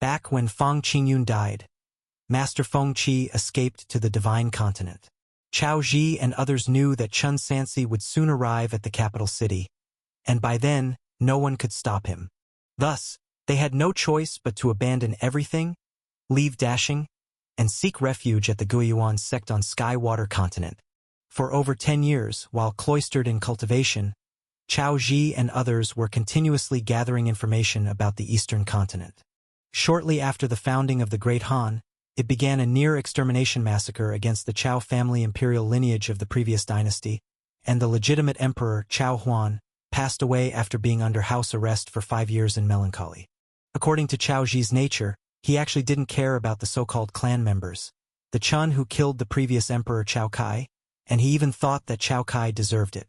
Back when Feng Qingyun died, Master Feng Qi escaped to the Divine Continent. Chao Ji and others knew that Chun Sansi would soon arrive at the capital city, and by then, no one could stop him. Thus, they had no choice but to abandon everything, leave dashing, and seek refuge at the Guiyuan sect on Sky Water Continent. For over 10 years, while cloistered in cultivation, Chao Ji and others were continuously gathering information about the Eastern Continent. Shortly after the founding of the Great Han, it began a near-extermination massacre against the Chao family imperial lineage of the previous dynasty, and the legitimate emperor Chao Huan passed away after being under house arrest for 5 years in melancholy. According to Chao Ji's nature, he actually didn't care about the so-called clan members, the Chun who killed the previous emperor Chao Kai, and he even thought that Chao Kai deserved it.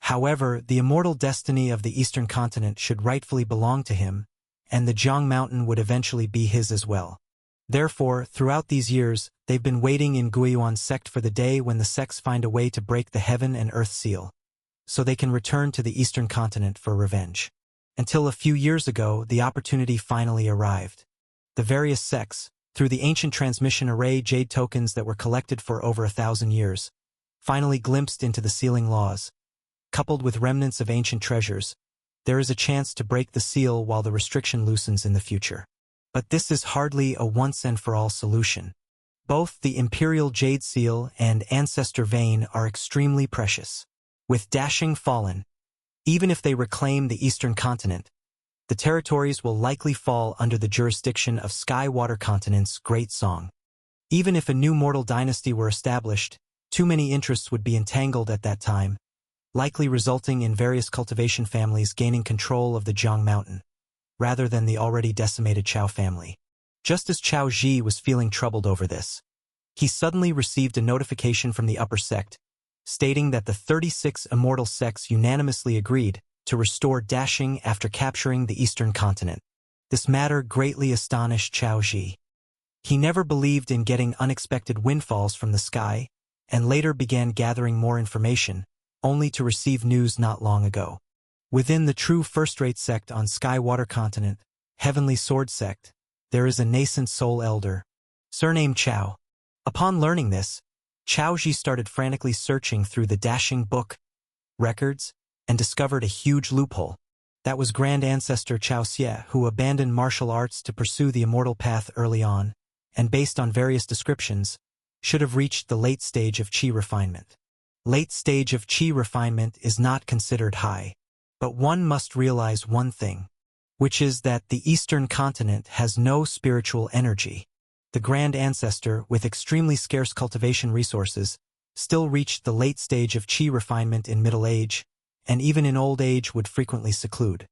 However, the immortal destiny of the Eastern Continent should rightfully belong to him, and the Jiang Mountain would eventually be his as well. Therefore, throughout these years, they've been waiting in Guiyuan sect for the day when the sects find a way to break the heaven and earth seal, so they can return to the Eastern Continent for revenge. Until a few years ago, the opportunity finally arrived. The various sects, through the ancient transmission array jade tokens that were collected for over 1,000 years, finally glimpsed into the sealing laws. Coupled with remnants of ancient treasures, there is a chance to break the seal while the restriction loosens in the future. But this is hardly a once-and-for-all solution. Both the Imperial Jade Seal and Ancestor Vein are extremely precious. With dashing fallen, even if they reclaim the Eastern Continent, the territories will likely fall under the jurisdiction of Sky Water Continent's Great Song. Even if a new mortal dynasty were established, too many interests would be entangled at that time, likely resulting in various cultivation families gaining control of the Jiang Mountain, rather than the already decimated Chao family. Just as Chao Ji was feeling troubled over this, he suddenly received a notification from the upper sect, stating that the 36 immortal sects unanimously agreed to restore dashing after capturing the Eastern Continent. This matter greatly astonished Chao Ji. He never believed in getting unexpected windfalls from the sky, and later began gathering more information, only to receive news not long ago. Within the true first-rate sect on Sky Water Continent, Heavenly Sword Sect, there is a nascent soul elder, surnamed Chao. Upon learning this, Chao Ji started frantically searching through the dashing book, records, and discovered a huge loophole. That was Grand Ancestor Chao Xie, who abandoned martial arts to pursue the immortal path early on, and based on various descriptions, should have reached the late stage of Qi refinement. Late stage of Qi refinement is not considered high, but one must realize one thing, which is that the Eastern Continent has no spiritual energy. The Grand Ancestor, with extremely scarce cultivation resources, still reached the late stage of Qi refinement in middle age, and even in old age would frequently seclude.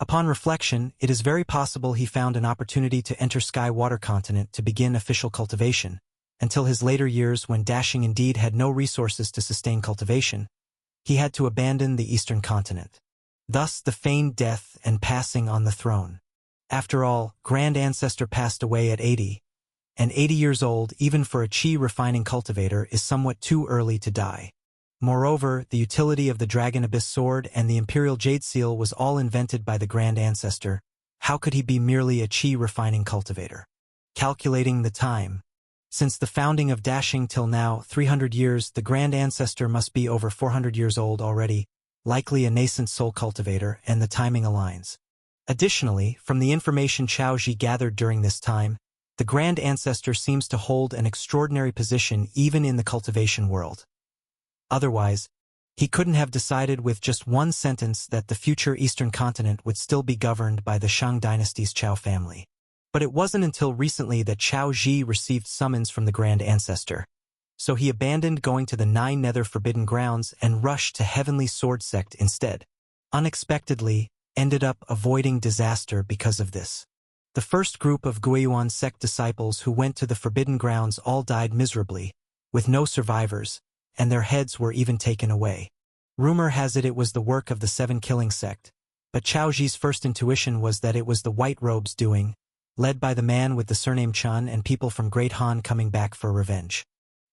Upon reflection, it is very possible he found an opportunity to enter Sky Water Continent to begin official cultivation, until his later years when dashing indeed had no resources to sustain cultivation, he had to abandon the Eastern Continent. Thus the feigned death and passing on the throne. After all, Grand Ancestor passed away at 80, and 80 years old, even for a Qi refining cultivator, is somewhat too early to die. Moreover, the utility of the Dragon Abyss Sword and the Imperial Jade Seal was all invented by the Grand Ancestor. How could he be merely a Qi refining cultivator? Calculating the time. Since the founding of dashing till now, 300 years, the Grand Ancestor must be over 400 years old already, likely a nascent soul cultivator, and the timing aligns. Additionally, from the information Chao Ji gathered during this time, the Grand Ancestor seems to hold an extraordinary position even in the cultivation world. Otherwise, he couldn't have decided with just one sentence that the future Eastern Continent would still be governed by the Shang dynasty's Chao family. But it wasn't until recently that Chao Ji received summons from the Grand Ancestor. So he abandoned going to the 9 nether forbidden grounds and rushed to Heavenly Sword Sect instead. Unexpectedly, ended up avoiding disaster because of this. The first group of Guiyuan sect disciples who went to the forbidden grounds all died miserably, with no survivors, and their heads were even taken away. Rumor has it was the work of the 7 killing sect, but Chao Ji's first intuition was that it was the White Robes doing, led by the man with the surname Chun and people from Great Han coming back for revenge.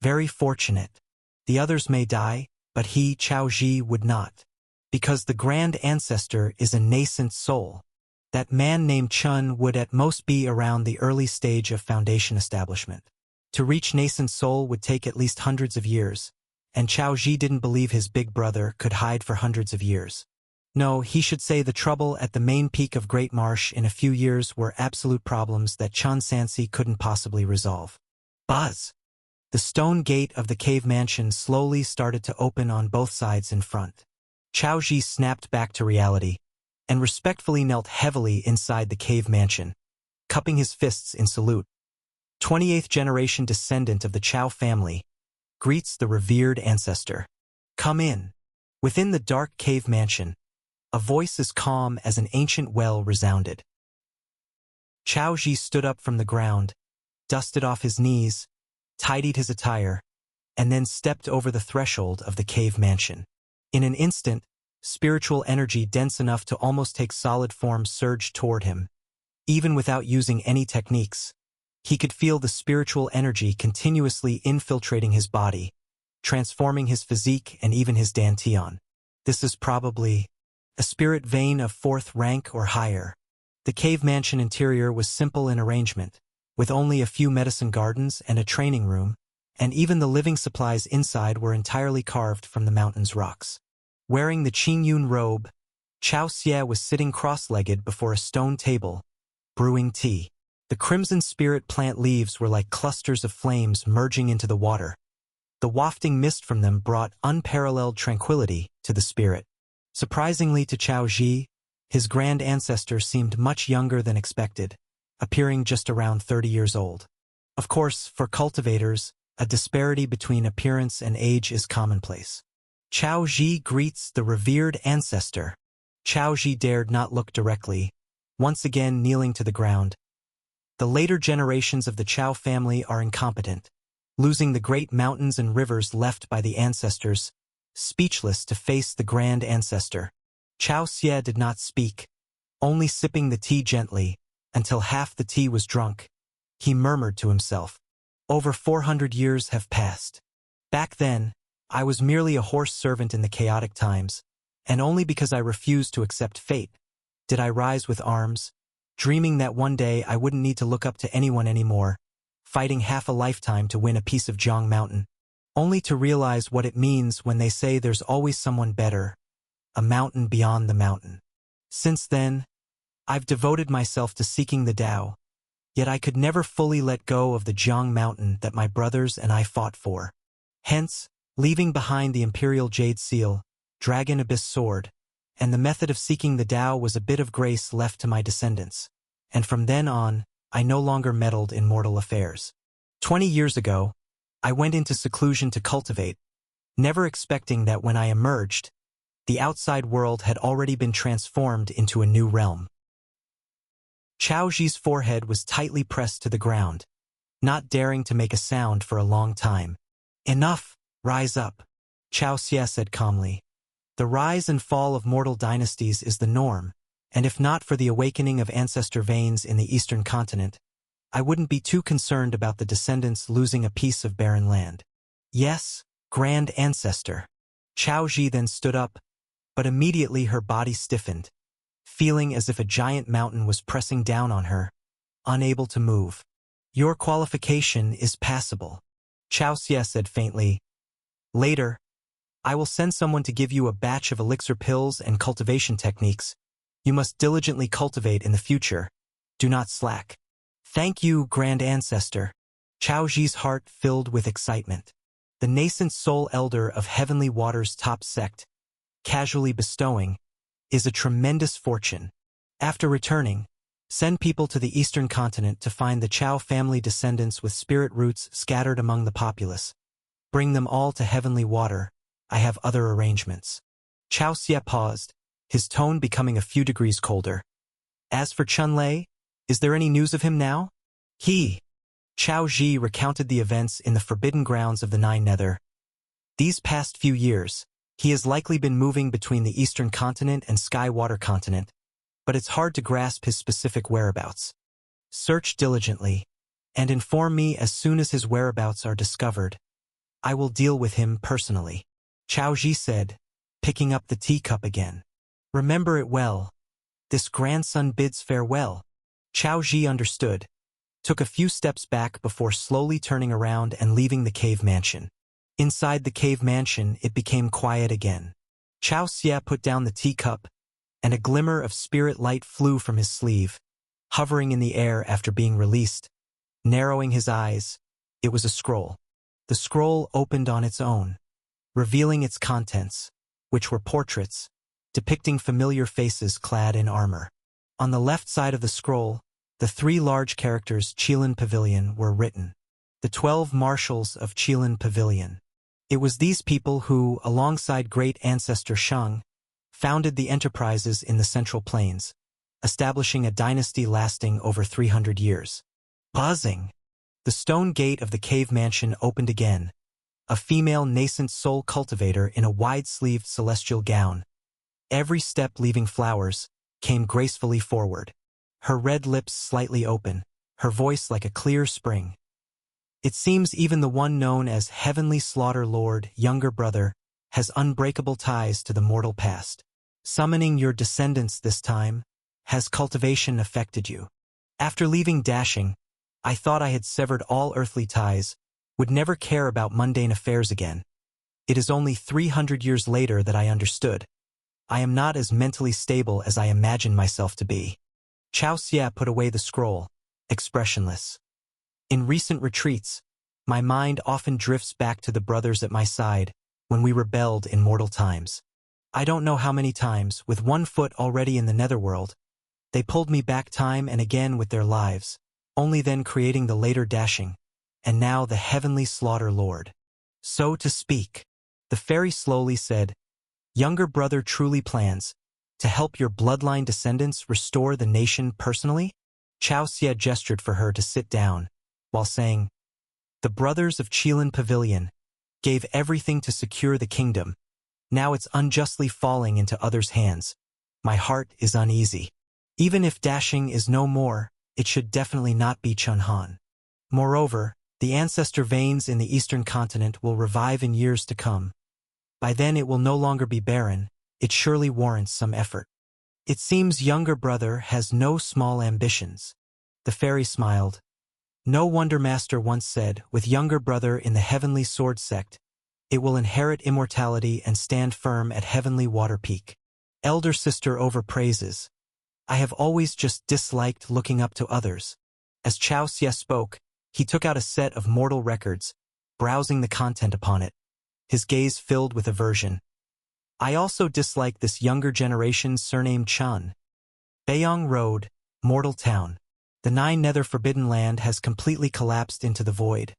Very fortunate. The others may die, but he, Chao Ji, would not. Because the Grand Ancestor is a nascent soul. That man named Chun would at most be around the early stage of foundation establishment. To reach nascent soul would take at least hundreds of years, and Chao Ji didn't believe his big brother could hide for hundreds of years. No, he should say the trouble at the main peak of Great Marsh in a few years were absolute problems that Chun Sansi couldn't possibly resolve. Buzz! The stone gate of the cave mansion slowly started to open on both sides in front. Chao Ji snapped back to reality, and respectfully knelt heavily inside the cave mansion, cupping his fists in salute. 28th generation descendant of the Chao family, greets the revered ancestor. Come in. Within the dark cave mansion, a voice as calm as an ancient well resounded. Chao Ji stood up from the ground, dusted off his knees, tidied his attire, and then stepped over the threshold of the cave mansion. In an instant, spiritual energy dense enough to almost take solid form surged toward him. Even without using any techniques, he could feel the spiritual energy continuously infiltrating his body, transforming his physique and even his dantian. This is probably a spirit vein of 4th rank or higher. The cave mansion interior was simple in arrangement, with only a few medicine gardens and a training room, and even the living supplies inside were entirely carved from the mountain's rocks. Wearing the Qingyun robe, Chao Xie was sitting cross-legged before a stone table, brewing tea. The crimson spirit plant leaves were like clusters of flames merging into the water. The wafting mist from them brought unparalleled tranquility to the spirit. Surprisingly to Chao Ji, his grand ancestor seemed much younger than expected, appearing just around 30 years old. Of course, for cultivators, a disparity between appearance and age is commonplace. Chao Ji greets the revered ancestor. Chao Ji dared not look directly, once again kneeling to the ground. The later generations of the Chao family are incompetent, losing the great mountains and rivers left by the ancestors, speechless to face the grand ancestor. Chao Xie did not speak, only sipping the tea gently, until half the tea was drunk. He murmured to himself, "Over 400 years have passed. Back then, I was merely a horse servant in the chaotic times, and only because I refused to accept fate did I rise with arms, dreaming that one day I wouldn't need to look up to anyone anymore, fighting half a lifetime to win a piece of Jiang Mountain, only to realize what it means when they say there's always someone better, a mountain beyond the mountain. Since then, I've devoted myself to seeking the Tao, yet I could never fully let go of the Jiang Mountain that my brothers and I fought for. Hence, leaving behind the Imperial Jade Seal, Dragon Abyss Sword, and the method of seeking the Tao was a bit of grace left to my descendants, and from then on, I no longer meddled in mortal affairs. 20 years ago, I went into seclusion to cultivate, never expecting that when I emerged, the outside world had already been transformed into a new realm." Chao Ji's forehead was tightly pressed to the ground, not daring to make a sound for a long time. "Enough, rise up," Chao Xie said calmly. "The rise and fall of mortal dynasties is the norm, and if not for the awakening of ancestor veins in the eastern continent, I wouldn't be too concerned about the descendants losing a piece of barren land." "Yes, grand ancestor." Chao Ji then stood up, but immediately her body stiffened, feeling as if a giant mountain was pressing down on her, unable to move. "Your qualification is passable," Chao Xie said faintly. "Later, I will send someone to give you a batch of elixir pills and cultivation techniques. You must diligently cultivate in the future. Do not slack." "Thank you, Grand Ancestor." Chao Ji's heart filled with excitement. The nascent soul elder of Heavenly Water's top sect, casually bestowing, is a tremendous fortune. After returning, send people to the eastern continent to find the Chao family descendants with spirit roots scattered among the populace. Bring them all to Heavenly Water. I have other arrangements. Chao Xie paused, his tone becoming a few degrees colder. "As for Chun Lei, is there any news of him now?" Chao Ji recounted the events in the forbidden grounds of the Nine Nether. These past few years, he has likely been moving between the eastern continent and Sky-Water continent, but it's hard to grasp his specific whereabouts. Search diligently, and inform me as soon as his whereabouts are discovered. I will deal with him personally," Chao Ji said, picking up the teacup again. "Remember it well. This grandson bids farewell. Chao Ji understood, took a few steps back before slowly turning around and leaving the cave mansion. Inside the cave mansion, it became quiet again. Chao Xia put down the teacup, and a glimmer of spirit light flew from his sleeve, hovering in the air after being released. Narrowing his eyes, it was a scroll. The scroll opened on its own, revealing its contents, which were portraits, depicting familiar faces clad in armor. On the left side of the scroll, the 3 large characters Qilin Pavilion were written. The 12 marshals of Qilin Pavilion. It was these people who, alongside great ancestor Shang, founded the enterprises in the Central Plains, establishing a dynasty lasting over 300 years. Buzzing. The stone gate of the cave mansion opened again. A female nascent soul cultivator in a wide-sleeved celestial gown, every step leaving flowers, came gracefully forward. Her red lips slightly open, her voice like a clear spring. It seems even the one known as Heavenly Slaughter Lord, younger brother, has unbreakable ties to the mortal past. Summoning your descendants this time, has cultivation affected you? After leaving Dashing, I thought I had severed all earthly ties, would never care about mundane affairs again. It is only 300 years later that I understood. I am not as mentally stable as I imagined myself to be. Chao Xia put away the scroll, expressionless. In recent retreats, my mind often drifts back to the brothers at my side when we rebelled in mortal times. I don't know how many times, with one foot already in the netherworld, they pulled me back time and again with their lives, only then creating the later Dashing, and now the Heavenly Slaughter Lord. So to speak, the fairy slowly said, "Younger brother truly plans to help your bloodline descendants restore the nation personally?" Chao Xia gestured for her to sit down, while saying, "The brothers of Qilin Pavilion gave everything to secure the kingdom. Now it's unjustly falling into others' hands. My heart is uneasy. Even if Dashing is no more, it should definitely not be Chunhan. Moreover, the ancestor veins in the eastern continent will revive in years to come. By then it will no longer be barren, it surely warrants some effort. It seems younger brother has no small ambitions." The fairy smiled. "No wonder Master once said, with younger brother in the Heavenly Sword sect, it will inherit immortality and stand firm at Heavenly Water Peak. Elder sister overpraises. I have always just disliked looking up to others." As Chao Xia spoke, he took out a set of mortal records, browsing the content upon it, his gaze filled with aversion. "I also dislike this younger generation's surname Chun. Bayong Road, Mortal Town. The 9 Nether Forbidden Land has completely collapsed into the void,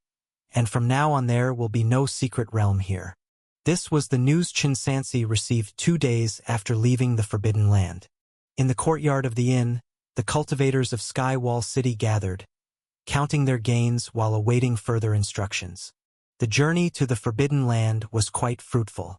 and from now on there will be no secret realm here." This was the news Chinsansi received 2 days after leaving the Forbidden Land. In the courtyard of the inn, the cultivators of Skywall City gathered, counting their gains while awaiting further instructions. The journey to the Forbidden Land was quite fruitful.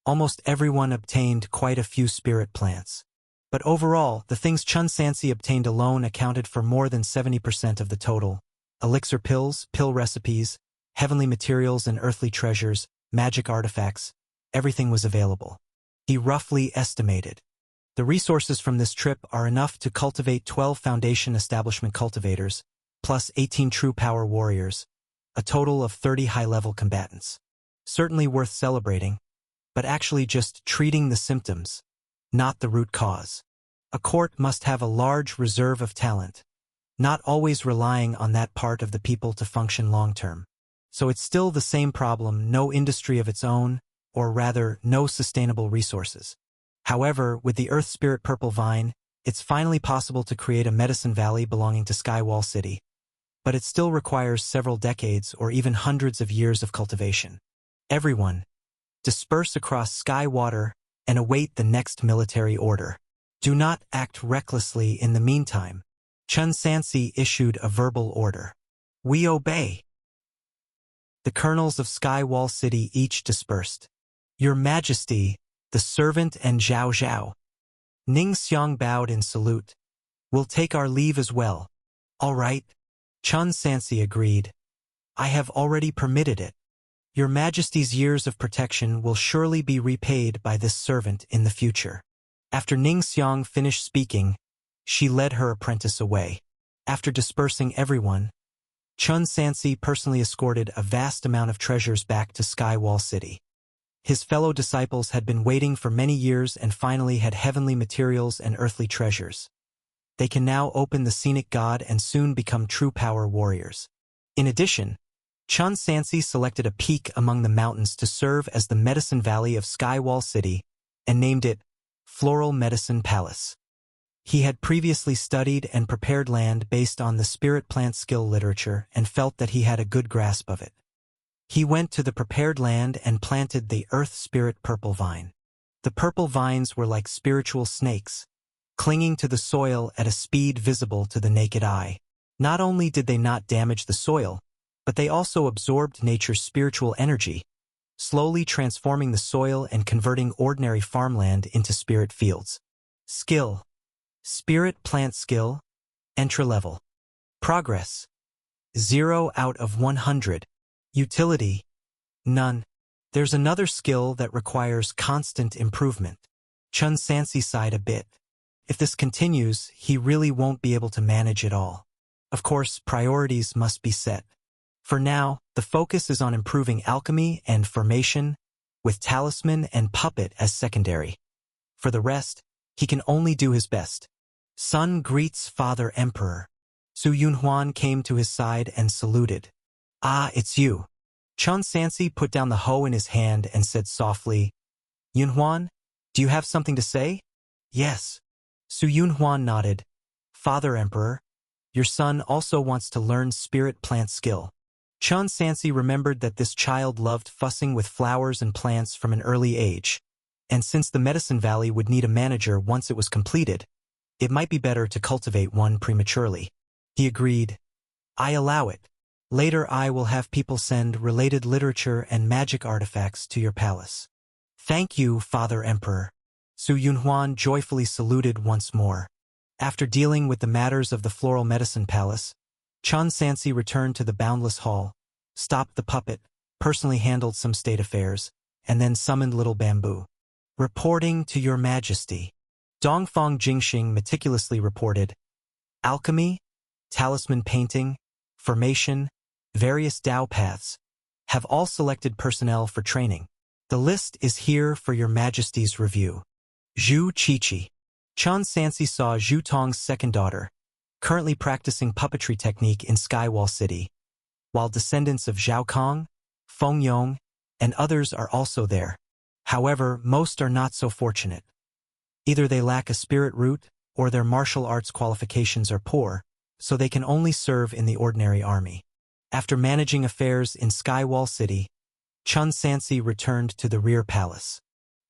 Almost everyone obtained quite a few spirit plants. But overall, the things Chunsansi obtained alone accounted for more than 70% of the total. Elixir pills, pill recipes, heavenly materials and earthly treasures, magic artifacts, everything was available. He roughly estimated. The resources from this trip are enough to cultivate 12 Foundation Establishment cultivators, plus 18 true power warriors, a total of 30 high-level combatants. Certainly worth celebrating, but actually just treating the symptoms, not the root cause. A court must have a large reserve of talent, not always relying on that part of the people to function long-term. So it's still the same problem, no industry of its own, or rather, no sustainable resources. However, with the Earth Spirit Purple Vine, it's finally possible to create a medicine valley belonging to Skywall City. But it still requires several decades or even hundreds of years of cultivation. Everyone, disperse across Skywater and await the next military order. Do not act recklessly in the meantime. Chunsansi issued a verbal order. We obey. The colonels of Skywall City each dispersed. Your Majesty, the servant and Zhao Zhao. Ning Xiang bowed in salute. We'll take our leave as well. All right. Chunsansi agreed. I have already permitted it. Your Majesty's years of protection will surely be repaid by this servant in the future. After Ning Xiang finished speaking, she led her apprentice away. After dispersing everyone, Chun Sansi personally escorted a vast amount of treasures back to Skywall City. His fellow disciples had been waiting for many years and finally had heavenly materials and earthly treasures. They can now open the scenic god and soon become true power warriors. In addition, Chun Sansi selected a peak among the mountains to serve as the Medicine Valley of Skywall City and named it Floral Medicine Palace. He had previously studied and prepared land based on the spirit plant skill literature and felt that he had a good grasp of it. He went to the prepared land and planted the earth spirit purple vine. The purple vines were like spiritual snakes, clinging to the soil at a speed visible to the naked eye. Not only did they not damage the soil, but they also absorbed nature's spiritual energy, slowly transforming the soil and converting ordinary farmland into spirit fields. Skill. Spirit plant skill. Entry level. Progress. 0 out of 100. Utility. None. There's another skill that requires constant improvement. Chun Sansi sighed a bit. If this continues, he really won't be able to manage it all. Of course, priorities must be set. For now, the focus is on improving alchemy and formation, with talisman and puppet as secondary. For the rest, he can only do his best. Son greets Father Emperor. Su Yunhuan came to his side and saluted. Ah, it's you. Chun Sansi put down the hoe in his hand and said softly, Yunhuan, do you have something to say? Yes. Su Yunhuan nodded. Father Emperor, your son also wants to learn spirit plant skill. Chun Sansi remembered that this child loved fussing with flowers and plants from an early age, and since the Medicine Valley would need a manager once it was completed, it might be better to cultivate one prematurely. He agreed. I allow it. Later I will have people send related literature and magic artifacts to your palace. Thank you, Father Emperor. Su Yunhuan joyfully saluted once more. After dealing with the matters of the Floral Medicine Palace, Chun Sansi returned to the Boundless Hall, stopped the puppet, personally handled some state affairs, and then summoned Little Bamboo. Reporting to your majesty. Dongfang Jingxing meticulously reported. Alchemy, talisman painting, formation, various Dao paths, have all selected personnel for training. The list is here for your majesty's review. Zhu Qiqi. Chun Sansi saw Zhu Tong's second daughter, currently practicing puppetry technique in Skywall City, while descendants of Zhao Kong, Feng Yong, and others are also there. However, most are not so fortunate. Either they lack a spirit root, or their martial arts qualifications are poor, so they can only serve in the ordinary army. After managing affairs in Skywall City, Chun Sansi returned to the rear palace.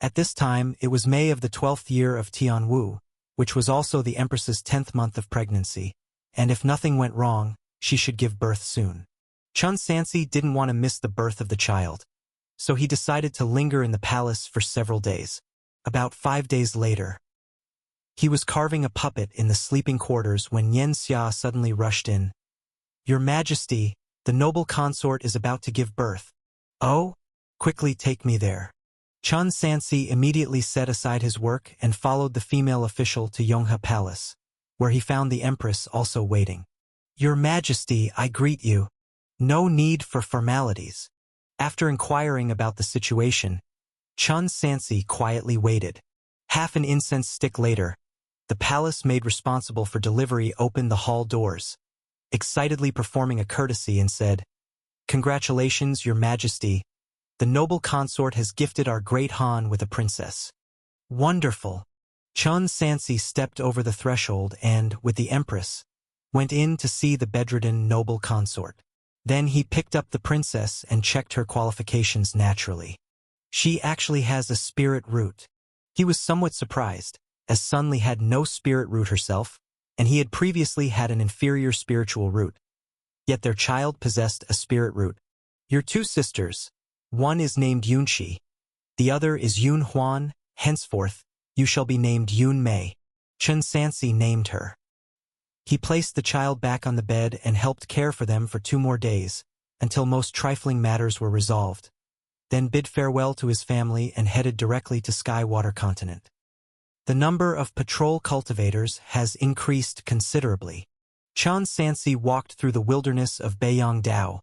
At this time, it was May of the 12th year of Tianwu, which was also the Empress's 10th month of pregnancy, and if nothing went wrong, she should give birth soon. Chun Sansi didn't want to miss the birth of the child, so he decided to linger in the palace for several days. About 5 days later, he was carving a puppet in the sleeping quarters when Yen Xia suddenly rushed in. Your Majesty, the noble consort is about to give birth. Oh? Quickly take me there. Chun Sansi immediately set aside his work and followed the female official to Yonghe Palace, where he found the Empress also waiting. Your Majesty, I greet you. No need for formalities. After inquiring about the situation, Chun Sansi quietly waited. Half an incense stick later, the palace maid responsible for delivery opened the hall doors, excitedly performing a courtesy and said, Congratulations, Your Majesty. The noble consort has gifted our great Han with a princess. Wonderful. Chun Sansi stepped over the threshold and, with the Empress, went in to see the bedridden noble consort. Then he picked up the princess and checked her qualifications naturally. She actually has a spirit root. He was somewhat surprised, as Sunli had no spirit root herself, and he had previously had an inferior spiritual root. Yet their child possessed a spirit root. Your two sisters, one is named Yunqi, the other is Yun Huan, henceforth, you shall be named Yun Mei. Chun Sansi named her. He placed the child back on the bed and helped care for them for 2 more days, until most trifling matters were resolved, then bid farewell to his family and headed directly to Skywater Continent. The number of patrol cultivators has increased considerably. Chen Sansi walked through the wilderness of Beiyangdao,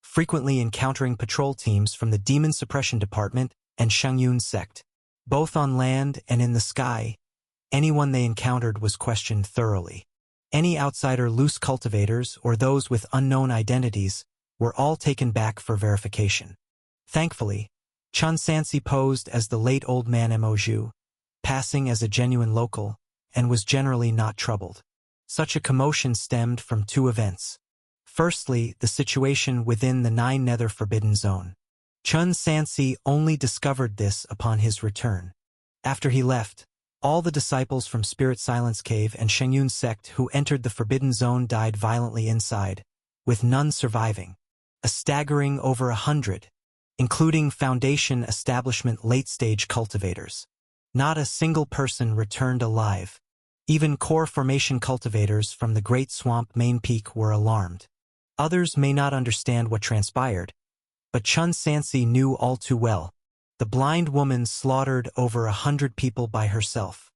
frequently encountering patrol teams from the Demon Suppression Department and Shangyun sect. Both on land and in the sky, anyone they encountered was questioned thoroughly. Any outsider loose cultivators or those with unknown identities were all taken back for verification. Thankfully, Chen Sansi posed as the late old man Emoju, passing as a genuine local, and was generally not troubled. Such a commotion stemmed from two events. Firstly, the situation within the Nine Nether Forbidden Zone. Chen Sansi only discovered this upon his return. After he left, all the disciples from Spirit Silence Cave and Shengyun sect who entered the Forbidden Zone died violently inside, with none surviving. A staggering over 100, including Foundation establishment late-stage cultivators. Not a single person returned alive. Even core formation cultivators from the Great Swamp main peak were alarmed. Others may not understand what transpired, but Chen Sansi knew all too well. The blind woman slaughtered over 100 people by herself.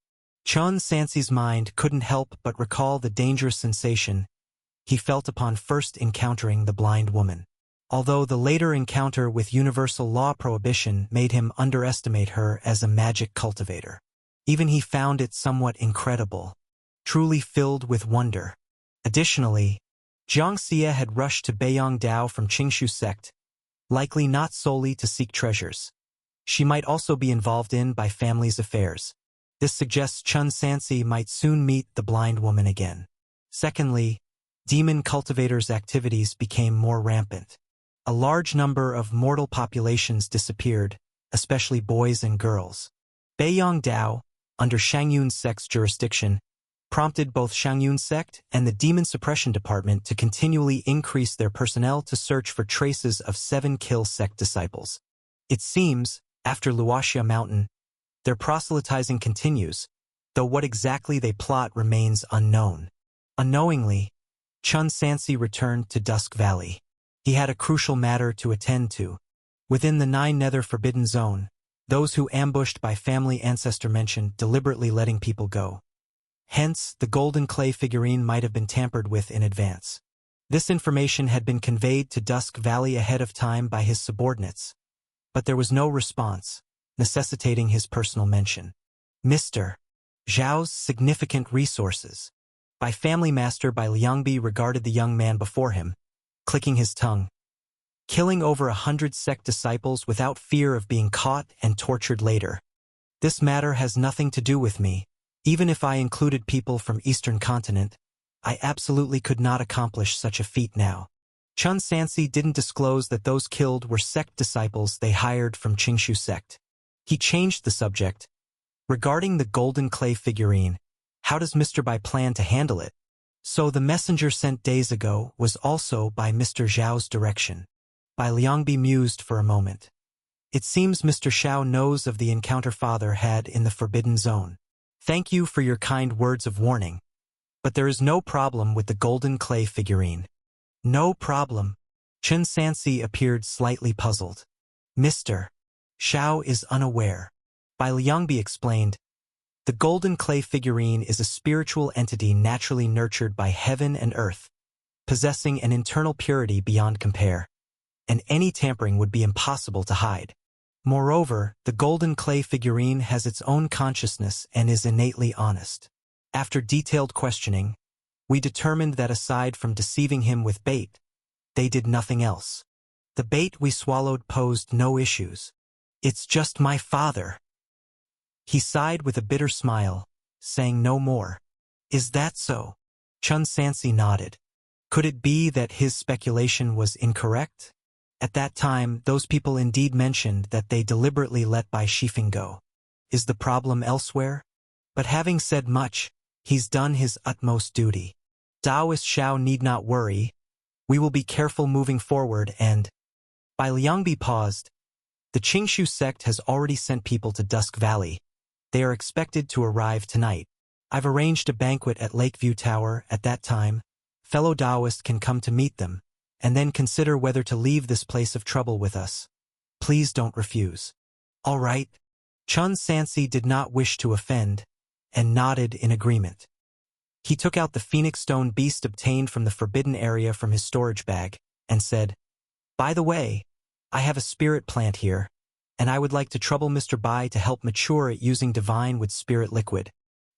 Chen Sansi's mind couldn't help but recall the dangerous sensation he felt upon first encountering the blind woman. Although the later encounter with universal law prohibition made him underestimate her as a magic cultivator. Even he found it somewhat incredible, truly filled with wonder. Additionally, Jiang Xie had rushed to Beiyangdao from Qingshu sect, likely not solely to seek treasures. She might also be involved in by family's affairs. This suggests Chen Sansi might soon meet the blind woman again. Secondly, demon cultivators' activities became more rampant. A large number of mortal populations disappeared, especially boys and girls. Beiyangdao, under Shangyun sect's jurisdiction, prompted both Shangyun sect and the Demon Suppression Department to continually increase their personnel to search for traces of 7 Kill sect disciples. It seems, after Luoxia Mountain, their proselytizing continues, though what exactly they plot remains unknown. Unknowingly, Chen Sansi returned to Dusk Valley. He had a crucial matter to attend to. Within the Nine Nether Forbidden Zone, those who ambushed by family ancestor mentioned deliberately letting people go. Hence, the golden clay figurine might have been tampered with in advance. This information had been conveyed to Dusk Valley ahead of time by his subordinates, but there was no response, necessitating his personal mention. Mr. Zhao's significant resources. By family master by Liangbi regarded the young man before him, clicking his tongue. Killing over 100 sect disciples without fear of being caught and tortured later. This matter has nothing to do with me. Even if I included people from Eastern Continent, I absolutely could not accomplish such a feat now. Chen Sansi didn't disclose that those killed were sect disciples they hired from Qingshu sect. He changed the subject. Regarding the golden clay figurine, how does Mr. Bai plan to handle it? So the messenger sent days ago was also by Mr. Zhao's direction. Bai Liangbi mused for a moment. It seems Mr. Zhao knows of the encounter father had in the Forbidden Zone. Thank you for your kind words of warning. But there is no problem with the golden clay figurine. No problem. Chen Sansi appeared slightly puzzled. Mr. Zhao is unaware. Bai Liangbi explained, the golden clay figurine is a spiritual entity naturally nurtured by heaven and earth, possessing an internal purity beyond compare, and any tampering would be impossible to hide. Moreover, the golden clay figurine has its own consciousness and is innately honest. After detailed questioning, we determined that aside from deceiving him with bait, they did nothing else. The bait we swallowed posed no issues. It's just my father. He sighed with a bitter smile, saying no more. Is that so? Chen Sansi nodded. Could it be that his speculation was incorrect? At that time, those people indeed mentioned that they deliberately let Bai Shifeng go. Is the problem elsewhere? But having said much, he's done his utmost duty. Taoist Xiao need not worry. We will be careful moving forward and... Bai Liangbi paused. The Qingshu sect has already sent people to Dusk Valley. They are expected to arrive tonight. I've arranged a banquet at Lakeview Tower at that time. Fellow Taoists can come to meet them, and then consider whether to leave this place of trouble with us. Please don't refuse. All right. Chen Sansi did not wish to offend, and nodded in agreement. He took out the phoenix stone beast obtained from the forbidden area from his storage bag, and said, "By the way, I have a spirit plant here, and I would like to trouble Mr. Bai to help mature it using divine with spirit liquid.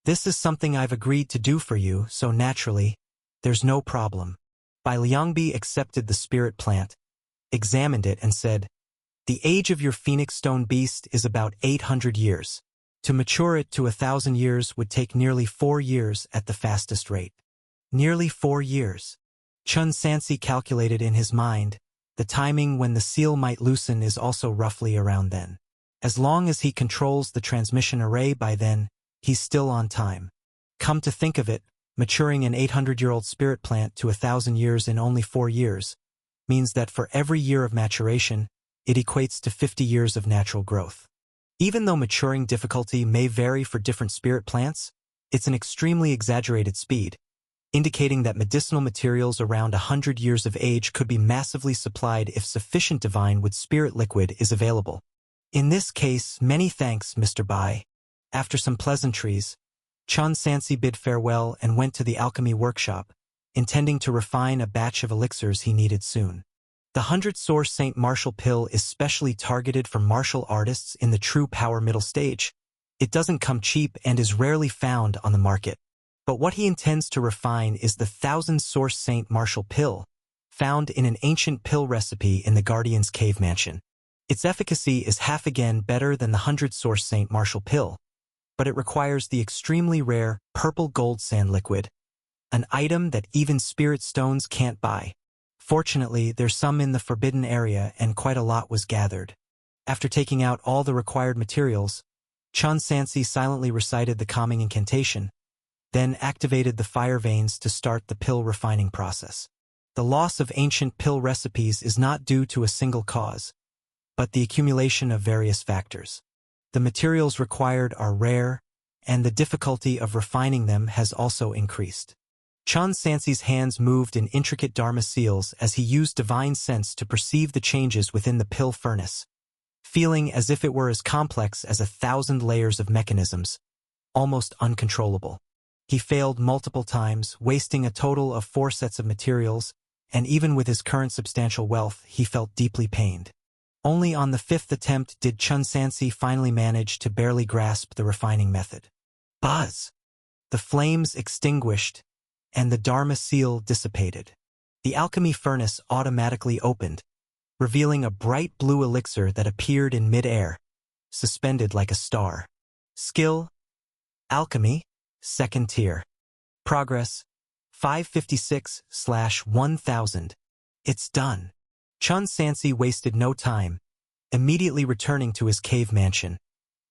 This is something I've agreed to do for you, so naturally, there's no problem." Bai Liangbi accepted the spirit plant, examined it and said, "The age of your phoenix stone beast is about 800 years. To mature it to 1,000 years would take nearly 4 years at the fastest rate." Nearly 4 years. Chun Sansi calculated in his mind. The timing when the seal might loosen is also roughly around then. As long as he controls the transmission array by then, he's still on time. Come to think of it, maturing an 800-year-old spirit plant to 1,000 years in only 4 years means that for every year of maturation, it equates to 50 years of natural growth. Even though maturing difficulty may vary for different spirit plants, it's an extremely exaggerated speed, indicating that medicinal materials around 100 years of age could be massively supplied if sufficient divine with spirit liquid is available. In this case, many thanks, Mr. Bai. After some pleasantries, Chun Sansi bid farewell and went to the alchemy workshop, intending to refine a batch of elixirs he needed soon. The 100-source St. Martial pill is specially targeted for martial artists in the true power middle stage. It doesn't come cheap and is rarely found on the market. But what he intends to refine is the 1,000-source St. Martial pill, found in an ancient pill recipe in the Guardian's Cave Mansion. Its efficacy is half again better than the 100-source St. Martial pill, but it requires the extremely rare purple gold sand liquid, an item that even spirit stones can't buy. Fortunately, there's some in the forbidden area and quite a lot was gathered. After taking out all the required materials, Chun Sansi silently recited the calming incantation, then activated the fire veins to start the pill refining process. The loss of ancient pill recipes is not due to a single cause, but the accumulation of various factors. The materials required are rare, and the difficulty of refining them has also increased. Chun Sansi's hands moved in intricate Dharma seals as he used divine sense to perceive the changes within the pill furnace, feeling as if it were as complex as 1,000 layers of mechanisms, almost uncontrollable. He failed multiple times, wasting a total of 4 sets of materials, and even with his current substantial wealth, he felt deeply pained. Only on the 5th attempt did Chun Sansi finally manage to barely grasp the refining method. Buzz! The flames extinguished, and the Dharma seal dissipated. The alchemy furnace automatically opened, revealing a bright blue elixir that appeared in mid-air, suspended like a star. Skill: Alchemy, 2nd tier. Progress: 556/1000. It's done. Chun Sansi wasted no time, immediately returning to his cave mansion,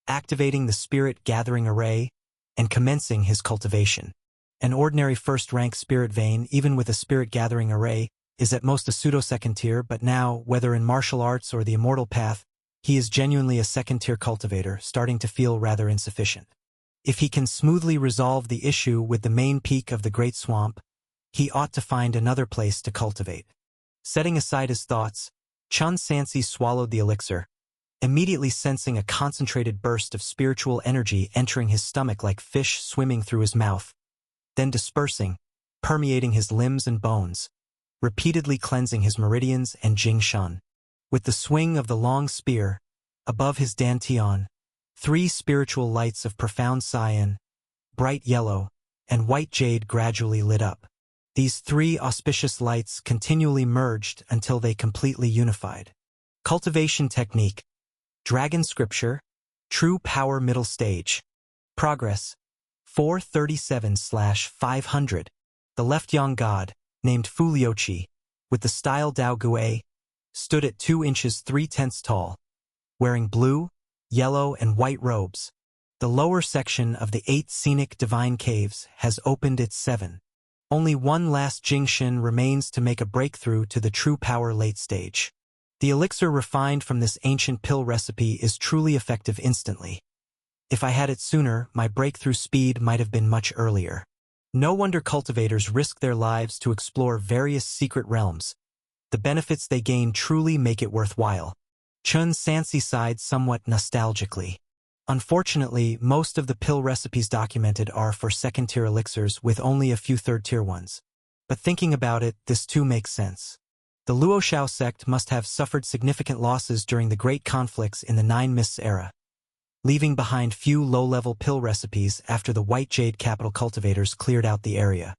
activating the spirit gathering array, and commencing his cultivation. An ordinary first-rank spirit vein, even with a spirit gathering array, is at most a pseudo-second tier, but now, whether in martial arts or the immortal path, he is genuinely a second-tier cultivator, starting to feel rather insufficient. If he can smoothly resolve the issue with the main peak of the Great Swamp, he ought to find another place to cultivate. Setting aside his thoughts, Chun Sansi swallowed the elixir, immediately sensing a concentrated burst of spiritual energy entering his stomach like fish swimming through his mouth, then dispersing, permeating his limbs and bones, repeatedly cleansing his meridians and Jing-Shun. With the swing of the long spear, above his dantian, 3 spiritual lights of profound cyan, bright yellow, and white jade gradually lit up. These 3 auspicious lights continually merged until they completely unified. Cultivation technique: Dragon Scripture, True Power Middle Stage. Progress: 437/500. The left yang god, named Fu Liuqi, with the style Dao Gui, stood at 2 inches 3/10 tall, wearing blue, yellow, and white robes. The lower section of the 8 scenic divine caves has opened its 7. Only one last Jing-Shin remains to make a breakthrough to the true power late stage. The elixir refined from this ancient pill recipe is truly effective instantly. If I had it sooner, my breakthrough speed might have been much earlier. No wonder cultivators risk their lives to explore various secret realms. The benefits they gain truly make it worthwhile. Chun Sansi sighed somewhat nostalgically. Unfortunately, most of the pill recipes documented are for second-tier elixirs with only a few third-tier ones. But thinking about it, this too makes sense. The Luoshao sect must have suffered significant losses during the great conflicts in the Nine Mists era, leaving behind few low-level pill recipes after the White Jade capital cultivators cleared out the area.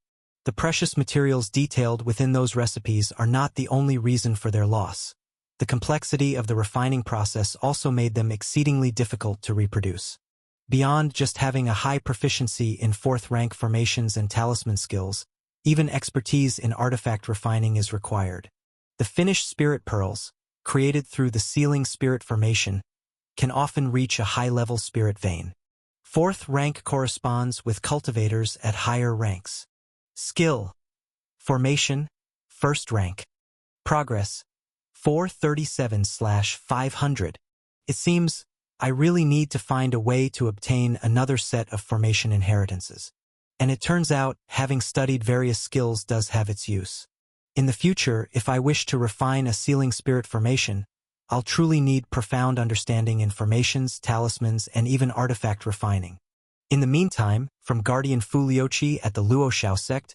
The precious materials detailed within those recipes are not the only reason for their loss. The complexity of the refining process also made them exceedingly difficult to reproduce. Beyond just having a high proficiency in fourth-rank formations and talisman skills, even expertise in artifact refining is required. The finished spirit pearls, created through the sealing spirit formation, can often reach a high-level spirit vein. Fourth rank corresponds with cultivators at higher ranks. Skill. Formation, first rank. Progress, 437/500. It seems I really need to find a way to obtain another set of formation inheritances. And it turns out having studied various skills does have its use. In the future, if I wish to refine a sealing spirit formation, I'll truly need profound understanding in formations, talismans, and even artifact refining. In the meantime, from Guardian Fuliochi at the Luoshao sect,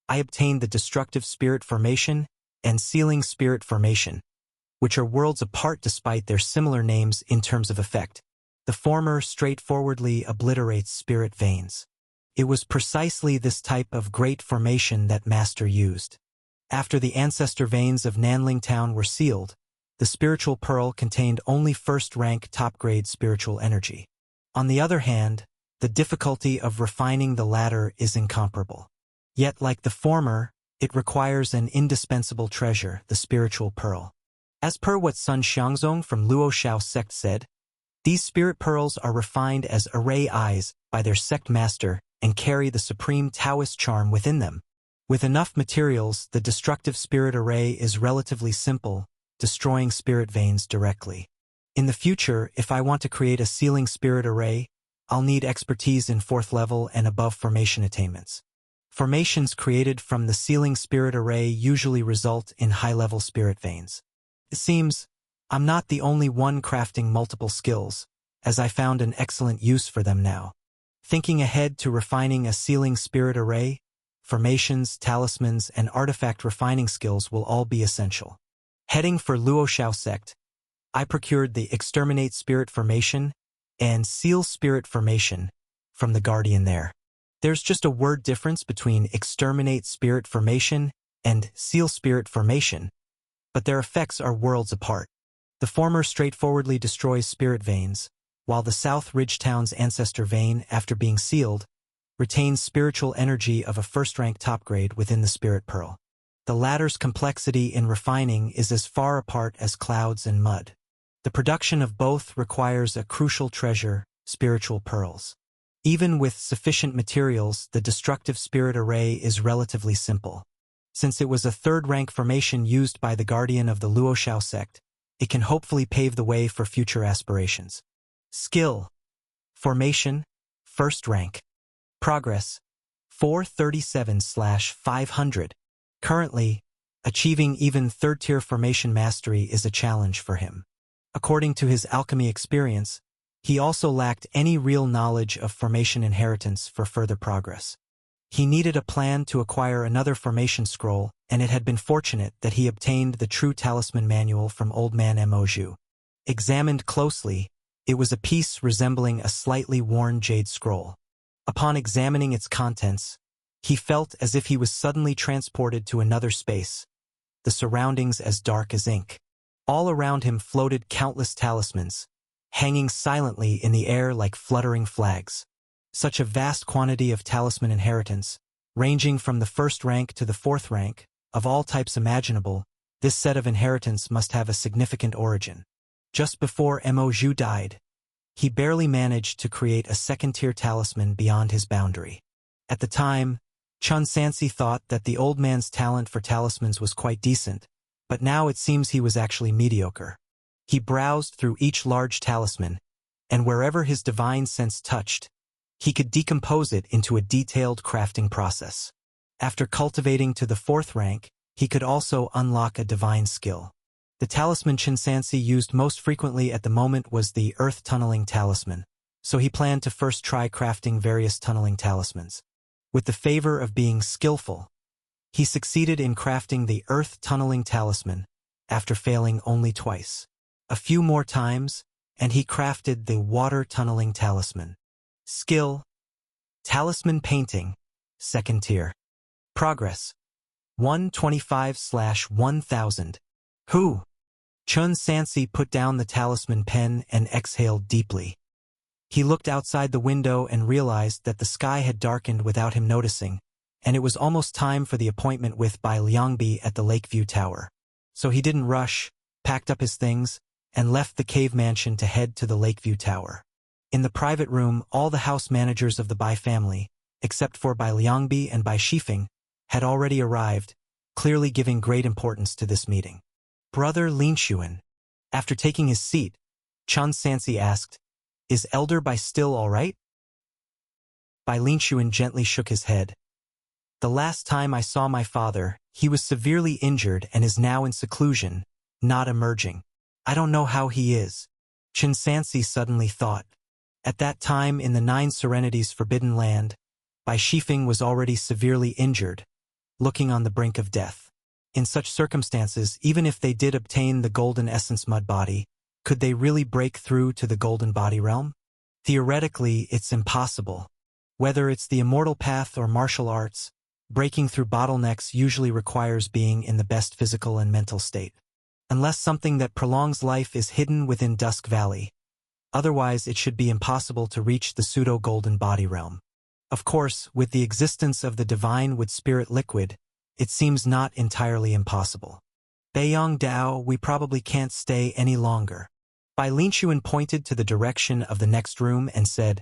I obtained the Destructive Spirit Formation and Sealing Spirit Formation, which are worlds apart despite their similar names in terms of effect. The former straightforwardly obliterates spirit veins. It was precisely this type of great formation that Master used. After the ancestor veins of Nanling Town were sealed, the spiritual pearl contained only first-rank top-grade spiritual energy. On the other hand, the difficulty of refining the latter is incomparable. Yet, like the former, it requires an indispensable treasure, the spiritual pearl. As per what Sun Xiangzong from Luoshao sect said, these spirit pearls are refined as array eyes by their sect master and carry the supreme Taoist charm within them. With enough materials, the destructive spirit array is relatively simple, destroying spirit veins directly. In the future, if I want to create a sealing spirit array, I'll need expertise in fourth level and above formation attainments. Formations created from the sealing spirit array usually result in high-level spirit veins. It seems I'm not the only one crafting multiple skills, as I found an excellent use for them now. Thinking ahead to refining a sealing spirit array, formations, talismans, and artifact refining skills will all be essential. Heading for Luoshao sect, I procured the Exterminate Spirit Formation and Seal Spirit Formation from the Guardian there. There's just a word difference between Exterminate Spirit Formation and Seal Spirit Formation, but their effects are worlds apart. The former straightforwardly destroys spirit veins, while the South Ridgetown's ancestor vein, after being sealed, retains spiritual energy of a first-rank top grade within the spirit pearl. The latter's complexity in refining is as far apart as clouds and mud. The production of both requires a crucial treasure, spiritual pearls. Even with sufficient materials, the destructive spirit array is relatively simple. Since it was a third-rank formation used by the Guardian of the Luoshao sect, it can hopefully pave the way for future aspirations. Skill. Formation, first rank. Progress, 437/500. Currently, achieving even third-tier formation mastery is a challenge for him. According to his alchemy experience, he also lacked any real knowledge of formation inheritance for further progress. He needed a plan to acquire another formation scroll, and it had been fortunate that he obtained the true talisman manual from Old Man Moju. Examined closely, it was a piece resembling a slightly worn jade scroll. Upon examining its contents, he felt as if he was suddenly transported to another space, the surroundings as dark as ink. All around him floated countless talismans, hanging silently in the air like fluttering flags. Such a vast quantity of talisman inheritance, ranging from the first rank to the fourth rank, of all types imaginable, this set of inheritance must have a significant origin. Just before Moju died, he barely managed to create a second-tier talisman beyond his boundary. At the time, Chun Sansi thought that the old man's talent for talismans was quite decent, but now it seems he was actually mediocre. He browsed through each large talisman, and wherever his divine sense touched, he could decompose it into a detailed crafting process. After cultivating to the fourth rank, he could also unlock a divine skill. The talisman Chun Sansi used most frequently at the moment was the Earth Tunneling Talisman, so he planned to first try crafting various tunneling talismans. With the favor of being skillful, he succeeded in crafting the earth tunneling talisman after failing only twice. A few more times, and he crafted the water tunneling talisman. Skill: talisman painting, second tier. Progress: 125/1000. Who? Chun Sansi put down the talisman pen and exhaled deeply. He looked outside the window and realized that the sky had darkened without him noticing, and it was almost time for the appointment with Bai Liangbi at the Lakeview Tower. So he didn't rush, packed up his things, and left the cave mansion to head to the Lakeview Tower. In the private room, all the house managers of the Bai family, except for Bai Liangbi and Bai Shifeng, had already arrived, clearly giving great importance to this meeting. Brother Linshuan. After taking his seat, Chun Sansi asked, "Is Elder Bai still all right?" Bai Linshuan gently shook his head. "The last time I saw my father, he was severely injured and is now in seclusion, not emerging. I don't know how he is." Chun Sansi suddenly thought. At that time in the Nine Serenities Forbidden Land, Bai Shifeng was already severely injured, looking on the brink of death. In such circumstances, even if they did obtain the Golden Essence Mud Body, could they really break through to the Golden Body realm? Theoretically, it's impossible. Whether it's the immortal path or martial arts, breaking through bottlenecks usually requires being in the best physical and mental state. Unless something that prolongs life is hidden within Dusk Valley. Otherwise, it should be impossible to reach the pseudo-golden body realm. Of course, with the existence of the divine wood spirit liquid, it seems not entirely impossible. Beiyang Dao, we probably can't stay any longer. Bai Linshuan pointed to the direction of the next room and said,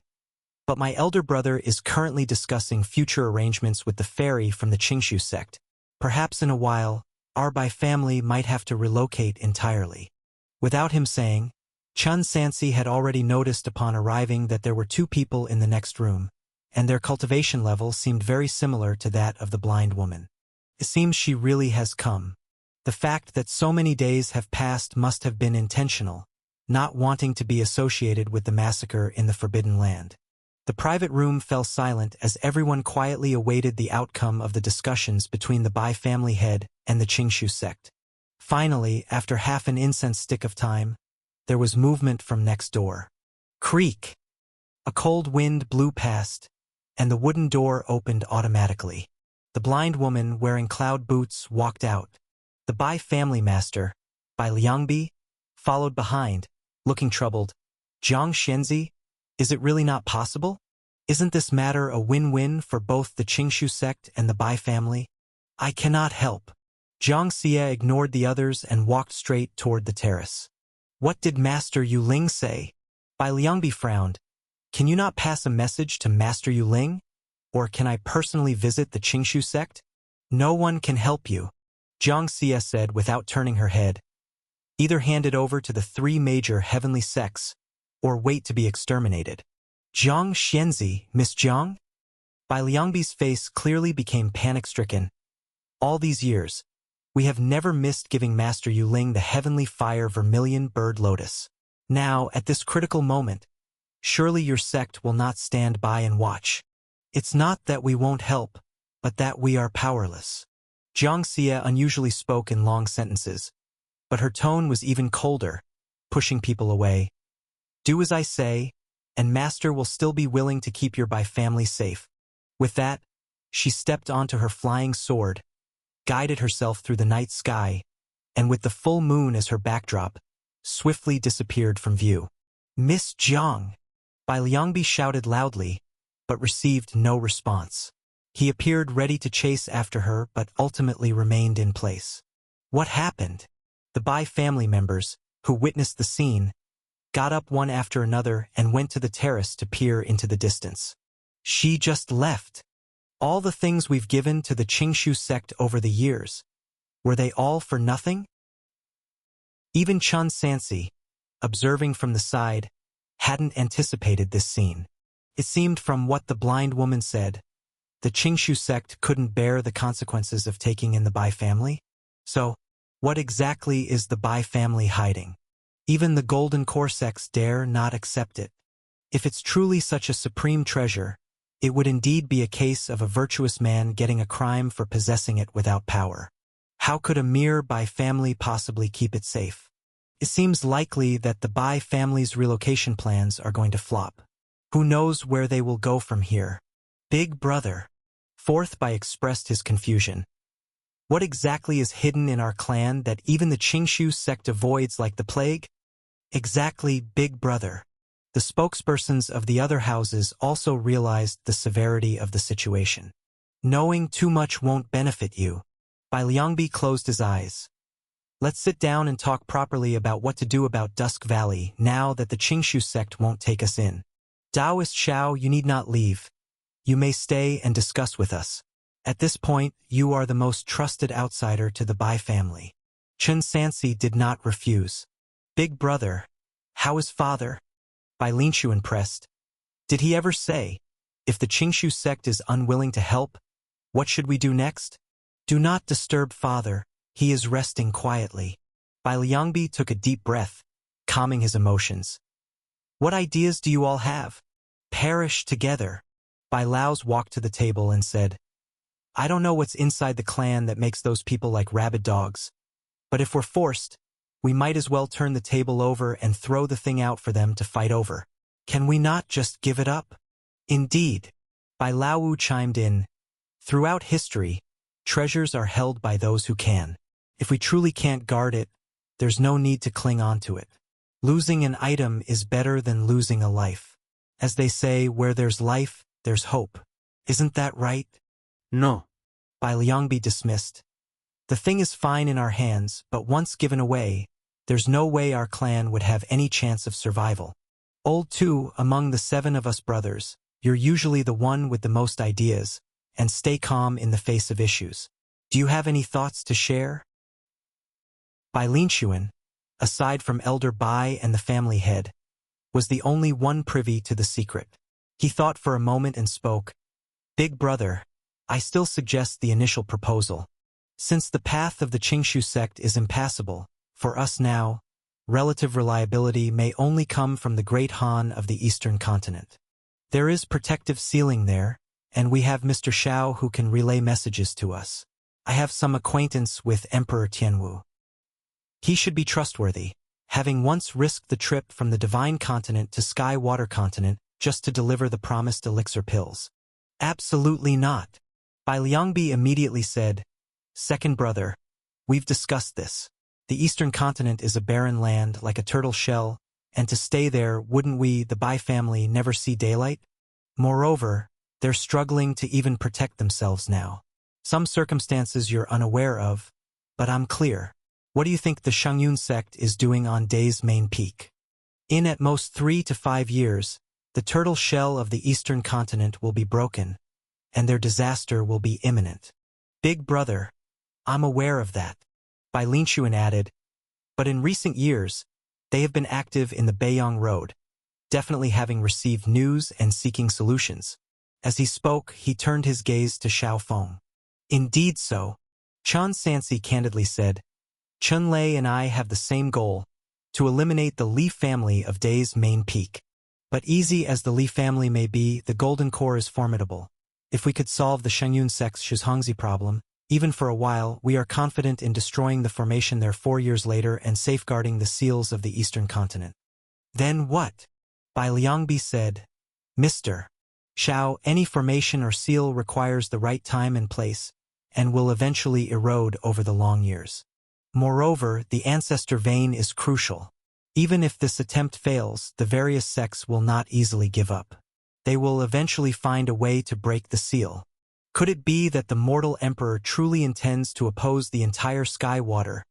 "But my elder brother is currently discussing future arrangements with the fairy from the Qingshu sect. Perhaps in a while, our Bai family might have to relocate entirely." Without him saying, Chun Sansi had already noticed upon arriving that there were two people in the next room, and their cultivation level seemed very similar to that of the blind woman. It seems she really has come. The fact that so many days have passed must have been intentional, not wanting to be associated with the massacre in the Forbidden Land. The private room fell silent as everyone quietly awaited the outcome of the discussions between the Bai family head and the Qingshu sect. Finally, after half an incense stick of time, there was movement from next door. Creak! A cold wind blew past, and the wooden door opened automatically. The blind woman wearing cloud boots walked out. The Bai family master, Bai Liangbi, followed behind, looking troubled. "Jiang Xianzi, is it really not possible? Isn't this matter a win-win for both the Qingshu sect and the Bai family?" "I cannot help." Jiang Xie ignored the others and walked straight toward the terrace. "What did Master Yuling say?" Bai Liangbi frowned. "Can you not pass a message to Master Yuling? Or can I personally visit the Qingshu sect?" "No one can help you," Jiang Xie said without turning her head. "Either hand it over to the three major heavenly sects, or wait to be exterminated." "Jiang Xianzi, Miss Jiang?" Bai Liangbi's face clearly became panic-stricken. "All these years, we have never missed giving Master Yuling the heavenly fire vermilion bird lotus. Now, at this critical moment, surely your sect will not stand by and watch. It's not that we won't help, but that we are powerless." Jiang Xie unusually spoke in long sentences, but her tone was even colder, pushing people away. "Do as I say, and Master will still be willing to keep your Bai family safe." With that, she stepped onto her flying sword, guided herself through the night sky, and with the full moon as her backdrop, swiftly disappeared from view. "Miss Jiang!" Bai Liangbi shouted loudly, but received no response. He appeared ready to chase after her, but ultimately remained in place. What happened? The Bai family members, who witnessed the scene, got up one after another and went to the terrace to peer into the distance. "She just left. All the things we've given to the Qingshu sect over the years, were they all for nothing?" Even Chun Sansi, observing from the side, hadn't anticipated this scene. It seemed from what the blind woman said, the Qingshu sect couldn't bear the consequences of taking in the Bai family. So, what exactly is the Bai family hiding? Even the Golden Core sects dare not accept it. If it's truly such a supreme treasure, it would indeed be a case of a virtuous man getting a crime for possessing it without power. How could a mere Bai family possibly keep it safe? It seems likely that the Bai family's relocation plans are going to flop. Who knows where they will go from here? Big brother. Fourth Bai expressed his confusion. What exactly is hidden in our clan that even the Qingshu sect avoids like the plague? Exactly, big brother. The spokespersons of the other houses also realized the severity of the situation. Knowing too much won't benefit you. Bai Liangbi closed his eyes. Let's sit down and talk properly about what to do about Dusk Valley now that the Qingshu sect won't take us in. Taoist Xiao, you need not leave. You may stay and discuss with us. At this point, you are the most trusted outsider to the Bai family. Chun Sansi did not refuse. Big brother, how is father? Bai Linshu impressed. Did he ever say, if the Qingshu sect is unwilling to help, what should we do next? Do not disturb father, he is resting quietly. Bai Liangbi took a deep breath, calming his emotions. What ideas do you all have? Perish together. Bai Laos walked to the table and said, I don't know what's inside the clan that makes those people like rabid dogs. But if we're forced, we might as well turn the table over and throw the thing out for them to fight over. Can we not just give it up? Indeed. Bai Laowu chimed in. Throughout history, treasures are held by those who can. If we truly can't guard it, there's no need to cling on to it. Losing an item is better than losing a life. As they say, where there's life, there's hope. Isn't that right? No. Bai Liangbi dismissed. The thing is fine in our hands, but once given away, there's no way our clan would have any chance of survival. Old two, among the 7 of us brothers, you're usually the one with the most ideas, and stay calm in the face of issues. Do you have any thoughts to share? Bai Linshuan, aside from Elder Bai and the family head, was the only one privy to the secret. He thought for a moment and spoke. Big brother, I still suggest the initial proposal. Since the path of the Qingshu sect is impassable, for us now, relative reliability may only come from the great Han of the eastern continent. There is protective sealing there, and we have Mr. Xiao who can relay messages to us. I have some acquaintance with Emperor Tianwu. He should be trustworthy, having once risked the trip from the Divine Continent to Sky Water Continent just to deliver the promised elixir pills. Absolutely not. Bai Liangbi immediately said, Second brother, we've discussed this. The eastern continent is a barren land like a turtle shell, and to stay there, wouldn't we, the Bai family, never see daylight? Moreover, they're struggling to even protect themselves now. Some circumstances you're unaware of, but I'm clear. What do you think the Shangyun sect is doing on Day's main peak? In at most 3 to 5 years, the turtle shell of the eastern continent will be broken, and their disaster will be imminent. Big brother, I'm aware of that. Bai Linshuan added, but in recent years, they have been active in the Beiyang Road, definitely having received news and seeking solutions. As he spoke, he turned his gaze to Xiao Feng. Indeed so. Chun Sansi candidly said, Chun Lei and I have the same goal, to eliminate the Li family of Day's main peak. But easy as the Li family may be, the Golden Core is formidable. If we could solve the Shangyun sect's Shizhongzi problem, even for a while, we are confident in destroying the formation there 4 years later and safeguarding the seals of the eastern continent. Then what? Bai Liangbi said, Mr. Xiao, any formation or seal requires the right time and place, and will eventually erode over the long years. Moreover, the ancestor vein is crucial. Even if this attempt fails, the various sects will not easily give up. They will eventually find a way to break the seal. Could it be that the mortal emperor truly intends to oppose the entire sky water,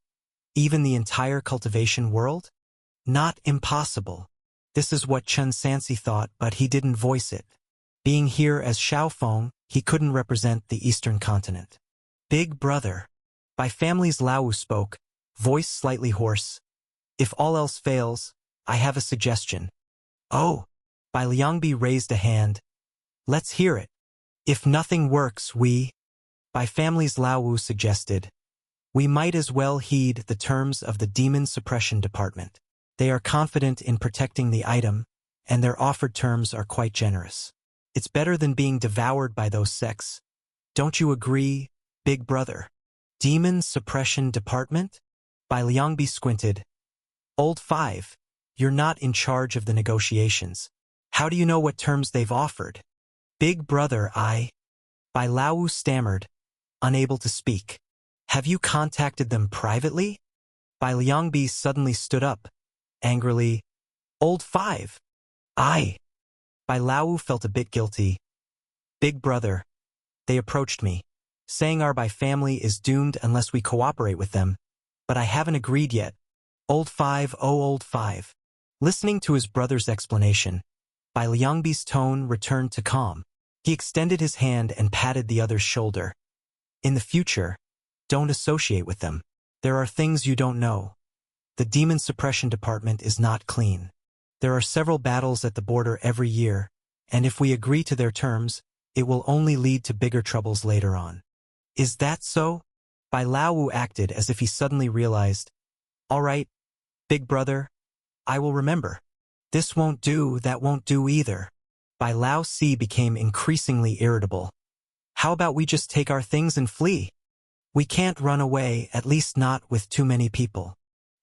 even the entire cultivation world? Not impossible. This is what Chun Sansi thought, but he didn't voice it. Being here as Xiao Feng, he couldn't represent the eastern continent. Big brother. By families Lao spoke, voice slightly hoarse. If all else fails, I have a suggestion. Oh. Bai Liangbi raised a hand. Let's hear it. If nothing works, by families Lao suggested, we might as well heed the terms of the Demon Suppression Department. They are confident in protecting the item, and their offered terms are quite generous. It's better than being devoured by those sects. Don't you agree, big brother? Demon Suppression Department? Bai Liangbi squinted. Old 5, you're not in charge of the negotiations. How do you know what terms they've offered? Big brother, Bai Lao stammered, unable to speak. Have you contacted them privately? Bai Liangbi suddenly stood up, angrily. Old 5. Bai Lao felt a bit guilty. Big brother, they approached me, saying our Bai family is doomed unless we cooperate with them, but I haven't agreed yet. Old 5, oh old 5. Listening to his brother's explanation, Bai Liangbi's tone returned to calm. He extended his hand and patted the other's shoulder. In the future, don't associate with them. There are things you don't know. The Demon Suppression Department is not clean. There are several battles at the border every year, and if we agree to their terms, it will only lead to bigger troubles later on. Is that so? Bai Lao acted as if he suddenly realized. All right, big brother, I will remember. This won't do, that won't do either. Bai Lao became increasingly irritable. How about we just take our things and flee? We can't run away, at least not with too many people.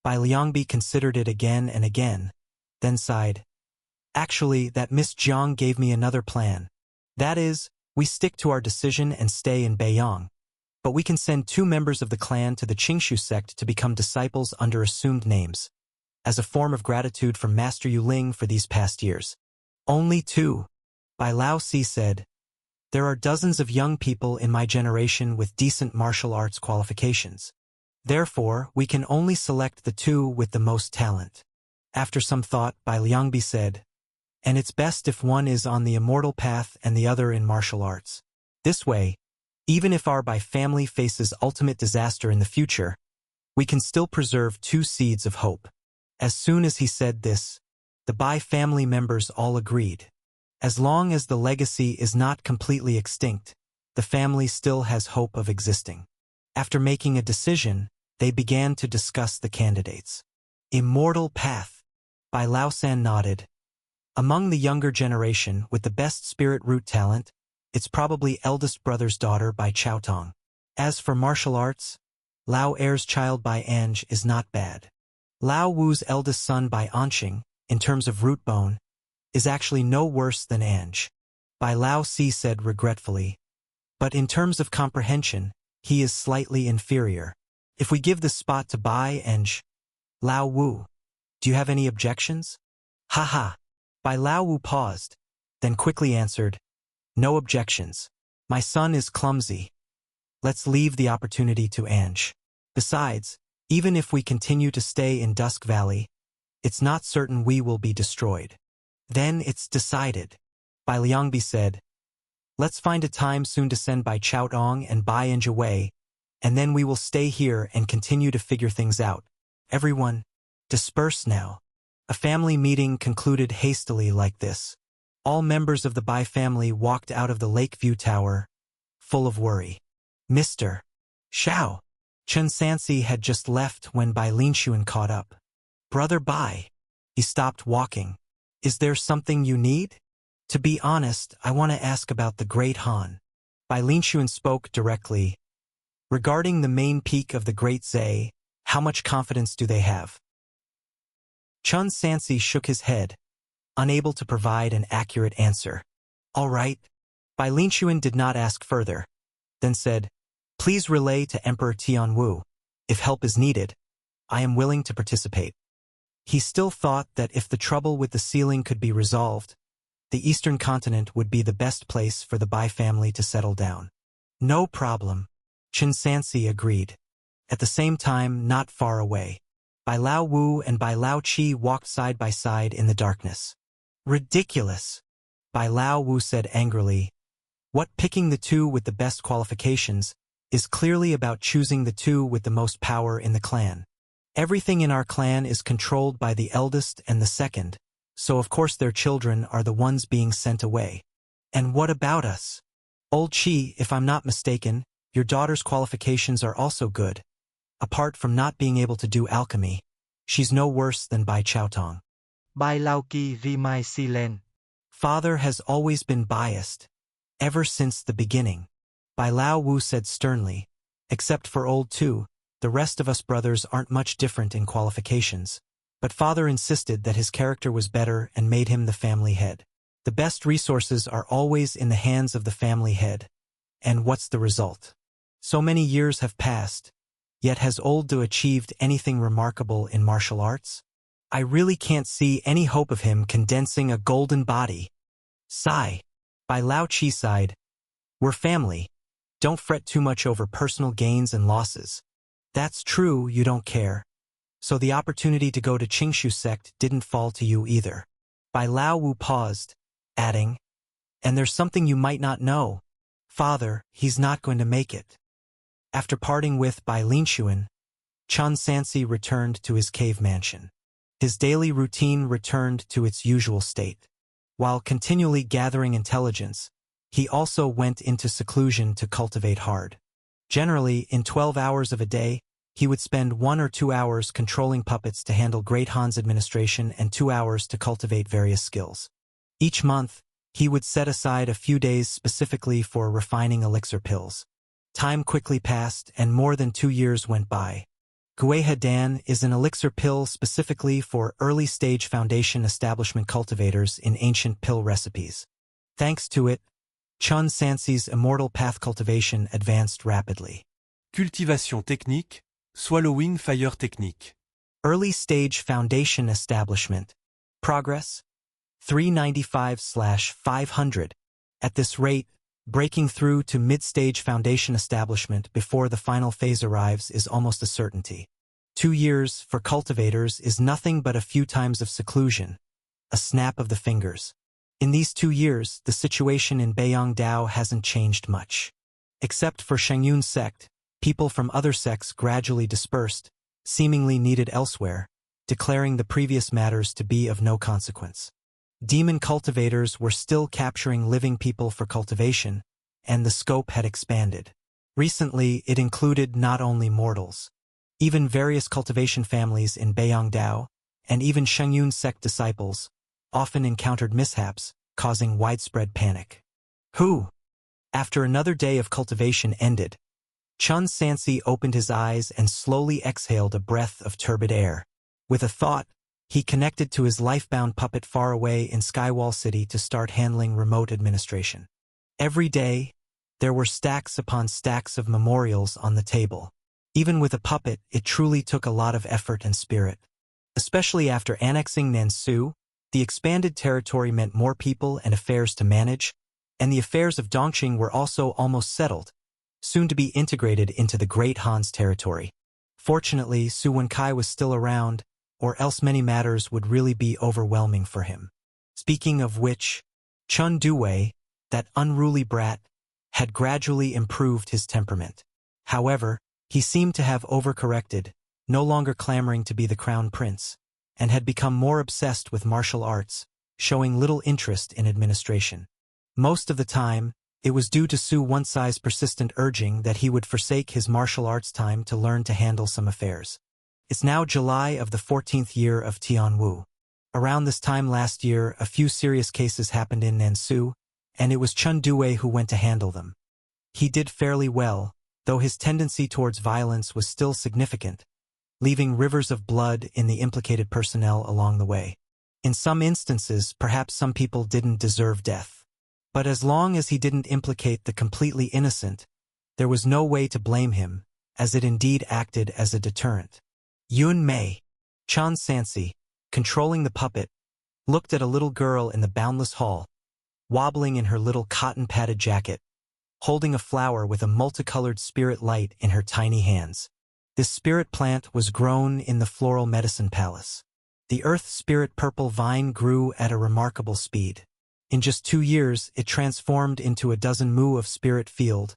Bai Liangbi considered it again and again, then sighed. Actually, that Miss Jiang gave me another plan. That is, we stick to our decision and stay in Beiyang. But we can send 2 members of the clan to the Qingshu sect to become disciples under assumed names, as a form of gratitude from Master Yuling for these past years. Only 2, Bai Lao said. There are dozens of young people in my generation with decent martial arts qualifications. Therefore, we can only select the 2 with the most talent. After some thought, Bai Liangbi said, and it's best if one is on the immortal path and the other in martial arts. This way, even if our Bai family faces ultimate disaster in the future, we can still preserve 2 seeds of hope. As soon as he said this, the Bai family members all agreed. As long as the legacy is not completely extinct, the family still has hope of existing. After making a decision, they began to discuss the candidates. Immortal path. Bai Lao-san nodded. Among the younger generation with the best spirit root talent, it's probably eldest brother's daughter by Chaotong. As for martial arts, Lao Er's child by Ange is not bad. Lao Wu's eldest son by Anqing, in terms of root bone, is actually no worse than Ange. Bai Lao said regretfully. But in terms of comprehension, he is slightly inferior. If we give the spot to Bai Ange, Lao Wu, do you have any objections? Haha. Bai Lao Wu paused, then quickly answered, no objections. My son is clumsy. Let's leave the opportunity to Ange. Besides, even if we continue to stay in Dusk Valley, it's not certain we will be destroyed. Then it's decided. Bai Liangbi said, let's find a time soon to send Bai Chaotong and Bai Ange away, and then we will stay here and continue to figure things out. Everyone, disperse now. A family meeting concluded hastily like this. All members of the Bai family walked out of the Lakeview Tower, full of worry. Mr. Xiao. Chen Sansi had just left when Bai Linshuan caught up. Brother Bai. He stopped walking. Is there something you need? To be honest, I want to ask about the Great Han. Bai Linshuan spoke directly. Regarding the main peak of the Great Zhe, how much confidence do they have? Chen Sansi shook his head, unable to provide an accurate answer. All right. Bai Linshuan did not ask further, then said, please relay to Emperor Tianwu. If help is needed, I am willing to participate. He still thought that if the trouble with the ceiling could be resolved, the eastern continent would be the best place for the Bai family to settle down. No problem, Chen Sansi agreed. At the same time, not far away, Bai Lao Wu and Bai Lao Qi walked side by side in the darkness. Ridiculous, Bai Lao Wu said angrily. What picking the 2 with the best qualifications is clearly about choosing the 2 with the most power in the clan. Everything in our clan is controlled by the eldest and the second, so of course their children are the ones being sent away. And what about us? Old Qi, if I'm not mistaken, your daughter's qualifications are also good. Apart from not being able to do alchemy, she's no worse than Bai Chaotong. Bai Lao Ki Vi Mai Si Len. Father has always been biased, ever since the beginning. Bai Lao Wu said sternly. Except for old two, the rest of us brothers aren't much different in qualifications. But father insisted that his character was better and made him the family head. The best resources are always in the hands of the family head. And what's the result? So many years have passed, yet has old Du achieved anything remarkable in martial arts? I really can't see any hope of him condensing a golden body. Sigh. Bai Lao Chi sighed. We're family. Don't fret too much over personal gains and losses. That's true, you don't care. So the opportunity to go to Qingshu sect didn't fall to you either. Bai Lao Wu paused, adding, and there's something you might not know. Father, he's not going to make it. After parting with Bai Linshuan, Chun Sansi returned to his cave mansion. His daily routine returned to its usual state. While continually gathering intelligence, he also went into seclusion to cultivate hard. Generally, in 12 hours of a day, he would spend 1 or 2 hours controlling puppets to handle Great Han's administration and 2 hours to cultivate various skills. Each month, he would set aside a few days specifically for refining elixir pills. Time quickly passed and more than 2 years went by. Gueha Dan is an elixir pill specifically for early-stage foundation establishment cultivators in ancient pill recipes. Thanks to it, Chun Sansi's immortal path cultivation advanced rapidly. Cultivation technique, swallowing fire technique. Early-stage foundation establishment. Progress? 395/500. At this rate, breaking through to mid-stage foundation establishment before the final phase arrives is almost a certainty. 2 years for cultivators is nothing but a few times of seclusion, a snap of the fingers. In these 2 years, the situation in Beiyang Dao hasn't changed much. Except for Shengyun sect, people from other sects gradually dispersed, seemingly needed elsewhere, declaring the previous matters to be of no consequence. Demon cultivators were still capturing living people for cultivation, and the scope had expanded. Recently, it included not only mortals. Even various cultivation families in Beiyang Dao, and even Shengyun sect disciples, often encountered mishaps, causing widespread panic. Who? After another day of cultivation ended, Chun Sansi opened his eyes and slowly exhaled a breath of turbid air. With a thought, he connected to his life-bound puppet far away in Skywall City to start handling remote administration. Every day, there were stacks upon stacks of memorials on the table. Even with a puppet, it truly took a lot of effort and spirit. Especially after annexing Nansu, the expanded territory meant more people and affairs to manage, and the affairs of Dongqing were also almost settled, soon to be integrated into the Great Han's territory. Fortunately, Su Wenkai was still around, or else many matters would really be overwhelming for him. Speaking of which, Chun Duwei, that unruly brat, had gradually improved his temperament. However, he seemed to have overcorrected, no longer clamoring to be the crown prince, and had become more obsessed with martial arts, showing little interest in administration. Most of the time, it was due to Su Wensai's persistent urging that he would forsake his martial arts time to learn to handle some affairs. It's now July of the 14th year of Tianwu. Around this time last year, a few serious cases happened in Nansu, and it was Chun Duwei who went to handle them. He did fairly well, though his tendency towards violence was still significant, leaving rivers of blood in the implicated personnel along the way. In some instances, perhaps some people didn't deserve death. But as long as he didn't implicate the completely innocent, there was no way to blame him, as it indeed acted as a deterrent. Yun Mei, Chun Sansi, controlling the puppet, looked at a little girl in the boundless hall, wobbling in her little cotton-padded jacket, holding a flower with a multicolored spirit light in her tiny hands. This spirit plant was grown in the floral medicine palace. The earth spirit purple vine grew at a remarkable speed. In just 2 years, it transformed into a dozen mu of spirit field,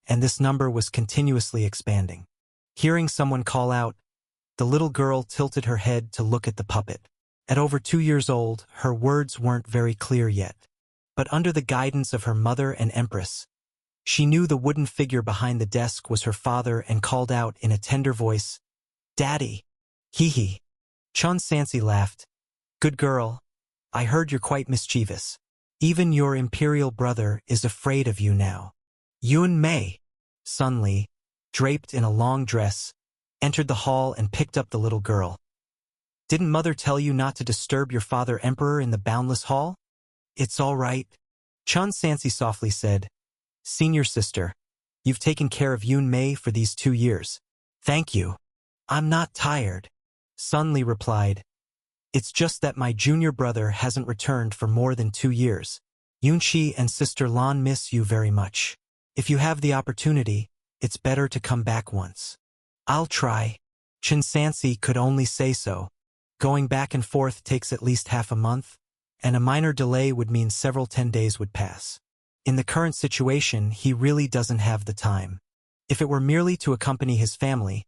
and this number was continuously expanding. Hearing someone call out, the little girl tilted her head to look at the puppet. At over 2 years old, her words weren't very clear yet. But under the guidance of her mother and empress, she knew the wooden figure behind the desk was her father and called out in a tender voice, "Daddy!" Hee hee. Chun Sansi laughed. Good girl. I heard you're quite mischievous. Even your imperial brother is afraid of you now. Yun Mei, Sun Li, draped in a long dress, entered the hall and picked up the little girl. Didn't mother tell you not to disturb your father emperor in the boundless hall? It's all right. Chun Sansi softly said, Senior sister, you've taken care of Yun Mei for these 2 years. Thank you. I'm not tired. Sun Li replied, It's just that my junior brother hasn't returned for more than 2 years. Yunqi and Sister Lan miss you very much. If you have the opportunity, it's better to come back once. I'll try. Chun Sansi could only say so. Going back and forth takes at least half a month, and a minor delay would mean several 10 days would pass. In the current situation, he really doesn't have the time. If it were merely to accompany his family,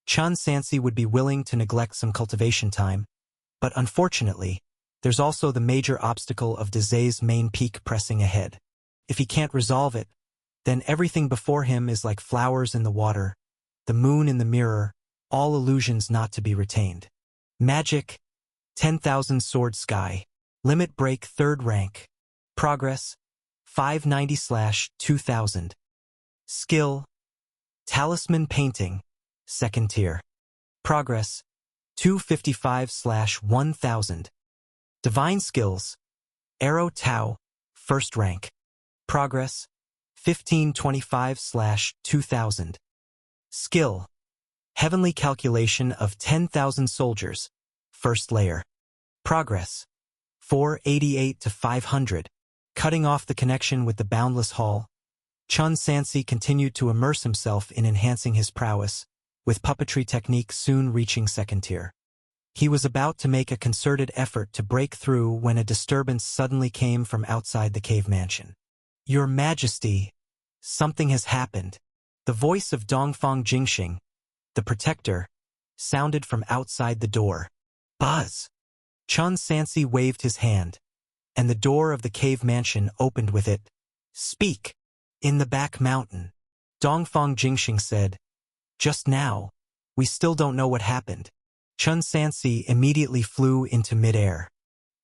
Chun Sansi would be willing to neglect some cultivation time, but unfortunately, there's also the major obstacle of Dezay's main peak pressing ahead. If he can't resolve it, then everything before him is like flowers in the water, the moon in the mirror, all illusions not to be retained. Magic, 10,000 sword sky, limit break 3rd rank, progress, 590/2000, skill, talisman painting, 2nd tier, progress, 255/1000, divine skills, arrow Tao, 1st rank, progress, 1525/2000, skill, heavenly calculation of 10,000 soldiers, 1st layer, progress, 488/500. Cutting off the connection with the boundless hall, Chun Sansi continued to immerse himself in enhancing his prowess, with puppetry technique soon reaching 2nd tier. He was about to make a concerted effort to break through when a disturbance suddenly came from outside the cave mansion. Your Majesty, something has happened. The voice of Dongfang Jingxing, the protector, sounded from outside the door. Buzz! Chun Sansi waved his hand, and the door of the cave mansion opened with it. Speak! In the back mountain, Dongfang Jingxing said. Just now, we still don't know what happened. Chun Sansi immediately flew into midair.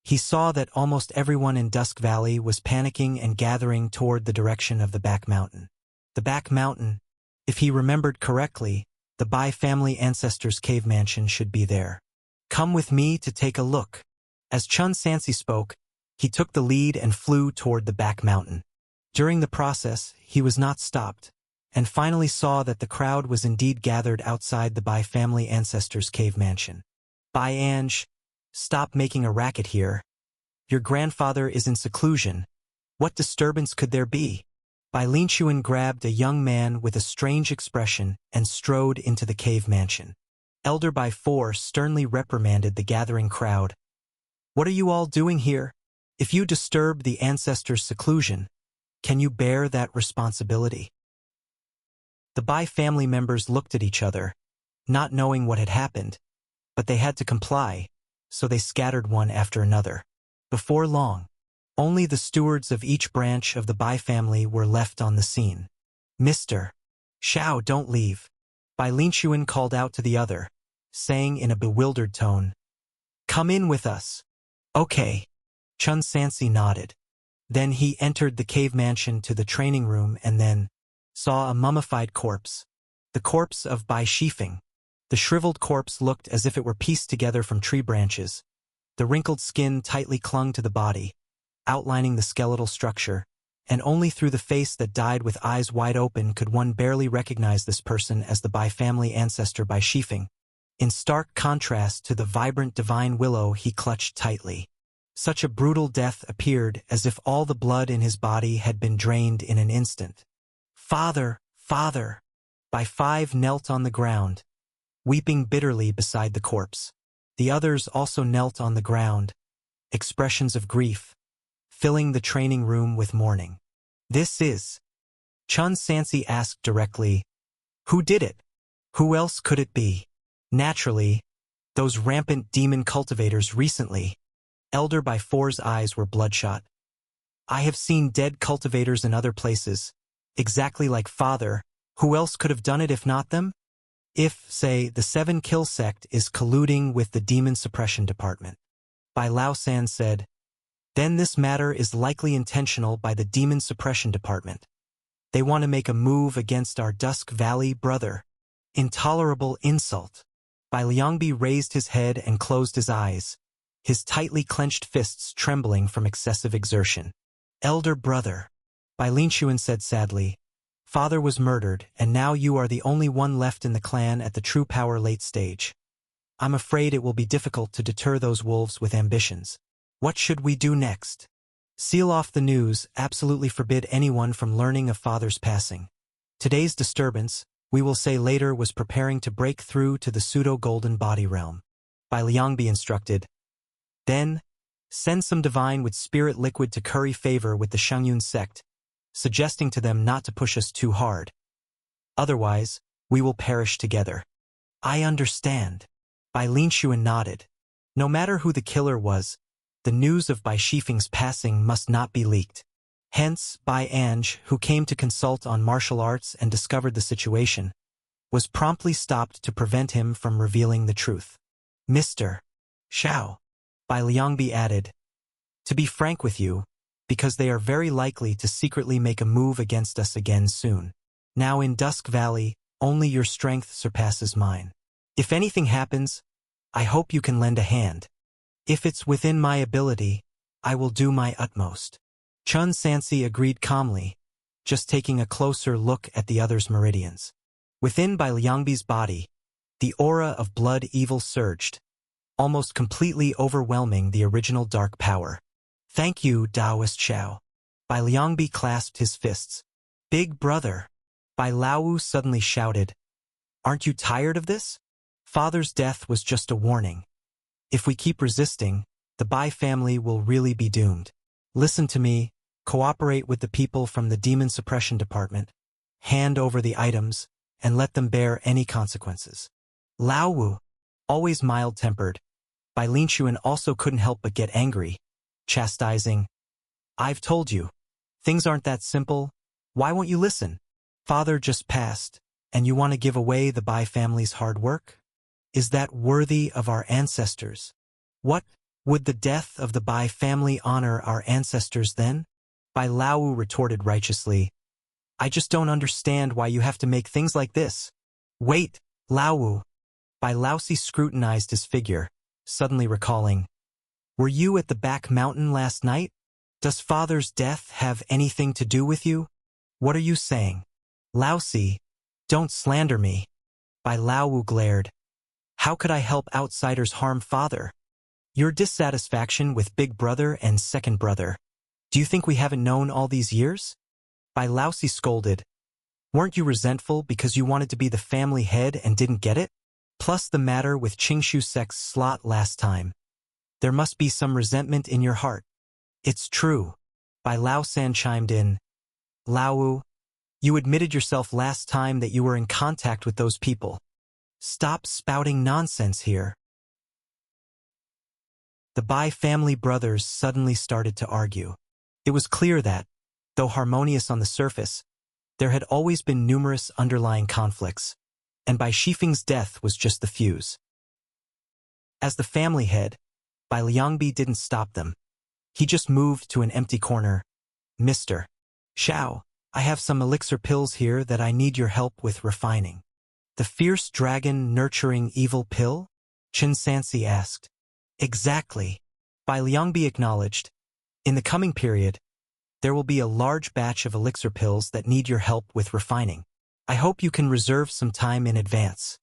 He saw that almost everyone in Dusk Valley was panicking and gathering toward the direction of the back mountain. The back mountain, if he remembered correctly, the Bai family ancestors' cave mansion should be there. Come with me to take a look. As Chun Sansi spoke, he took the lead and flew toward the back mountain. During the process, he was not stopped, and finally saw that the crowd was indeed gathered outside the Bai family ancestors' cave mansion. Bai Ange, stop making a racket here. Your grandfather is in seclusion. What disturbance could there be? Bai Linxuan grabbed a young man with a strange expression and strode into the cave mansion. Elder Bai 4 sternly reprimanded the gathering crowd. What are you all doing here? If you disturb the ancestors' seclusion, can you bear that responsibility? The Bai family members looked at each other, not knowing what had happened, but they had to comply, so they scattered one after another. Before long, only the stewards of each branch of the Bai family were left on the scene. Mr. Xiao, don't leave. Bai Linxuan called out to the other, saying in a bewildered tone, Come in with us. Okay. Chun Sansi nodded. Then he entered the cave mansion to the training room and then saw a mummified corpse. The corpse of Bai Shifeng. The shriveled corpse looked as if it were pieced together from tree branches. The wrinkled skin tightly clung to the body, outlining the skeletal structure, and only through the face that died with eyes wide open could one barely recognize this person as the Bai family ancestor Bai Shifeng. In stark contrast to the vibrant divine willow he clutched tightly. Such a brutal death appeared as if all the blood in his body had been drained in an instant. Father, father! Bai 5 knelt on the ground, weeping bitterly beside the corpse. The others also knelt on the ground, expressions of grief, filling the training room with mourning. This is... Chun Sansi asked directly, Who did it? Who else could it be? Naturally, those rampant demon cultivators recently. Elder Bai 4's eyes were bloodshot. I have seen dead cultivators in other places, exactly like father. Who else could have done it if not them? If, say, the 7 Kill sect is colluding with the demon suppression department. Bai Lao San said. Then this matter is likely intentional by the Demon Suppression Department. They want to make a move against our Dusk Valley brother. Intolerable insult. Bai Liangbi raised his head and closed his eyes, his tightly clenched fists trembling from excessive exertion. Elder brother, Bai Linshuan said sadly. Father was murdered, and now you are the only one left in the clan at the true power late stage. I'm afraid it will be difficult to deter those wolves with ambitions. What should we do next? Seal off the news, absolutely forbid anyone from learning of Father's passing. Today's disturbance, we will say later, was preparing to break through to the pseudo-golden body realm. Bai Liangbi instructed. Then, send some divine with spirit liquid to curry favor with the Shangyun sect, suggesting to them not to push us too hard. Otherwise, we will perish together. I understand. Bai Linshuan nodded. No matter who the killer was, the news of Bai Shifeng's passing must not be leaked. Hence, Bai Ange, who came to consult on martial arts and discovered the situation, was promptly stopped to prevent him from revealing the truth. Mr. Xiao, Bai Liangbi added, to be frank with you, because they are very likely to secretly make a move against us again soon. Now in Dusk Valley, only your strength surpasses mine. If anything happens, I hope you can lend a hand. If it's within my ability, I will do my utmost. Chun Sansi agreed calmly, just taking a closer look at the other's meridians. Within Bai Liangbi's body, the aura of blood evil surged, almost completely overwhelming the original dark power. Thank you, Taoist Xiao. Bai Liangbi clasped his fists. Big brother, Bai Laowu suddenly shouted. Aren't you tired of this? Father's death was just a warning. If we keep resisting, the Bai family will really be doomed. Listen to me, cooperate with the people from the Demon Suppression Department, hand over the items, and let them bear any consequences. Laowu, always mild-tempered, Bai Linshuan also couldn't help but get angry, chastising. I've told you. Things aren't that simple. Why won't you listen? Father just passed, and you want to give away the Bai family's hard work? Is that worthy of our ancestors? What would the death of the Bai family honor our ancestors then? Bai Laowu retorted righteously. I just don't understand why you have to make things like this. Wait, Laowu. Bai Laosi scrutinized his figure, suddenly recalling. Were you at the back mountain last night? Does Father's death have anything to do with you? What are you saying? Laosi, don't slander me. Bai Laowu glared. How could I help outsiders harm Father? Your dissatisfaction with Big Brother and Second Brother. Do you think we haven't known all these years? Bai Laosi scolded. Weren't you resentful because you wanted to be the family head and didn't get it? Plus the matter with Qingshu Sect's slot last time. There must be some resentment in your heart. It's true. Bai Lao San chimed in. Laowu, you admitted yourself last time that you were in contact with those people. Stop spouting nonsense here. The Bai family brothers suddenly started to argue. It was clear that, though harmonious on the surface, there had always been numerous underlying conflicts, and Bai Shifeng's death was just the fuse. As the family head, Bai Liangbi didn't stop them. He just moved to an empty corner. Mr. Xiao, I have some elixir pills here that I need your help with refining. The fierce dragon nurturing evil pill? Chen Sansi asked. Exactly. Bai Liangbi acknowledged. In the coming period, there will be a large batch of elixir pills that need your help with refining. I hope you can reserve some time in advance.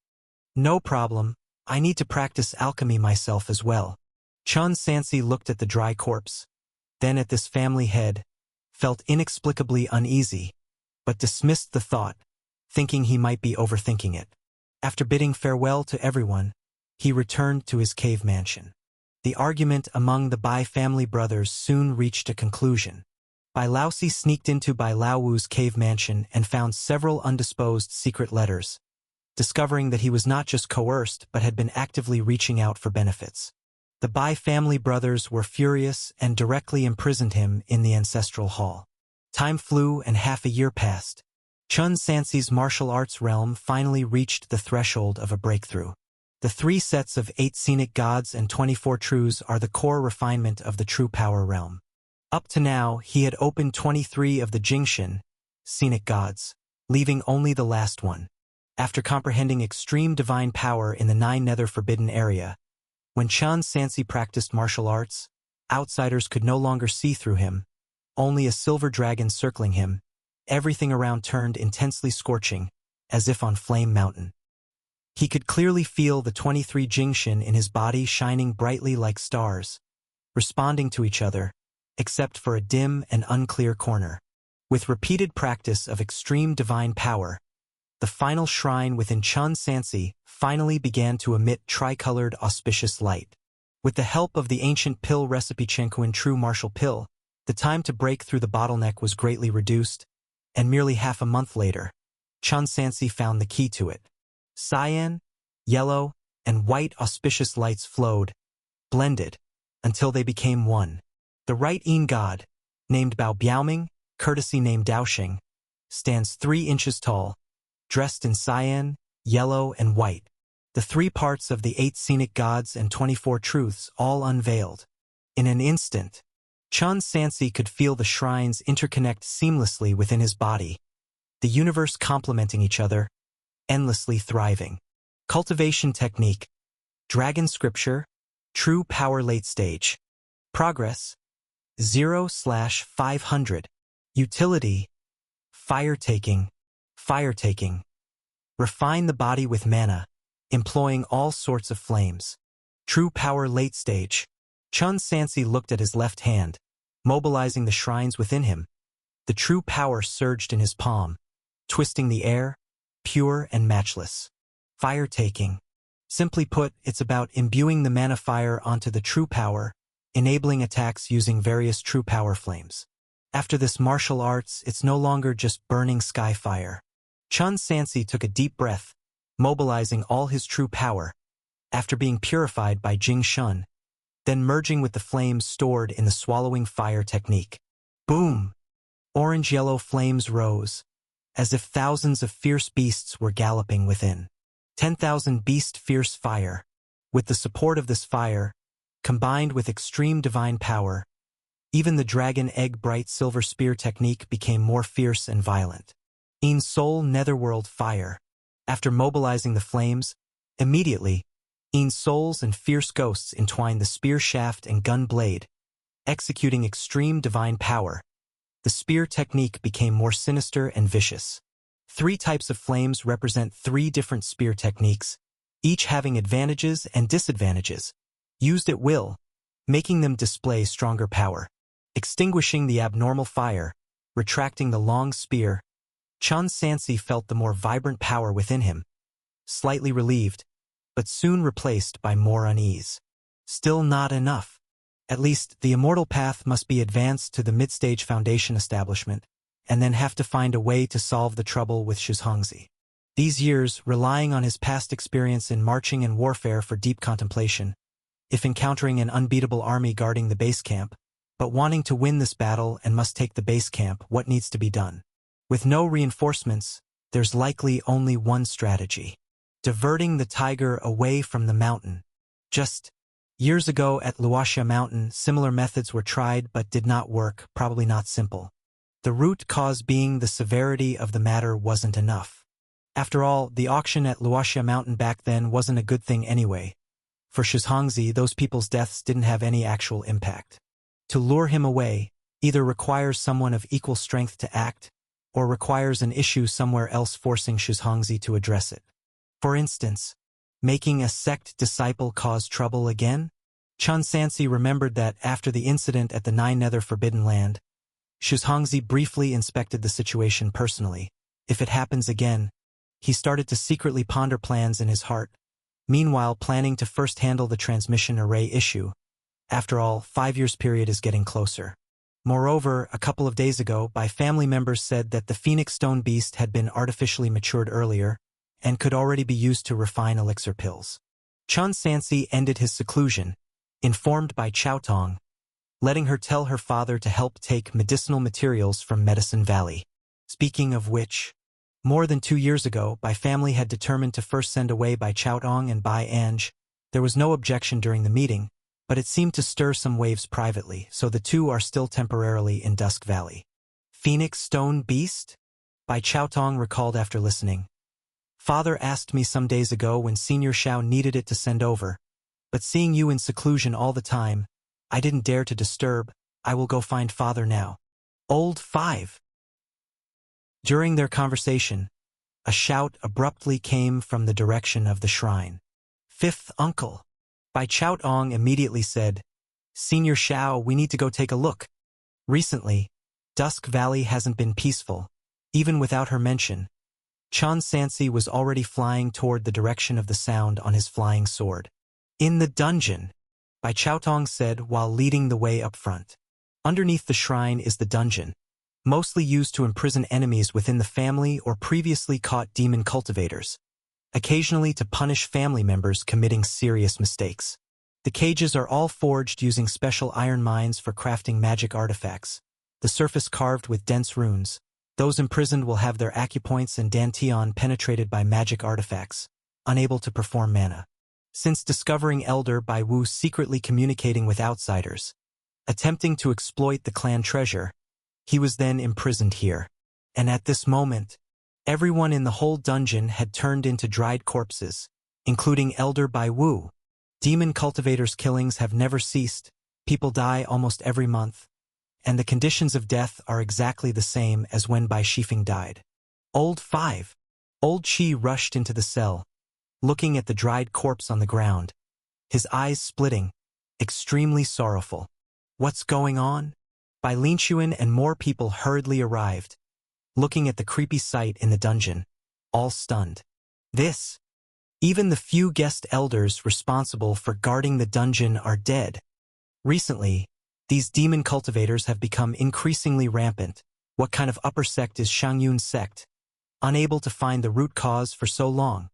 No problem. I need to practice alchemy myself as well. Chun Sansi looked at the dry corpse, then at this family head, felt inexplicably uneasy, but dismissed the thought, thinking he might be overthinking it. After bidding farewell to everyone, he returned to his cave mansion. The argument among the Bai family brothers soon reached a conclusion. Bai Laosi sneaked into Bai Laowu's cave mansion and found several undisposed secret letters, discovering that he was not just coerced but had been actively reaching out for benefits. The Bai family brothers were furious and directly imprisoned him in the ancestral hall. Time flew and half a year passed. Chun Sansi's martial arts realm finally reached the threshold of a breakthrough. The 3 sets of 8 scenic gods and 24 truths are the core refinement of the true power realm. Up to now, he had opened 23 of the Jingshin, scenic gods, leaving only the last one. After comprehending extreme divine power in the 9 nether forbidden area, when Chun Sansi practiced martial arts, outsiders could no longer see through him, only a silver dragon circling him. Everything around turned intensely scorching, as if on Flame Mountain. He could clearly feel the 23 Jingshin in his body shining brightly like stars, responding to each other, except for a dim and unclear corner. With repeated practice of extreme divine power, the final shrine within Chun Sansi finally began to emit tricolored auspicious light. With the help of the ancient pill recipe Chenkuan True Martial Pill, the time to break through the bottleneck was greatly reduced, and merely half a month later, Chun Sansi found the key to it. Cyan, yellow, and white auspicious lights flowed, blended, until they became one. The right Yin god, named Bao Biaoming, courtesy named Daoxing, stands 3 inches tall, dressed in cyan, yellow, and white. The 3 parts of the 8 scenic gods and 24 truths all unveiled. In an instant, Chun Sansi could feel the shrines interconnect seamlessly within his body, the universe complementing each other, endlessly thriving. Cultivation technique, Dragon Scripture, True Power Late Stage. Progress, 0/500. Utility, Fire taking. Refine the body with mana, employing all sorts of flames. True Power Late Stage. Chun Sansi looked at his left hand, mobilizing the shrines within him. The true power surged in his palm, twisting the air, pure and matchless. Fire taking. Simply put, it's about imbuing the mana fire onto the true power, enabling attacks using various true power flames. After this martial arts, it's no longer just burning sky fire. Chun Sansi took a deep breath, mobilizing all his true power, after being purified by Jing Shun, then merging with the flames stored in the swallowing fire technique. Boom! Orange-yellow flames rose, as if thousands of fierce beasts were galloping within. 10,000 beast fierce fire. With the support of this fire, combined with extreme divine power, even the dragon egg bright silver spear technique became more fierce and violent. In Soul Netherworld Fire. After mobilizing the flames, immediately, In souls and fierce ghosts entwined the spear shaft and gun blade, executing extreme divine power. The spear technique became more sinister and vicious. 3 types of flames represent 3 different spear techniques, each having advantages and disadvantages, used at will, making them display stronger power. Extinguishing the abnormal fire, retracting the long spear, Chun Sansi felt the more vibrant power within him, slightly relieved, but soon replaced by more unease. Still not enough. At least the immortal path must be advanced to the mid-stage foundation establishment, and then have to find a way to solve the trouble with Shizhongzi. These years, relying on his past experience in marching and warfare for deep contemplation, if encountering an unbeatable army guarding the base camp, but wanting to win this battle and must take the base camp, what needs to be done? With no reinforcements, there's likely only one strategy: diverting the tiger away from the mountain. Just years ago at Luoxia Mountain, similar methods were tried but did not work, probably not simple. The root cause being the severity of the matter wasn't enough. After all, the auction at Luoxia Mountain back then wasn't a good thing anyway. For Shizhongzi, those people's deaths didn't have any actual impact. To lure him away either requires someone of equal strength to act, or requires an issue somewhere else forcing Shizhongzi to address it. For instance, making a sect disciple cause trouble again? Chun Sansi remembered that after the incident at the 9 Nether Forbidden Land, Shizhongzi briefly inspected the situation personally. If it happens again, he started to secretly ponder plans in his heart, meanwhile planning to first handle the transmission array issue. After all, 5 years period is getting closer. Moreover, a couple of days ago, family members said that the Phoenix Stone Beast had been artificially matured earlier, and could already be used to refine elixir pills. Chun Sansi ended his seclusion, informed by Chao Tong, letting her tell her father to help take medicinal materials from Medicine Valley. Speaking of which, More than 2 years ago, Bai family had determined to first send away Bai Chaotong and Bai Ange. There was no objection during the meeting, but it seemed to stir some waves privately, so the two are still temporarily in Dusk Valley. Phoenix Stone Beast? Bai Chaotong recalled after listening. Father asked me some days ago when Senior Xiao needed it to send over, but seeing you in seclusion all the time, I didn't dare to disturb. I will go find Father now. Old 5. During their conversation, a shout abruptly came from the direction of the shrine. 5th uncle. Bai Chaotong immediately said, Senior Xiao, we need to go take a look. Recently, Dusk Valley hasn't been peaceful, even without her mention. Chun Sansi was already flying toward the direction of the sound on his flying sword. In the dungeon, Bai Chaotong said while leading the way up front. Underneath the shrine is the dungeon, mostly used to imprison enemies within the family or previously caught demon cultivators, occasionally to punish family members committing serious mistakes. The cages are all forged using special iron mines for crafting magic artifacts, the surface carved with dense runes. Those imprisoned will have their acupoints and dantian penetrated by magic artifacts, unable to perform mana. Since discovering Elder Bai Wu secretly communicating with outsiders, attempting to exploit the clan treasure, he was then imprisoned here. And at this moment, everyone in the whole dungeon had turned into dried corpses, including Elder Bai Wu. Demon cultivators' killings have never ceased, people die almost every month, and the conditions of death are exactly the same as when Bai Shifeng died. Old 5. Old Qi rushed into the cell, looking at the dried corpse on the ground, his eyes splitting, extremely sorrowful. What's going on? Bai Linxuan and more people hurriedly arrived, looking at the creepy sight in the dungeon, all stunned. This. Even the few guest elders responsible for guarding the dungeon are dead. Recently, these demon cultivators have become increasingly rampant. What kind of upper sect is Shangyun's sect? Unable to find the root cause for so long.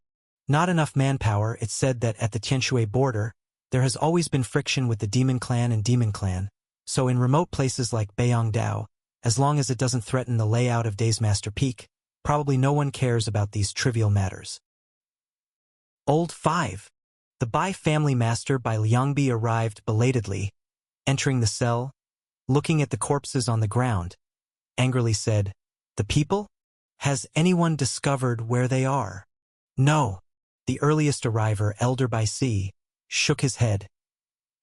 Not enough manpower. It's said that at the Tianshui border, there has always been friction with the demon clan and demon clan, so in remote places like Beiyangdao, as long as it doesn't threaten the layout of Daysmaster Peak, probably no one cares about these trivial matters. Old 5. The Bai family master Bai Liangbi arrived belatedly, entering the cell, looking at the corpses on the ground, angrily said, The people? Has anyone discovered where they are? No. The earliest arriver, Elder Bai Si, shook his head.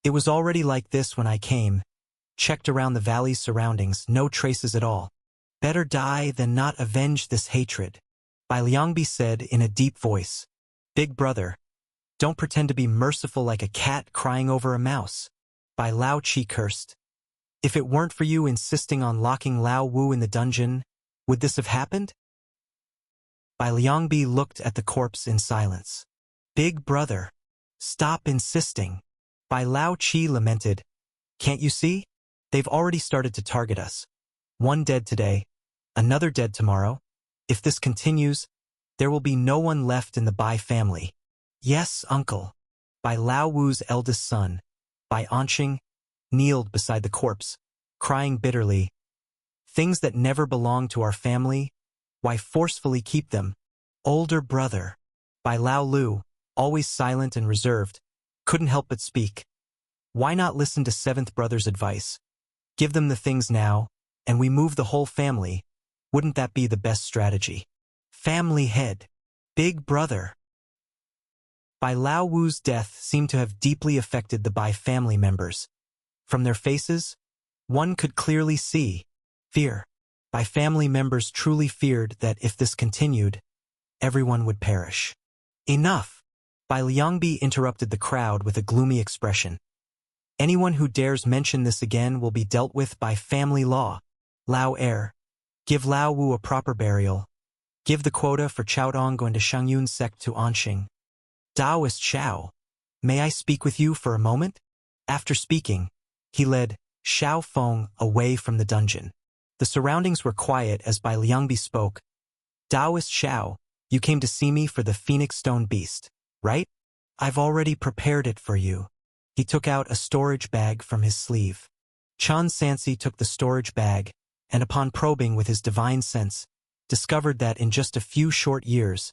It was already like this when I came. Checked around the valley's surroundings, no traces at all. Better die than not avenge this hatred. Bai Liangbi said in a deep voice. Big brother, don't pretend to be merciful like a cat crying over a mouse. Bai Lao Qi cursed. If it weren't for you insisting on locking Lao Wu in the dungeon, would this have happened? Bai Liangbi looked at the corpse in silence. Big brother, stop insisting. Bai Lao Qi lamented. Can't you see? They've already started to target us. One dead today, another dead tomorrow. If this continues, there will be no one left in the Bai family. Yes, uncle. Bai Lao Wu's eldest son, Bai Anqing, kneeled beside the corpse, crying bitterly. Things that never belonged to our family, why forcefully keep them? Older brother, Bai Lao Lu, always silent and reserved, couldn't help but speak. Why not listen to 7th brother's advice? Give them the things now, and we move the whole family. Wouldn't that be the best strategy? Family head. Big brother. Bai Lao Wu's death seemed to have deeply affected the Bai family members. From their faces, one could clearly see fear. Bai family members truly feared that if this continued, everyone would perish. Enough! Bai Liangbi interrupted the crowd with a gloomy expression. Anyone who dares mention this again will be dealt with by family law. Lao heir. Give Lao Wu a proper burial. Give the quota for Chaotong going to Shangyun's sect to Anqing. Taoist Xiao, may I speak with you for a moment? After speaking, he led Xiao Feng away from the dungeon. The surroundings were quiet as Bai Liangbi spoke. Taoist Xiao, you came to see me for the Phoenix Stone Beast, right? I've already prepared it for you. He took out a storage bag from his sleeve. Chun Sansi took the storage bag, and upon probing with his divine sense, discovered that in just a few short years,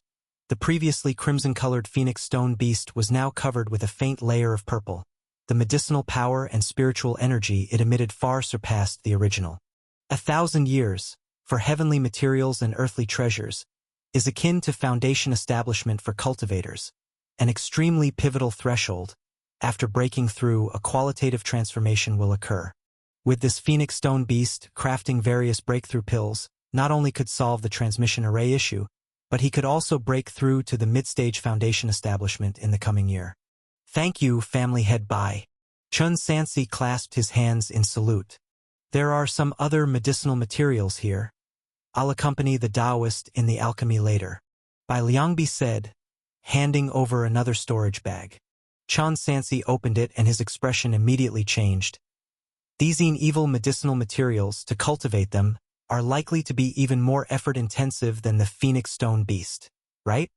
the previously crimson-colored phoenix stone beast was now covered with a faint layer of purple. The medicinal power and spiritual energy it emitted far surpassed the original. 1,000 years, for heavenly materials and earthly treasures, is akin to foundation establishment for cultivators, an extremely pivotal threshold. After breaking through, a qualitative transformation will occur. With this phoenix stone beast, crafting various breakthrough pills not only could solve the transmission array issue, but he could also break through to the mid-stage foundation establishment in the coming year. Thank you, family head Bai. Chun Sansi clasped his hands in salute. There are some other medicinal materials here. I'll accompany the Taoist in the alchemy later. Bai Liangbi said, handing over another storage bag. Chun Sansi opened it and his expression immediately changed. These evil medicinal materials, to cultivate them, are likely to be even more effort-intensive than the phoenix stone beast, right?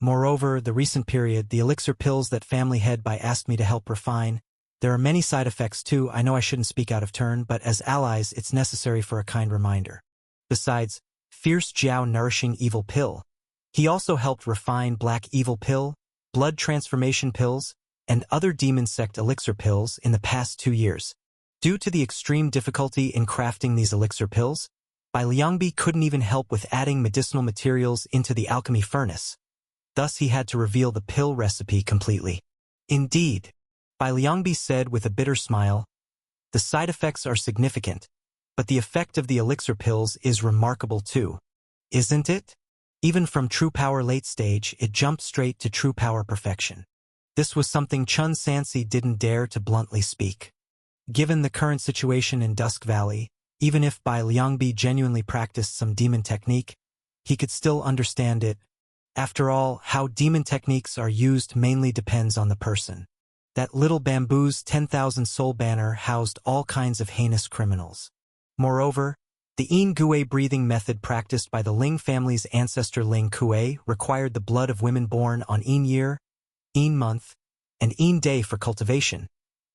Moreover, the recent period, the elixir pills that family head Bai asked me to help refine, there are many side effects too. I know I shouldn't speak out of turn, but as allies, it's necessary for a kind reminder. Besides, fierce Jiao nourishing evil pill, he also helped refine black evil pill, blood transformation pills, and other demon sect elixir pills in the past 2 years. Due to the extreme difficulty in crafting these elixir pills, Bai Liangbi couldn't even help with adding medicinal materials into the alchemy furnace. Thus he had to reveal the pill recipe completely. Indeed, Bai Liangbi said with a bitter smile, the side effects are significant, but the effect of the elixir pills is remarkable too. Isn't it? Even from true power late stage, it jumped straight to true power perfection. This was something Chun Sansi didn't dare to bluntly speak. Given the current situation in Dusk Valley, even if Bai Liangbi genuinely practiced some demon technique, he could still understand it. After all, how demon techniques are used mainly depends on the person. That little bamboo's 10,000 soul banner housed all kinds of heinous criminals. Moreover, the Yin Gui breathing method practiced by the Ling family's ancestor Ling Kui required the blood of women born on Yin year, Yin month, and Yin day for cultivation,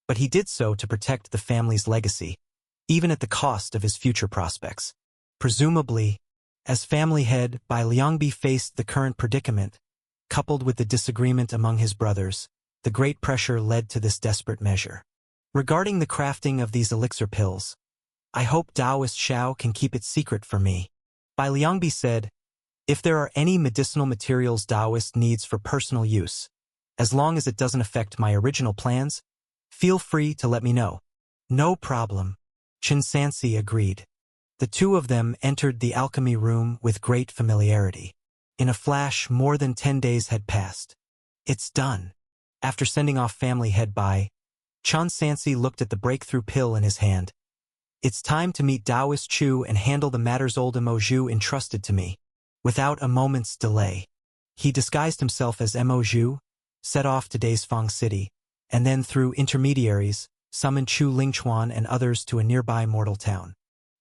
but he did so to protect the family's legacy, even at the cost of his future prospects. Presumably, as family head, Bai Liangbi faced the current predicament, coupled with the disagreement among his brothers, the great pressure led to this desperate measure. Regarding the crafting of these elixir pills, I hope Taoist Xiao can keep it secret for me. Bai Liangbi said, if there are any medicinal materials Taoist needs for personal use, as long as it doesn't affect my original plans, feel free to let me know. No problem. Chun Sansi agreed. The two of them entered the alchemy room with great familiarity. In a flash, more than 10 days had passed. It's done. After sending off family head Bai, Chun Sansi looked at the breakthrough pill in his hand. It's time to meet Taoist Chu and handle the matters old Mo Zhu entrusted to me. Without a moment's delay, he disguised himself as Mo Zhu, set off to Daisfang City, and then through intermediaries, summoned Chu Lingchuan and others to a nearby mortal town.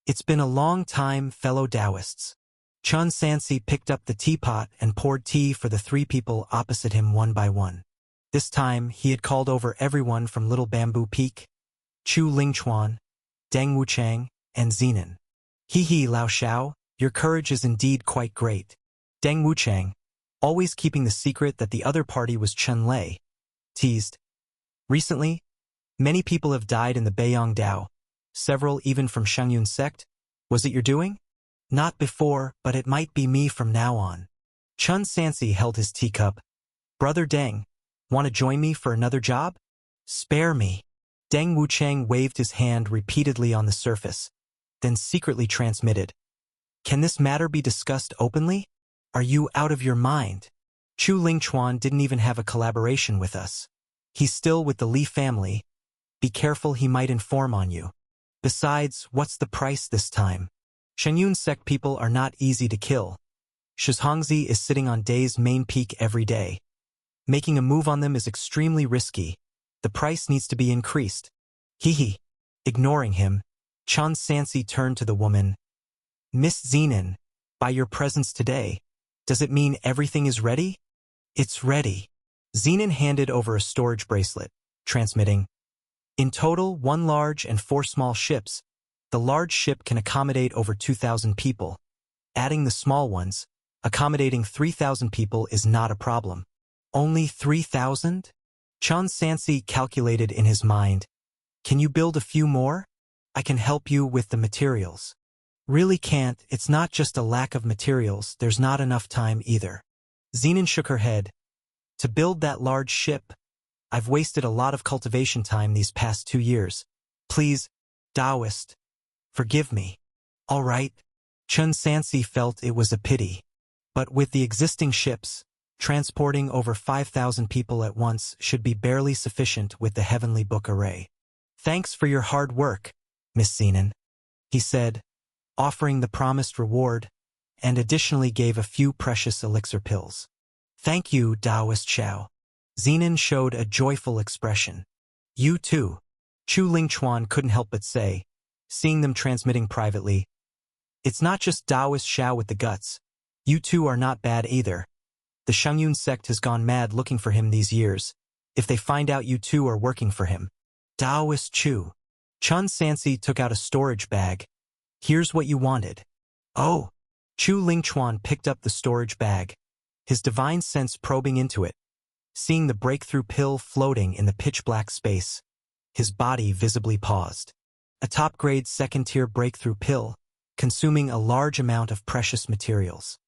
It's been a long time, fellow Taoists. Chun Sansi picked up the teapot and poured tea for the 3 people opposite him one by one. This time, he had called over everyone from Little Bamboo Peak, Chu Lingchuan, Deng Wuchang, and Zenon. He Lao Xiao, your courage is indeed quite great. Deng Wuchang, always keeping the secret that the other party was Chen Lei, teased. Recently, many people have died in the Beiyang Dao, several even from Shengyun sect. Was it your doing? Not before, but it might be me from now on. Chun Sansi held his teacup. Brother Deng, want to join me for another job? Spare me. Deng Wuchang waved his hand repeatedly on the surface, then secretly transmitted. Can this matter be discussed openly? Are you out of your mind? Chu Lingchuan didn't even have a collaboration with us. He's still with the Li family. Be careful, he might inform on you. Besides, what's the price this time? Shengyun sect people are not easy to kill. Shizhongzi is sitting on Day's main peak every day. Making a move on them is extremely risky. The price needs to be increased. Ignoring him, Chun Sansi turned to the woman. Miss Zenon, by your presence today, does it mean everything is ready? It's ready. Zenon handed over a storage bracelet, transmitting. In total, 1 large and 4 small ships. The large ship can accommodate over 2,000 people. adding the small ones, accommodating 3,000 people is not a problem. Only 3,000? Chun Sansi calculated in his mind. Can you build a few more? I can help you with the materials. Really can't, it's not just a lack of materials, there's not enough time either. Zenon shook her head. To build that large ship, I've wasted a lot of cultivation time these past 2 years. Please, Taoist, forgive me. All right. Chun Sansi felt it was a pity. But with the existing ships, transporting over 5,000 people at once should be barely sufficient with the Heavenly Book array. Thanks for your hard work, Miss Zenon, he said, offering the promised reward, and additionally gave a few precious elixir pills. Thank you, Taoist Xiao. Zenon showed a joyful expression. You too, Chu Lingchuan couldn't help but say, seeing them transmitting privately. It's not just Taoist Xiao with the guts. You two are not bad either. The Shengyun sect has gone mad looking for him these years. If they find out you two are working for him. Taoist Chu. Chun Sansi took out a storage bag. Here's what you wanted. Oh. Chu Lingchuan picked up the storage bag, his divine sense probing into it. Seeing the breakthrough pill floating in the pitch-black space, his body visibly paused. A top-grade second-tier breakthrough pill, consuming a large amount of precious materials.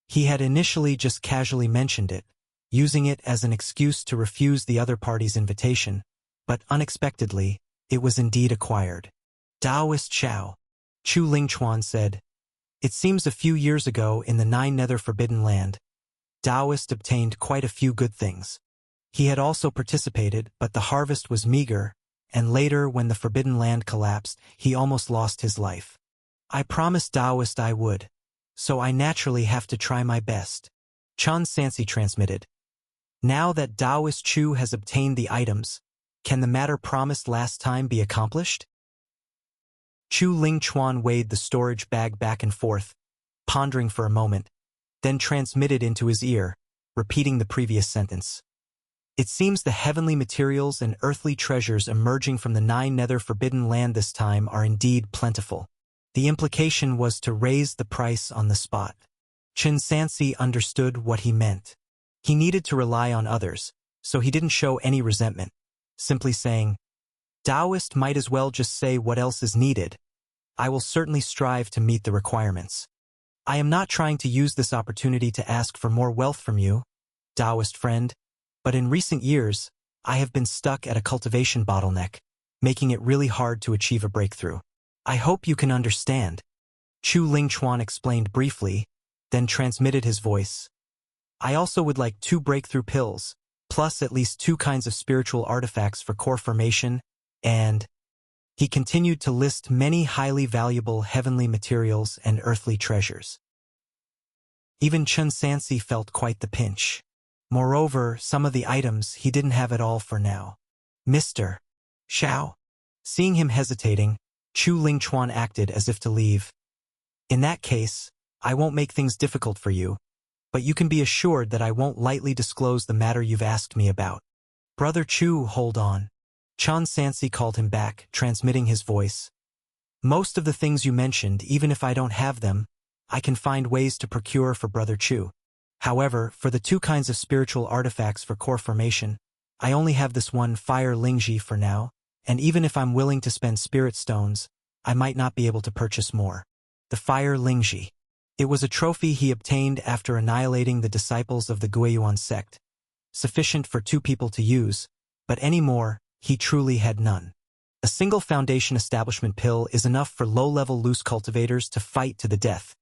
He had initially just casually mentioned it, using it as an excuse to refuse the other party's invitation, but unexpectedly, it was indeed acquired. Taoist Xiao, Chu Lingchuan said, it seems a few years ago in the 9 Nether Forbidden Land, Taoist obtained quite a few good things. He had also participated, but the harvest was meager, and later when the Forbidden Land collapsed, he almost lost his life. I promised Taoist I would, so I naturally have to try my best. Chun Sansi transmitted. Now that Taoist Chu has obtained the items, can the matter promised last time be accomplished? Chu Lingchuan weighed the storage bag back and forth, pondering for a moment, then transmitted into his ear, repeating the previous sentence. It seems the heavenly materials and earthly treasures emerging from the 9 Nether Forbidden Land this time are indeed plentiful. The implication was to raise the price on the spot. Chun Sansi understood what he meant. He needed to rely on others, so he didn't show any resentment, simply saying, Taoist might as well just say what else is needed. I will certainly strive to meet the requirements. I am not trying to use this opportunity to ask for more wealth from you, Taoist friend, but in recent years, I have been stuck at a cultivation bottleneck, making it really hard to achieve a breakthrough. I hope you can understand. Chu Lingchuan explained briefly, then transmitted his voice. I also would like 2 breakthrough pills, plus at least 2 kinds of spiritual artifacts for core formation, and... He continued to list many highly valuable heavenly materials and earthly treasures. Even Chun Sansi felt quite the pinch. Moreover, some of the items he didn't have at all for now. Mr. Xiao. Seeing him hesitating, Chu Lingchuan acted as if to leave. In that case, I won't make things difficult for you, but you can be assured that I won't lightly disclose the matter you've asked me about. Brother Chu, hold on. Chun Sansi called him back, transmitting his voice. Most of the things you mentioned, even if I don't have them, I can find ways to procure for Brother Chu. However, for the 2 kinds of spiritual artifacts for core formation, I only have this one fire Lingji for now, and even if I'm willing to spend spirit stones, I might not be able to purchase more. The fire Lingji. It was a trophy he obtained after annihilating the disciples of the Guiyuan sect, sufficient for 2 people to use, but any more, he truly had none. A single foundation establishment pill is enough for low-level loose cultivators to fight to the death,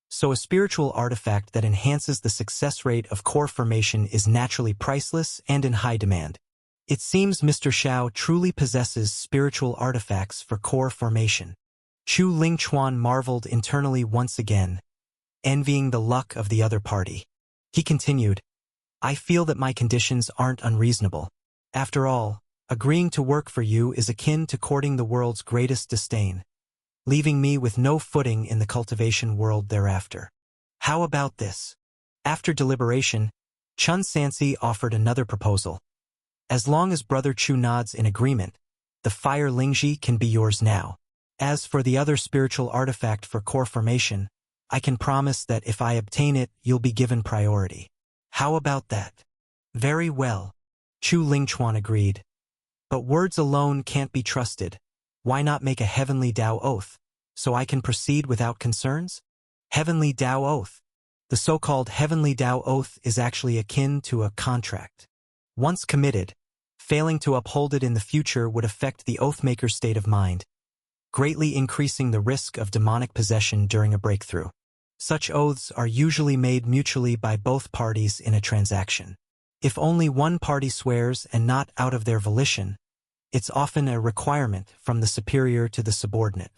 so a spiritual artifact that enhances the success rate of core formation is naturally priceless and in high demand. It seems Mr. Xiao truly possesses spiritual artifacts for core formation. Chu Lingchuan marveled internally once again, envying the luck of the other party. He continued, I feel that my conditions aren't unreasonable. After all, agreeing to work for you is akin to courting the world's greatest disdain, leaving me with no footing in the cultivation world thereafter. How about this? After deliberation, Chun Sansi offered another proposal. As long as Brother Chu nods in agreement, the fire Lingji can be yours now. As for the other spiritual artifact for core formation, I can promise that if I obtain it, you'll be given priority. How about that? Very well. Chu Lingchuan agreed. But words alone can't be trusted. Why not make a heavenly Tao oath, so I can proceed without concerns? Heavenly Tao oath. The so-called heavenly Tao oath is actually akin to a contract. Once committed, failing to uphold it in the future would affect the oathmaker's state of mind, greatly increasing the risk of demonic possession during a breakthrough. Such oaths are usually made mutually by both parties in a transaction. If only one party swears and not out of their volition, it's often a requirement from the superior to the subordinate.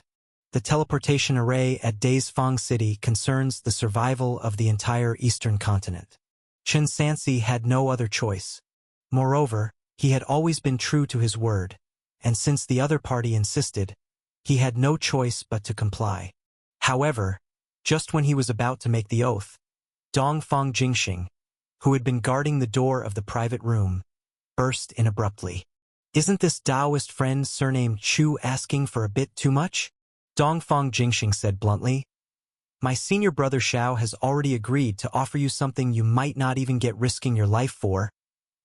The teleportation array at Daisfang City concerns the survival of the entire eastern continent. Chen Sansi had no other choice. Moreover, he had always been true to his word, and since the other party insisted, he had no choice but to comply. However, just when he was about to make the oath, Dongfang Jingxing, who had been guarding the door of the private room, burst in abruptly. Isn't this Taoist friend surnamed Chu asking for a bit too much? Dongfang Jingxing said bluntly. My senior brother Xiao has already agreed to offer you something you might not even get risking your life for,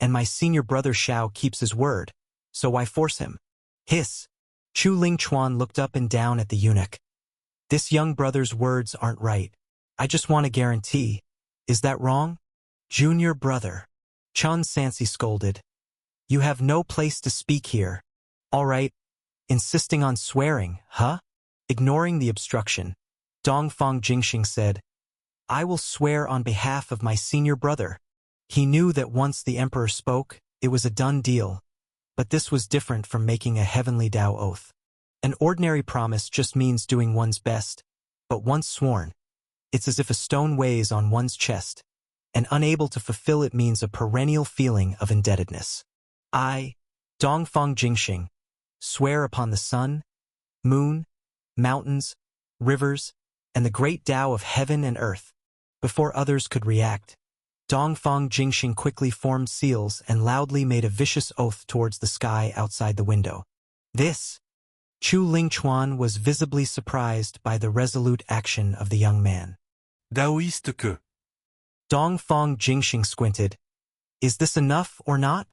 and my senior brother Xiao keeps his word, so why force him? Hiss. Chu Lingchuan looked up and down at the eunuch. This young brother's words aren't right. I just want a guarantee. Is that wrong? Junior brother. Chen Sansi scolded. You have no place to speak here. All right. Insisting on swearing, huh? Ignoring the obstruction, Dongfang Jingxing said, I will swear on behalf of my senior brother. He knew that once the emperor spoke, it was a done deal. But this was different from making a heavenly Tao oath. An ordinary promise just means doing one's best, but once sworn, it's as if a stone weighs on one's chest, and unable to fulfill it means a perennial feeling of indebtedness. I, Dongfang Jingxing, swear upon the sun, moon, mountains, rivers, and the great Tao of heaven and earth. Before others could react, Dongfang Jingxing quickly formed seals and loudly made a vicious oath towards the sky outside the window. This, Chu Lingchuan was visibly surprised by the resolute action of the young man. Taoïste que. Dongfang Jingxing squinted. Is this enough or not?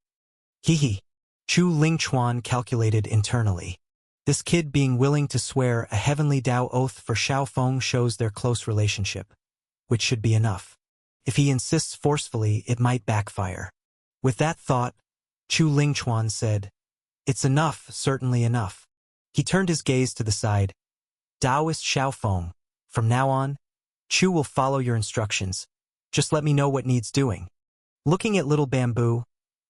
Hee. Chu Lingchuan calculated internally. This kid being willing to swear a heavenly Tao oath for Xiaofeng shows their close relationship, which should be enough. If he insists forcefully, it might backfire. With that thought, Chu Lingchuan said, It's enough, certainly enough. He turned his gaze to the side. Taoist Xiaofeng, from now on, Chu will follow your instructions. Just let me know what needs doing. Looking at Little Bamboo,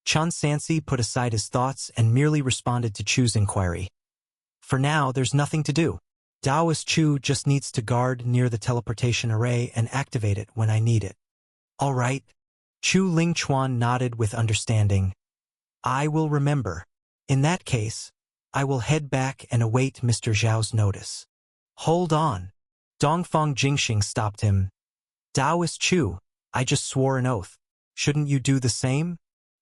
Chen Sansi put aside his thoughts and merely responded to Chu's inquiry. For now, there's nothing to do. Taoist Chu just needs to guard near the teleportation array and activate it when I need it. All right. Chu Lingchuan nodded with understanding. I will remember. In that case, I will head back and await Mr. Zhao's notice. Hold on. Dongfang Jingxing stopped him. Taoist Chu, I just swore an oath. Shouldn't you do the same?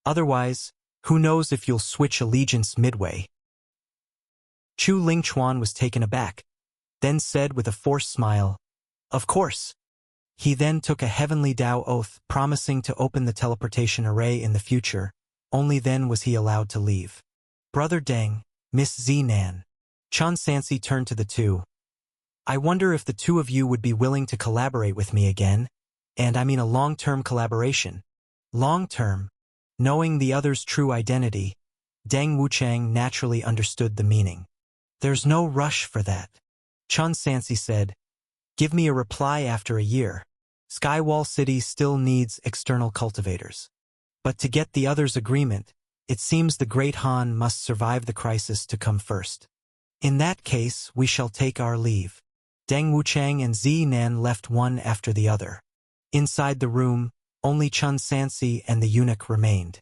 Otherwise, who knows if you'll switch allegiance midway. Chu Lingchuan was taken aback, then said with a forced smile, Of course. He then took a heavenly Tao oath promising to open the teleportation array in the future. Only then was he allowed to leave. Brother Deng, Miss Zinan. Chen Sansi turned to the two. I wonder if the two of you would be willing to collaborate with me again, and I mean a long-term collaboration. Long-term. Knowing the other's true identity, Deng Wuchang naturally understood the meaning. There's no rush for that. Chen Sansi said, Give me a reply after a year. Skywall City still needs external cultivators. But to get the other's agreement, it seems the Great Han must survive the crisis to come first. In that case, we shall take our leave. Deng Wuchang and Zinan left one after the other. Inside the room, only Chen Sansi and the eunuch remained.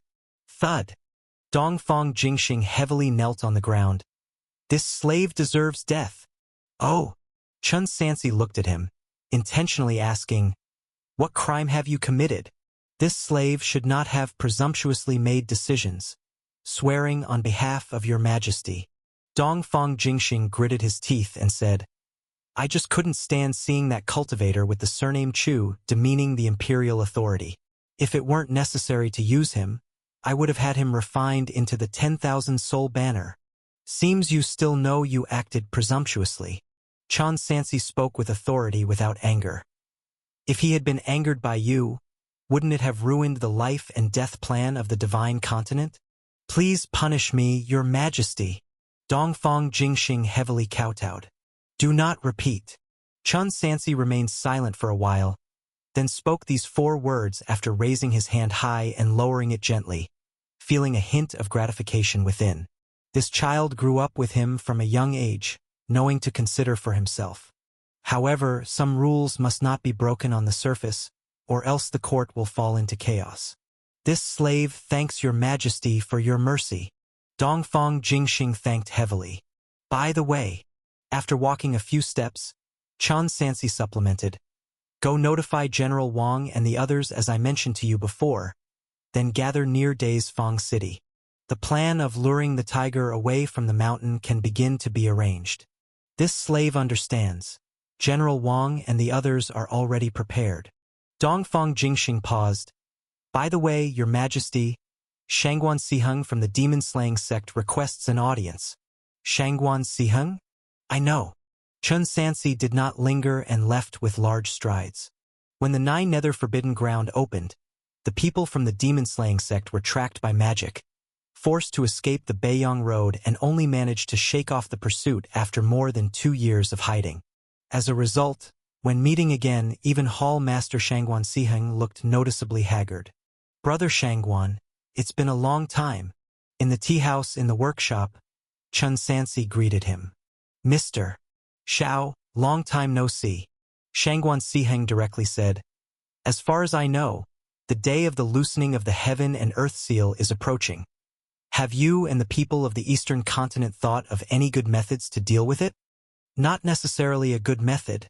Thud. Dongfang Jingxing heavily knelt on the ground. This slave deserves death. Oh. Chen Sansi looked at him, intentionally asking, What crime have you committed? This slave should not have presumptuously made decisions, swearing on behalf of your majesty. Dongfang Jingxing gritted his teeth and said, I just couldn't stand seeing that cultivator with the surname Chu demeaning the imperial authority. If it weren't necessary to use him, I would have had him refined into the 10,000 soul banner. Seems you still know you acted presumptuously. Chan Sansi spoke with authority without anger. If he had been angered by you, wouldn't it have ruined the life and death plan of the divine continent? Please punish me, your majesty. Dongfang Jingxing heavily kowtowed. Do not repeat. Chun Sansi remained silent for a while, then spoke these 4 words after raising his hand high and lowering it gently, feeling a hint of gratification within. This child grew up with him from a young age, knowing to consider for himself. However, some rules must not be broken on the surface, or else the court will fall into chaos. This slave thanks your majesty for your mercy. Dongfang Jingxing thanked heavily. By the way, after walking a few steps, Chan Sansi supplemented, go notify General Wang and the others as I mentioned to you before, then gather near Dae's Fang City. The plan of luring the tiger away from the mountain can begin to be arranged. This slave understands. General Wang and the others are already prepared. Dongfang Jingxing paused. By the way, your majesty, Shangguan Siheng from the demon-slaying sect requests an audience. Shangguan Siheng? I know. Chun Sansi did not linger and left with large strides. When the 9 nether forbidden ground opened, the people from the demon-slaying sect were tracked by magic, forced to escape the Beiyang Road and only managed to shake off the pursuit after more than 2 years of hiding. As a result, when meeting again, even Hall Master Shangguan Siheng looked noticeably haggard. Brother Shangguan, it's been a long time. In the tea house in the workshop, Chun Sansi greeted him. Mr. Xiao, long time no see. Shangguan Siheng directly said, as far as I know, the day of the loosening of the heaven and earth seal is approaching. Have you and the people of the eastern continent thought of any good methods to deal with it? Not necessarily a good method,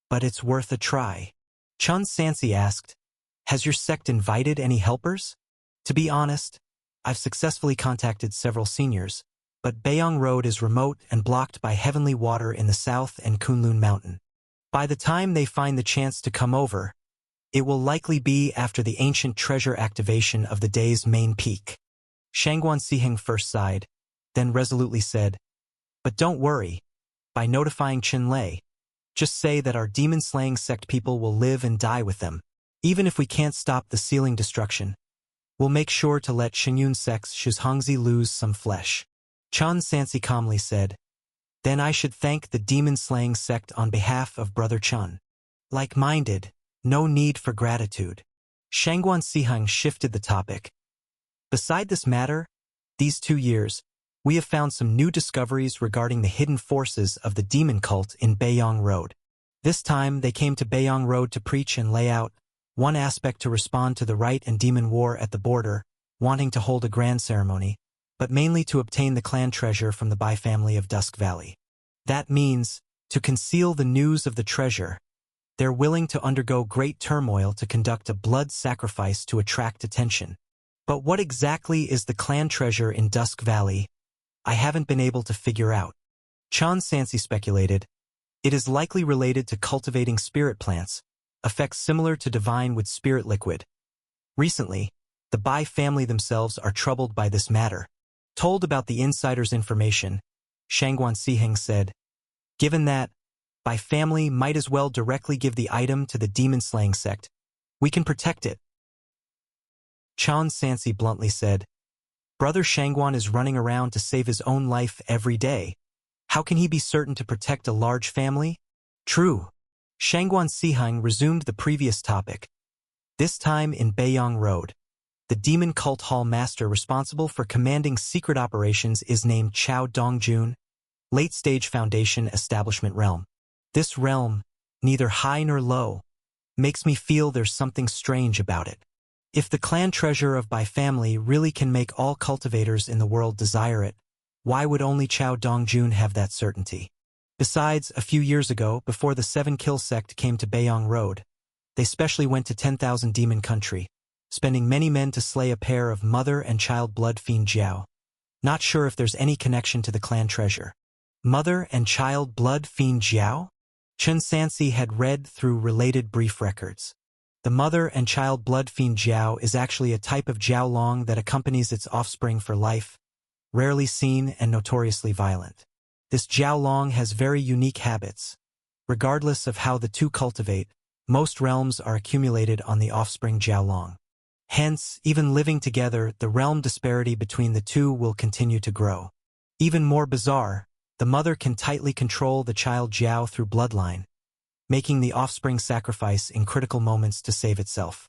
but it's worth a try. Chun Sansi asked, has your sect invited any helpers? To be honest, I've successfully contacted several seniors, but Beiyang Road is remote and blocked by heavenly water in the south and Kunlun Mountain. By the time they find the chance to come over, it will likely be after the ancient treasure activation of the day's main peak. Shangguan Siheng first sighed, then resolutely said, but don't worry. By notifying Qinlei, just say that our demon-slaying sect people will live and die with them. Even if we can't stop the sealing destruction, we'll make sure to let Xingyun sect's Shizhongzi lose some flesh. Chun Sansi calmly said, then I should thank the demon-slaying sect on behalf of Brother Chun. Like-minded, no need for gratitude. Shangguan Siheng shifted the topic. Beside this matter, these 2 years, we have found some new discoveries regarding the hidden forces of the demon cult in Beiyang Road. This time, they came to Beiyang Road to preach and lay out one aspect to respond to the right and demon war at the border, wanting to hold a grand ceremony, but mainly to obtain the clan treasure from the Bai family of Dusk Valley. That means, to conceal the news of the treasure, they're willing to undergo great turmoil to conduct a blood sacrifice to attract attention. But what exactly is the clan treasure in Dusk Valley? I haven't been able to figure out. Chan Sansi speculated, it is likely related to cultivating spirit plants, effects similar to divine with spirit liquid. Recently, the Bai family themselves are troubled by this matter. Told about the insider's information, Shangguan Siheng said, given that, Bai family might as well directly give the item to the demon-slaying sect. We can protect it. Chan Sansi bluntly said, Brother Shangguan is running around to save his own life every day. How can he be certain to protect a large family? True. Shangguan Siheng resumed the previous topic. This time in Beiyang Road. The demon cult hall master responsible for commanding secret operations is named Chao Dongjun, late-stage foundation establishment realm. This realm, neither high nor low, makes me feel there's something strange about it. If the clan treasure of Bai family really can make all cultivators in the world desire it, why would only Chao Dongjun have that certainty? Besides, a few years ago, before the 7 Kill sect came to Beiyang Road, they specially went to 10,000 Demon Country, spending many men to slay a pair of mother and child blood fiend Jiao. Not sure if there's any connection to the clan treasure. Mother and child blood fiend Jiao? Chun Sansi had read through related brief records. The mother and child blood fiend Jiao is actually a type of Jiaolong that accompanies its offspring for life, rarely seen and notoriously violent. This Jiaolong has very unique habits. Regardless of how the two cultivate, most realms are accumulated on the offspring Jiaolong. Hence, even living together, the realm disparity between the two will continue to grow. Even more bizarre, the mother can tightly control the child Jiao through bloodline, making the offspring sacrifice in critical moments to save itself.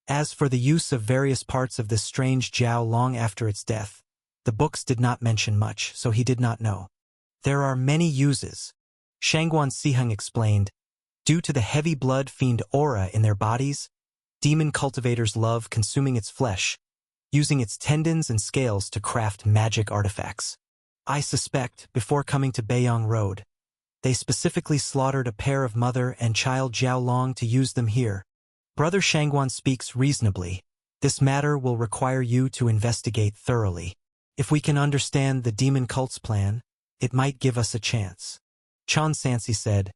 As for the use of various parts of this strange Jiao long after its death, the books did not mention much, so he did not know. There are many uses, Shangguan Siheng explained. Due to the heavy blood fiend aura in their bodies, demon cultivators love consuming its flesh, using its tendons and scales to craft magic artifacts. I suspect, before coming to Beiyang Road, they specifically slaughtered a pair of mother and child Jiaolong to use them here. Brother Shangguan speaks reasonably. This matter will require you to investigate thoroughly. If we can understand the demon cult's plan, it might give us a chance. Chun Sansi said.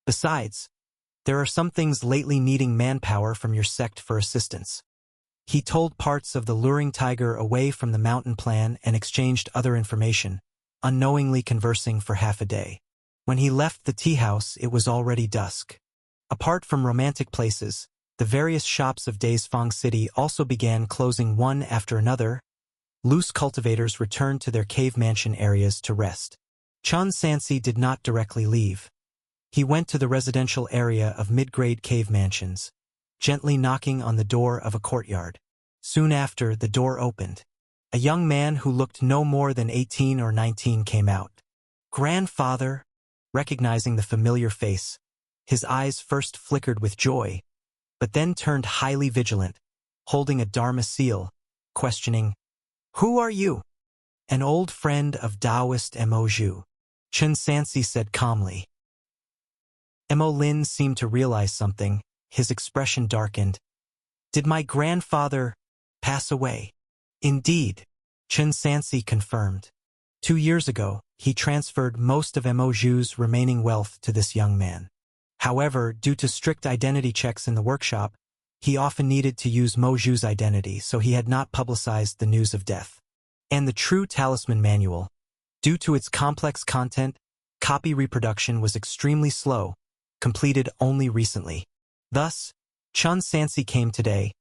Besides, there are some things lately needing manpower from your sect for assistance. He told parts of the luring tiger away from the mountain plan and exchanged other information, unknowingly conversing for half a day. When he left the tea house, it was already dusk. Apart from romantic places, the various shops of Daisfang City also began closing one after another. Loose cultivators returned to their cave mansion areas to rest. Chun Sansi did not directly leave. He went to the residential area of mid-grade cave mansions, gently knocking on the door of a courtyard. Soon after, the door opened. A young man who looked no more than 18 or 19 came out. Grandfather, recognizing the familiar face, his eyes first flickered with joy, but then turned highly vigilant, holding a Dharma seal, questioning, Who are you? An old friend of Taoist Mo Zhu. Chun Sansi said calmly. Mo Lin seemed to realize something. His expression darkened. Did my grandfather pass away? Indeed, Chun Sansi confirmed. 2 years ago, he transferred most of Mo Zhu's remaining wealth to this young man. However, due to strict identity checks in the workshop, he often needed to use Mo Zhu's identity, so he had not publicized the news of death. And the true talisman manual, due to its complex content, copy reproduction was extremely slow, completed only recently. Thus, Chun Sansi came today,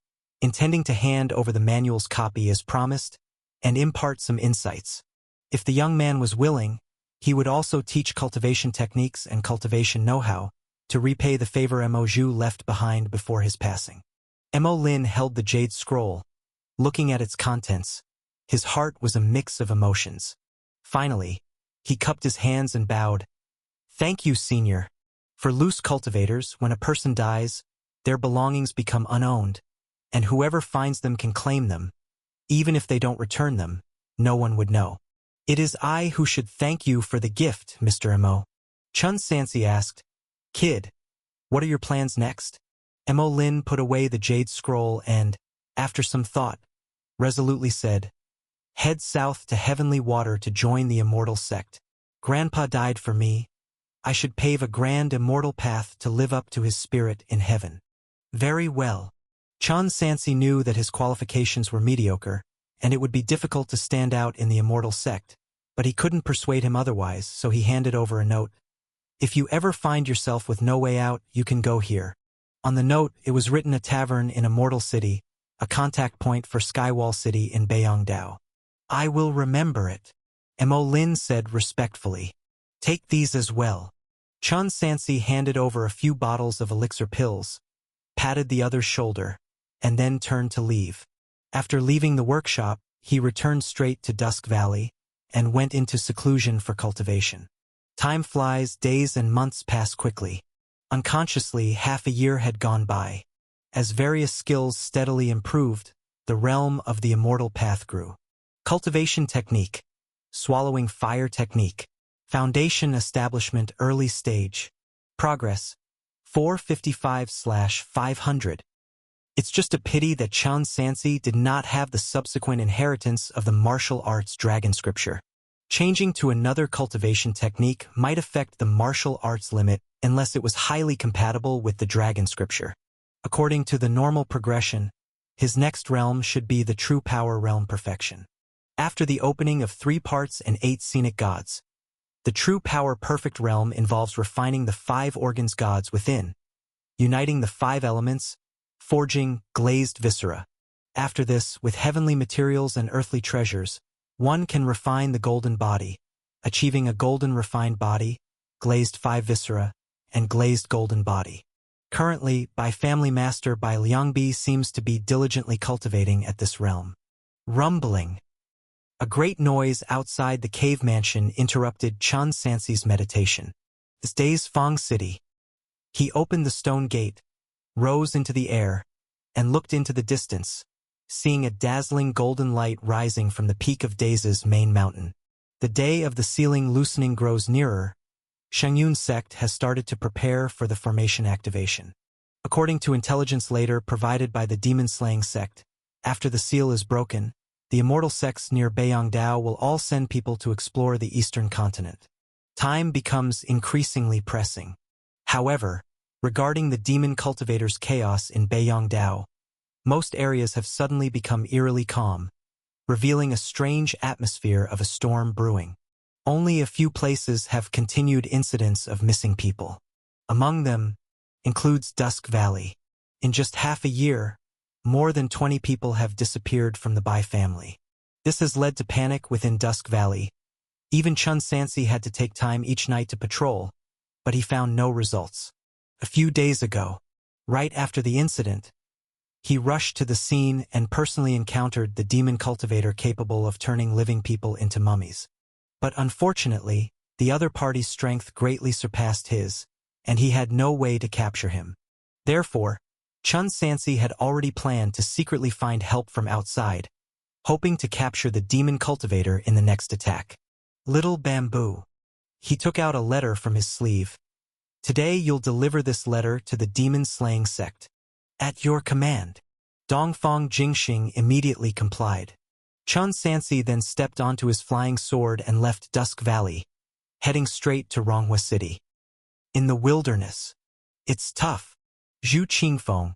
intending to hand over the manual's copy as promised, and impart some insights. If the young man was willing, he would also teach cultivation techniques and cultivation know-how to repay the favor Mo Zhu left behind before his passing. Mo Lin held the jade scroll, looking at its contents. His heart was a mix of emotions. Finally, he cupped his hands and bowed. Thank you, Senior. For loose cultivators, when a person dies, their belongings become unowned, and whoever finds them can claim them. Even if they don't return them, no one would know. It is I who should thank you for the gift, Mr. Mo. Chun Sansi asked, Kid, what are your plans next? Mo Lin put away the jade scroll and, after some thought, resolutely said, Head south to Heavenly Water to join the immortal sect. Grandpa died for me. I should pave a grand immortal path to live up to his spirit in heaven. Very well. Chun Sansi knew that his qualifications were mediocre, and it would be difficult to stand out in the immortal sect, but he couldn't persuade him otherwise, so he handed over a note. If you ever find yourself with no way out, you can go here. On the note, it was written a tavern in Immortal City, a contact point for Skywall City in Beiyangdao. I will remember it, Mo Lin said respectfully. Take these as well. Chun Sansi handed over a few bottles of elixir pills, patted the other's shoulder, and then turned to leave. After leaving the workshop, he returned straight to Dusk Valley and went into seclusion for cultivation. Time flies, days and months pass quickly. Unconsciously, half a year had gone by. As various skills steadily improved, the realm of the immortal path grew. Cultivation technique. Swallowing fire technique. Foundation establishment early stage. Progress. 455/500. It's just a pity that Chun Sansi did not have the subsequent inheritance of the martial arts dragon scripture. Changing to another cultivation technique might affect the martial arts limit unless it was highly compatible with the dragon scripture. According to the normal progression, his next realm should be the true power realm perfection. After the opening of 3 parts and 8 scenic gods, the true power perfect realm involves refining the 5 organs gods within, uniting the 5 elements, forging glazed viscera. After this, with heavenly materials and earthly treasures, one can refine the golden body, achieving a golden refined body, glazed 5 viscera, and glazed golden body. Currently, by family master Bai Liangbi seems to be diligently cultivating at this realm. Rumbling. A great noise outside the cave mansion interrupted Chun Sansi's meditation. This day's Fang City. He opened the stone gate, rose into the air, and looked into the distance, seeing a dazzling golden light rising from the peak of Daze's main mountain. The day of the ceiling loosening grows nearer. Shengyun sect has started to prepare for the formation activation. According to intelligence later provided by the demon-slaying sect, after the seal is broken, the immortal sects near Beiyangdao will all send people to explore the eastern continent. Time becomes increasingly pressing. However, regarding the demon cultivators' chaos in Beiyangdao, most areas have suddenly become eerily calm, revealing a strange atmosphere of a storm brewing. Only a few places have continued incidents of missing people. Among them includes Dusk Valley. In just half a year, more than 20 people have disappeared from the Bai family. This has led to panic within Dusk Valley. Even Chun Sansi had to take time each night to patrol, but he found no results. A few days ago, right after the incident, he rushed to the scene and personally encountered the demon cultivator capable of turning living people into mummies. But unfortunately, the other party's strength greatly surpassed his, and he had no way to capture him. Therefore, Chun Sansi had already planned to secretly find help from outside, hoping to capture the demon cultivator in the next attack. Little Bamboo. He took out a letter from his sleeve. Today you'll deliver this letter to the demon-slaying sect. At your command. Dongfang Jingxing immediately complied. Chun Sansi then stepped onto his flying sword and left Dusk Valley, heading straight to Ronghua City. In the wilderness. It's tough. Zhu Qingfeng,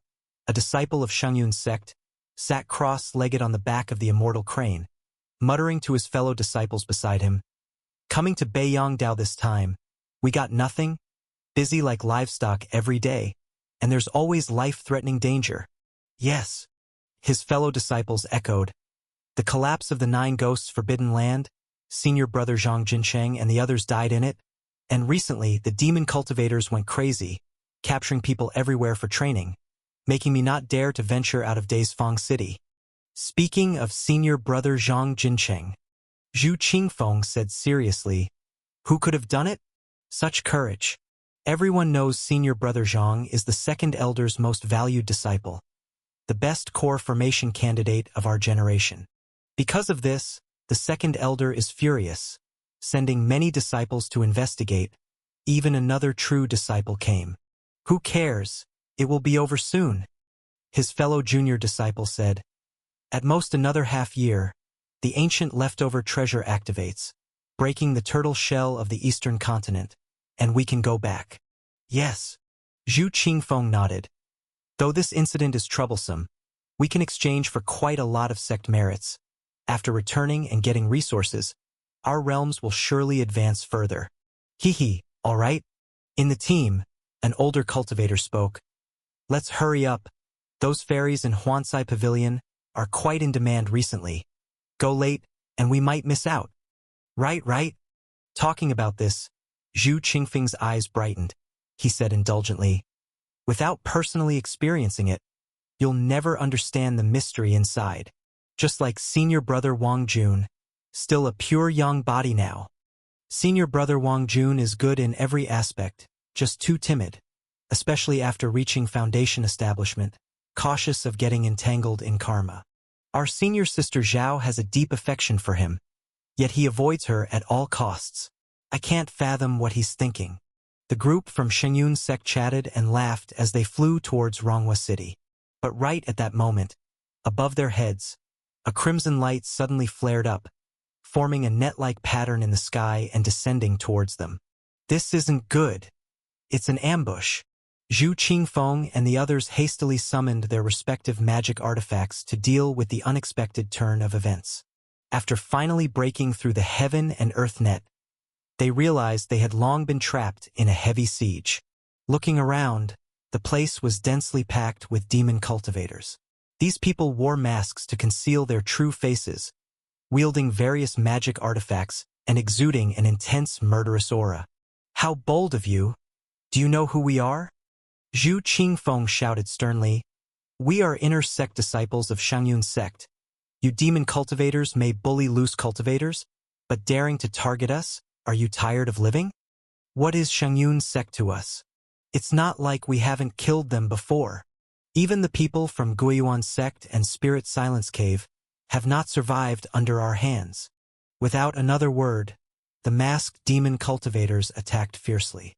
a disciple of Shengyun's sect, sat cross-legged on the back of the immortal crane, muttering to his fellow disciples beside him. Coming to Beiyangdao this time, we got nothing, busy like livestock every day, and there's always life-threatening danger. Yes, his fellow disciples echoed. The collapse of the 9 Ghosts Forbidden Land, senior brother Zhang Jinsheng and the others died in it, and recently the demon cultivators went crazy, capturing people everywhere for training, making me not dare to venture out of Daisfang City. Speaking of senior brother Zhang Jinsheng, Zhu Qingfeng said seriously, who could have done it? Such courage. Everyone knows senior brother Zhang is the second elder's most valued disciple, the best core formation candidate of our generation. Because of this, the second elder is furious, sending many disciples to investigate. Even another true disciple came. Who cares? It will be over soon. His fellow junior disciple said. At most another half year, the ancient leftover treasure activates, breaking the turtle shell of the eastern continent, and we can go back. Yes. Zhu Qingfeng nodded. Though this incident is troublesome, we can exchange for quite a lot of sect merits. After returning and getting resources, our realms will surely advance further. Hee, all right? In the team, an older cultivator spoke. Let's hurry up. Those fairies in Huansai Pavilion are quite in demand recently. Go late, and we might miss out. Right. Talking about this, Zhu Qingfeng's eyes brightened. He said indulgently, without personally experiencing it, you'll never understand the mystery inside. Just like senior brother Wang Jun, still a pure young body now. Senior brother Wang Jun is good in every aspect, just too timid, especially after reaching foundation establishment, cautious of getting entangled in karma. Our senior sister Zhao has a deep affection for him, yet he avoids her at all costs. I can't fathom what he's thinking. The group from Shengyun sect chatted and laughed as they flew towards Ronghua City. But right at that moment, above their heads, a crimson light suddenly flared up, forming a net-like pattern in the sky and descending towards them. This isn't good. It's an ambush. Zhu Qingfeng and the others hastily summoned their respective magic artifacts to deal with the unexpected turn of events. After finally breaking through the heaven and earth net, they realized they had long been trapped in a heavy siege. Looking around, the place was densely packed with demon cultivators. These people wore masks to conceal their true faces, wielding various magic artifacts and exuding an intense murderous aura. "How bold of you! Do you know who we are?" Zhu Qingfeng shouted sternly. "We are inner sect disciples of Shangyun's sect. You demon cultivators may bully loose cultivators, but daring to target us, are you tired of living? What is Shangyun's sect to us? It's not like we haven't killed them before. Even the people from Guiyuan's sect and Spirit Silence Cave have not survived under our hands." Without another word, the masked demon cultivators attacked fiercely.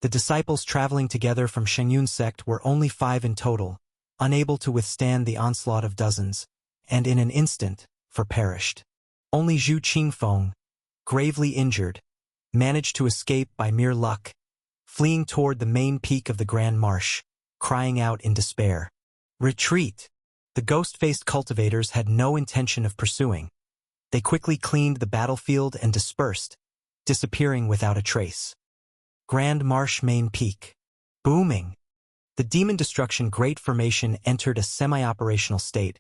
The disciples traveling together from Shangyun's sect were only 5 in total, unable to withstand the onslaught of dozens, and in an instant, perished. Only Zhu Qingfeng, gravely injured, managed to escape by mere luck, fleeing toward the main peak of the Grand Marsh, crying out in despair. "Retreat!" The ghost-faced cultivators had no intention of pursuing. They quickly cleaned the battlefield and dispersed, disappearing without a trace. Grand Marsh main peak. Booming. The Demon Destruction Great Formation entered a semi-operational state,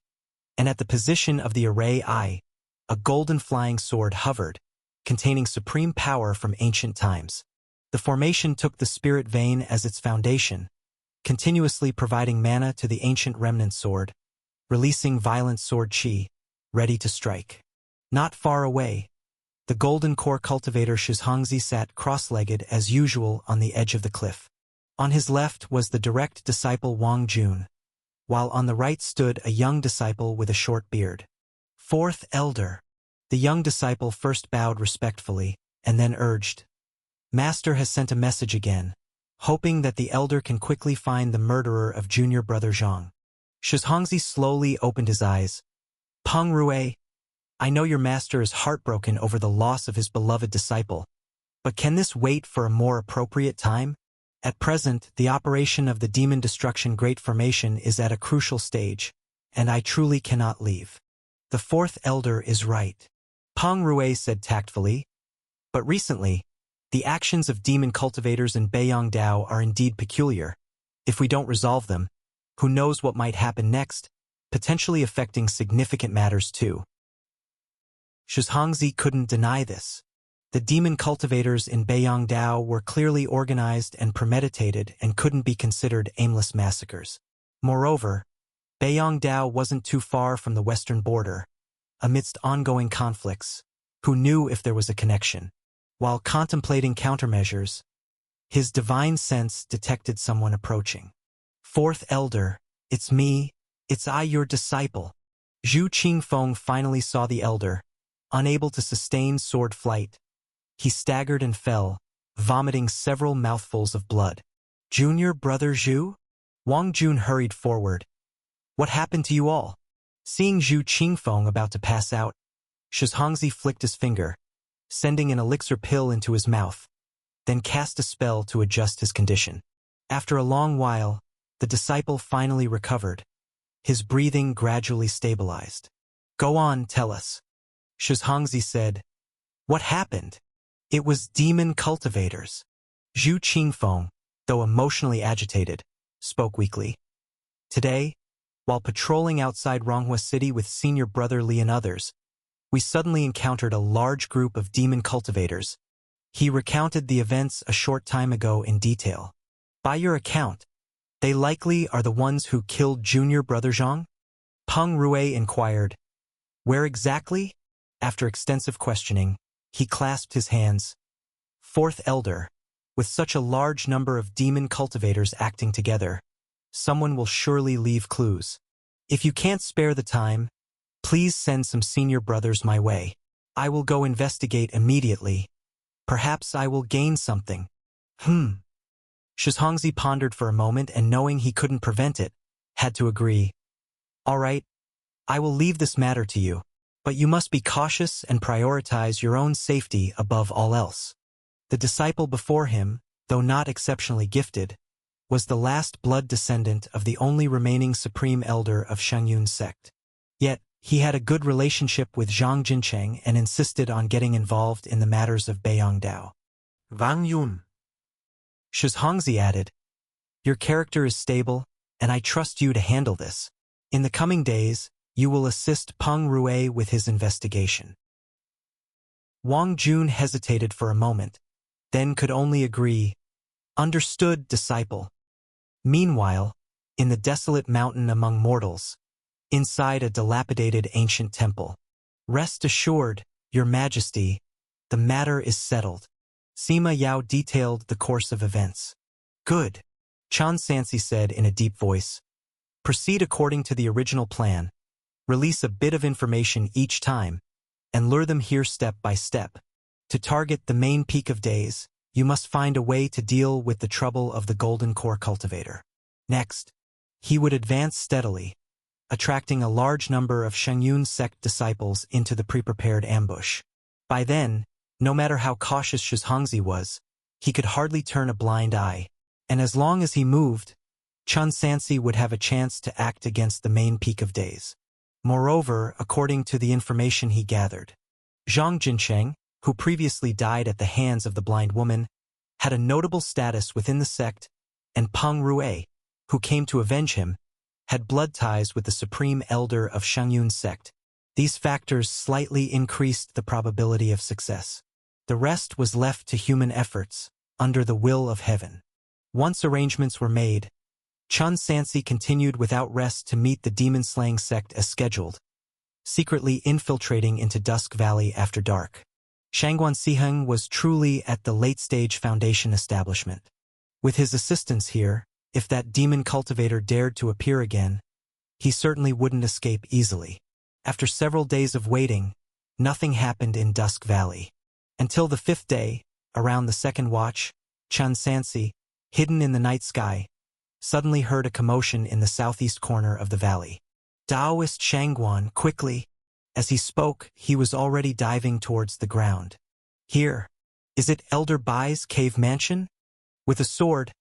and at the position of the Array Eye, a golden flying sword hovered, containing supreme power from ancient times. The formation took the spirit vein as its foundation, continuously providing mana to the ancient remnant sword, releasing violent sword chi, ready to strike. Not far away, the golden core cultivator Shizhongzi sat cross-legged as usual on the edge of the cliff. On his left was the direct disciple Wang Jun, while on the right stood a young disciple with a short beard. "Fourth Elder." The young disciple first bowed respectfully, and then urged, "Master has sent a message again, hoping that the elder can quickly find the murderer of junior brother Zhang." Shizhongzi slowly opened his eyes. "Peng Rue, I know your master is heartbroken over the loss of his beloved disciple, but can this wait for a more appropriate time? At present, the operation of the Demon Destruction Great Formation is at a crucial stage, and I truly cannot leave." "The fourth elder is right," Peng Rue said tactfully. "But recently, the actions of demon cultivators in Beiyangdao are indeed peculiar. If we don't resolve them, who knows what might happen next, potentially affecting significant matters too." Shizhongzi couldn't deny this. The demon cultivators in Beiyangdao were clearly organized and premeditated and couldn't be considered aimless massacres. Moreover, Beiyangdao wasn't too far from the western border. Amidst ongoing conflicts, who knew if there was a connection? While contemplating countermeasures, his divine sense detected someone approaching. "Fourth Elder, it's me, it's I, your disciple." Zhu Qingfeng finally saw the elder. Unable to sustain sword flight, he staggered and fell, vomiting several mouthfuls of blood. "Junior brother Zhu?" Wang Jun hurried forward. "What happened to you all?" Seeing Zhu Qingfeng about to pass out, Shizhongzi flicked his finger, sending an elixir pill into his mouth, then cast a spell to adjust his condition. After a long while, the disciple finally recovered. His breathing gradually stabilized. "Go on, tell us." Shizhongzi said. "What happened?" "It was demon cultivators." Zhu Qingfeng, though emotionally agitated, spoke weakly. "Today, while patrolling outside Ronghua City with senior brother Li and others, we suddenly encountered a large group of demon cultivators." He recounted the events a short time ago in detail. "By your account, they likely are the ones who killed junior brother Zhang?" Peng Rue inquired. "Where exactly?" After extensive questioning, he clasped his hands. "Fourth Elder, with such a large number of demon cultivators acting together, someone will surely leave clues. If you can't spare the time, please send some senior brothers my way. I will go investigate immediately. Perhaps I will gain something." Shizhongzi pondered for a moment and, knowing he couldn't prevent it, had to agree. "All right, I will leave this matter to you, But you must be cautious and prioritize your own safety above all else. The disciple before him, though not exceptionally gifted, was the last blood descendant of the only remaining supreme elder of Shangyun's sect. Yet, he had a good relationship with Zhang Jincheng and insisted on getting involved in the matters of Beiyangdao. Wang Yun. Shizhongzi added, "Your character is stable, and I trust you to handle this. In the coming days, you will assist Peng Rue with his investigation." Wang Jun hesitated for a moment, then could only agree, "Understood, disciple." Meanwhile, in the desolate mountain among mortals, inside a dilapidated ancient temple, "Rest assured, your majesty, the matter is settled." Sima Yao detailed the course of events. "Good," Chan Sansi said in a deep voice. "Proceed according to the original plan. Release a bit of information each time, and lure them here step by step. To target the main peak of days, you must find a way to deal with the trouble of the Golden Core Cultivator." Next, he would advance steadily, attracting a large number of Shangyun sect disciples into the pre-prepared ambush. By then, no matter how cautious Shizhongzi was, he could hardly turn a blind eye, and as long as he moved, Chun Sansi would have a chance to act against the main peak of days. Moreover, according to the information he gathered, Zhang Jincheng, who previously died at the hands of the blind woman, had a notable status within the sect, and Peng Rue, who came to avenge him, had blood ties with the supreme elder of Shangyun sect. These factors slightly increased the probability of success. The rest was left to human efforts, under the will of heaven. Once arrangements were made, Chun Sansi continued without rest to meet the demon-slaying sect as scheduled, secretly infiltrating into Dusk Valley after dark. Shangguan Siheng was truly at the late-stage foundation establishment. With his assistance here, if that demon cultivator dared to appear again, he certainly wouldn't escape easily. After several days of waiting, nothing happened in Dusk Valley. Until the 5th day, around the 2nd watch, Chun Sansi, hidden in the night sky, suddenly heard a commotion in the southeast corner of the valley. Taoist Shangguan quickly. As he spoke, he was already diving towards the ground. "Here. Is it Elder Bai's cave mansion?" With a sword,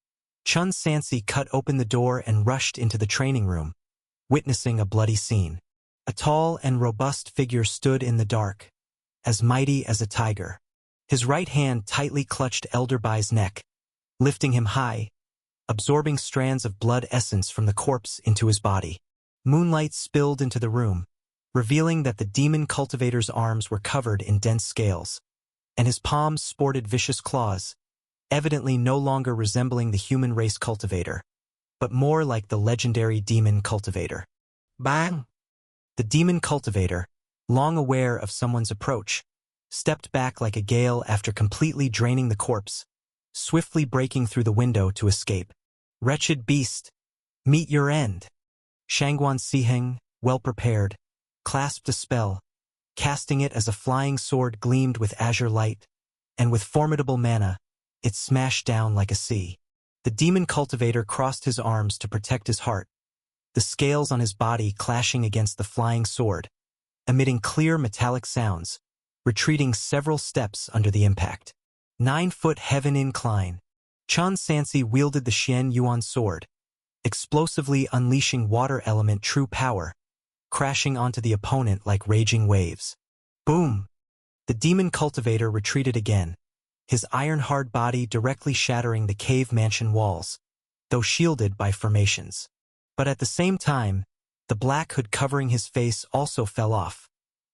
Chun Sansi cut open the door and rushed into the training room, witnessing a bloody scene. A tall and robust figure stood in the dark, as mighty as a tiger. His right hand tightly clutched Elder Bai's neck, lifting him high, absorbing strands of blood essence from the corpse into his body. Moonlight spilled into the room, revealing that the demon cultivator's arms were covered in dense scales, and his palms sported vicious claws, evidently no longer resembling the human race cultivator, but more like the legendary demon cultivator. Bang! The demon cultivator, long aware of someone's approach, stepped back like a gale after completely draining the corpse, swiftly breaking through the window to escape. "Wretched beast! Meet your end!" Shangguan Siheng, well prepared, clasped a spell, casting it as a flying sword gleamed with azure light, and with formidable mana, it smashed down like a sea. The demon cultivator crossed his arms to protect his heart, the scales on his body clashing against the flying sword, emitting clear metallic sounds, retreating several steps under the impact. 9-foot heaven incline. Chun Sansi wielded the Xian Yuan sword, explosively unleashing water element true power, crashing onto the opponent like raging waves. Boom! The demon cultivator retreated again, his iron-hard body directly shattering the cave mansion walls, though shielded by formations. But at the same time, the black hood covering his face also fell off,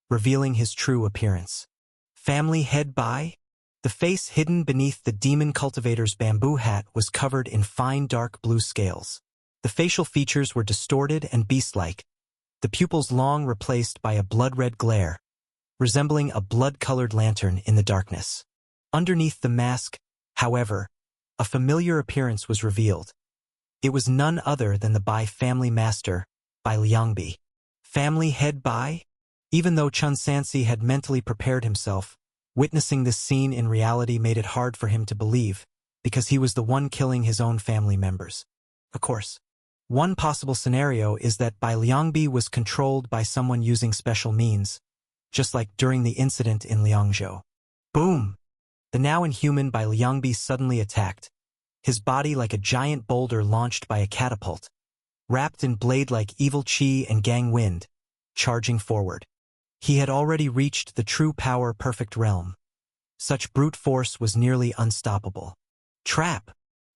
revealing his true appearance. Family head Bai? The face hidden beneath the demon cultivator's bamboo hat was covered in fine dark blue scales. The facial features were distorted and beast-like, the pupils long replaced by a blood-red glare, resembling a blood-colored lantern in the darkness. Underneath the mask, however, a familiar appearance was revealed. It was none other than the Bai family master, Bai Liangbi. Family head Bai? Even though Chun Sansi had mentally prepared himself, witnessing this scene in reality made it hard for him to believe, because he was the one killing his own family members. Of course, one possible scenario is that Bai Liangbi was controlled by someone using special means, just like during the incident in Liangzhou. Boom! The now inhuman Bai Liangbi suddenly attacked, his body like a giant boulder launched by a catapult, wrapped in blade-like evil qi and gang wind, charging forward. He had already reached the true power perfect realm. Such brute force was nearly unstoppable. Trap!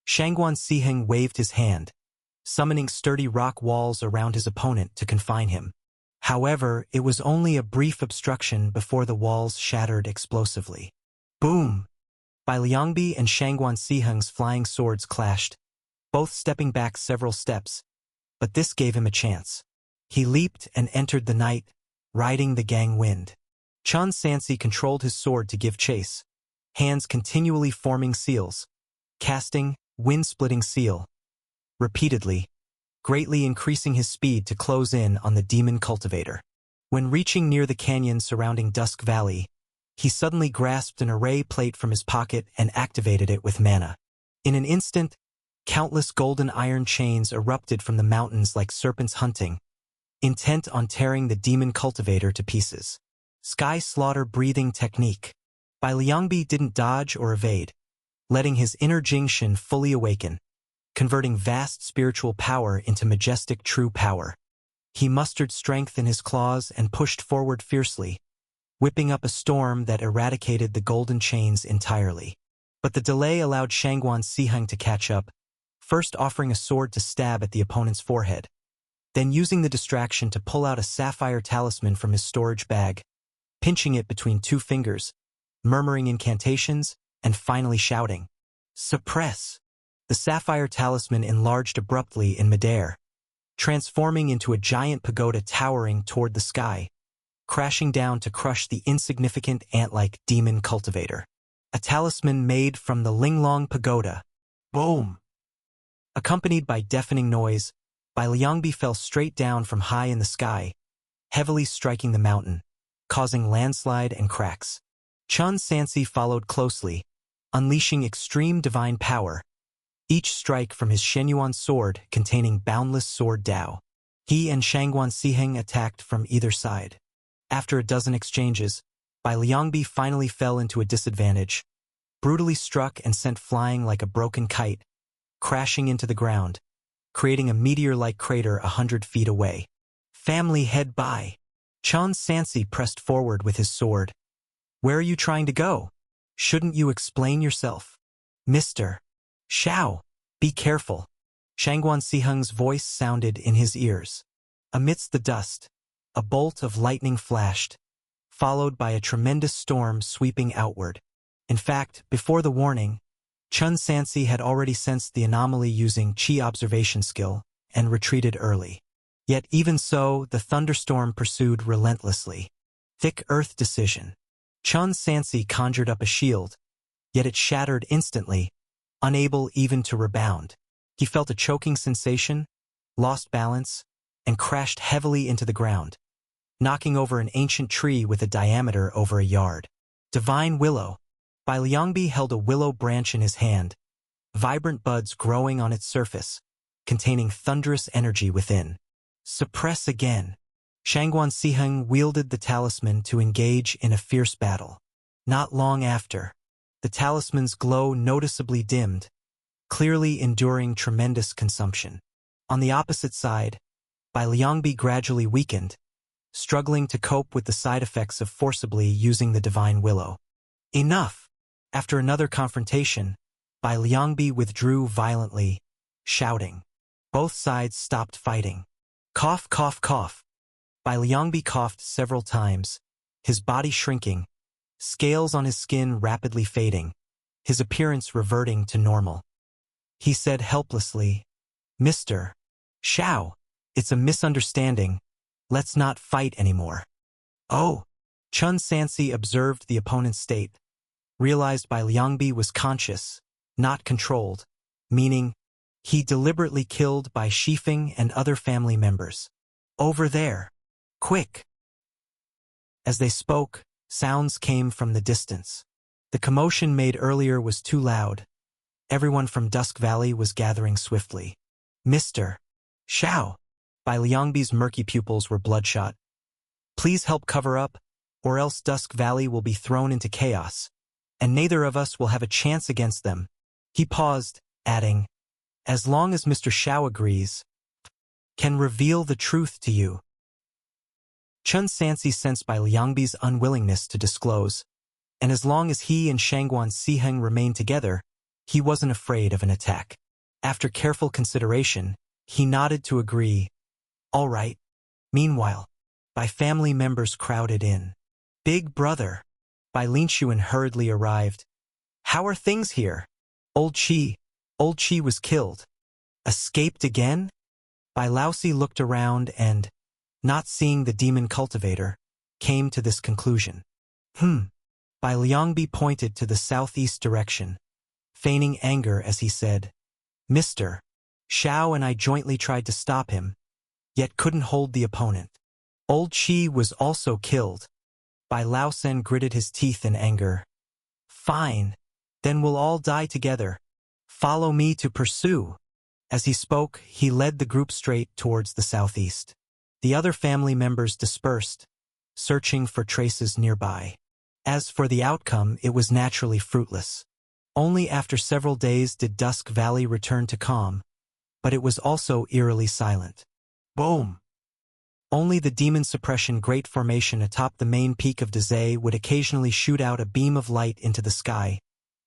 Shangguan Siheng waved his hand, summoning sturdy rock walls around his opponent to confine him. However, it was only a brief obstruction before the walls shattered explosively. Boom! Bai Liangbi and Shangguan Siheng's flying swords clashed, both stepping back several steps, but this gave him a chance. He leaped and entered the night, riding the gang wind. Chun Sansi controlled his sword to give chase, hands continually forming seals, casting, wind-splitting seal, repeatedly, greatly increasing his speed to close in on the demon cultivator. When reaching near the canyon surrounding Dusk Valley, he suddenly grasped an array plate from his pocket and activated it with mana. In an instant, countless golden iron chains erupted from the mountains like serpents hunting, intent on tearing the demon cultivator to pieces. Sky slaughter breathing technique. Bai Liangbi didn't dodge or evade, letting his inner Jingshin fully awaken, converting vast spiritual power into majestic true power. He mustered strength in his claws and pushed forward fiercely, whipping up a storm that eradicated the golden chains entirely. But the delay allowed Shangguan Siheng to catch up, first offering a sword to stab at the opponent's forehead, then using the distraction to pull out a sapphire talisman from his storage bag, pinching it between two fingers, murmuring incantations, and finally shouting, "Suppress!" The sapphire talisman enlarged abruptly in midair, transforming into a giant pagoda towering toward the sky, crashing down to crush the insignificant ant-like demon cultivator. A talisman made from the Linglong pagoda. Boom! Accompanied by deafening noise, Bai Liangbi fell straight down from high in the sky, heavily striking the mountain, causing landslide and cracks. Chun Sansi followed closely, unleashing extreme divine power, each strike from his Shenyuan sword containing boundless sword Dao. He and Shangguan Siheng attacked from either side. After a dozen exchanges, Bai Liangbi finally fell into a disadvantage, brutally struck and sent flying like a broken kite, crashing into the ground, creating a meteor-like crater 100 feet away. Family head Bai. Chun Sansi pressed forward with his sword. "Where are you trying to go? Shouldn't you explain yourself? Mr. Shao, be careful." Shangguan Siheng's voice sounded in his ears. Amidst the dust, a bolt of lightning flashed, followed by a tremendous storm sweeping outward. In fact, before the warning, Chun Sansi had already sensed the anomaly using Qi observation skill and retreated early. Yet even so, the thunderstorm pursued relentlessly. Thick earth decision. Chun Sansi conjured up a shield, yet it shattered instantly, unable even to rebound. He felt a choking sensation, lost balance, and crashed heavily into the ground, knocking over an ancient tree with a diameter over a yard. Divine Willow. Bai Liangbi held a willow branch in his hand, vibrant buds growing on its surface, containing thunderous energy within. Suppress again. Shangguan Siheng wielded the talisman to engage in a fierce battle. Not long after, the talisman's glow noticeably dimmed, clearly enduring tremendous consumption. On the opposite side, Bai Liangbi gradually weakened, struggling to cope with the side effects of forcibly using the Divine Willow. Enough! After another confrontation, Bai Liangbi withdrew violently, shouting. Both sides stopped fighting. Cough, cough, cough. Bai Liangbi coughed several times, his body shrinking, scales on his skin rapidly fading, his appearance reverting to normal. He said helplessly, "Mr. Shao, it's a misunderstanding. Let's not fight anymore." "Oh." Chun Sansi observed the opponent's state, realized Bai Liangbi was conscious, not controlled, meaning he deliberately killed Bai Shifeng and other family members. "Over there. Quick." As they spoke, sounds came from the distance. The commotion made earlier was too loud. Everyone from Dusk Valley was gathering swiftly. "Mr. Shao." Bai Liangbi's murky pupils were bloodshot. "Please help cover up, or else Dusk Valley will be thrown into chaos, and neither of us will have a chance against them. He paused, adding, as long as Mr. Xiao agrees, can reveal the truth to you. Chun Sansi sensed by Liangbi's unwillingness to disclose, and as long as he and Shangguan Siheng remained together, he wasn't afraid of an attack. After careful consideration, he nodded to agree. All right. Meanwhile, Bai family members crowded in. Big brother. Bai Linshuan hurriedly arrived. How are things here? Old Qi was killed. Escaped again? Bai Laosi looked around and, not seeing the demon cultivator, came to this conclusion. Bai Liangbi pointed to the southeast direction, feigning anger as he said, Mr. Xiao and I jointly tried to stop him, yet couldn't hold the opponent. Old Qi was also killed. Bai Laosen gritted his teeth in anger. Fine, then we'll all die together. Follow me to pursue. As he spoke, he led the group straight towards the southeast. The other family members dispersed, searching for traces nearby. As for the outcome, it was naturally fruitless. Only after several days did Dusk Valley return to calm, but it was also eerily silent. Boom! Only the demon suppression Great Formation atop the main peak of Dezay would occasionally shoot out a beam of light into the sky,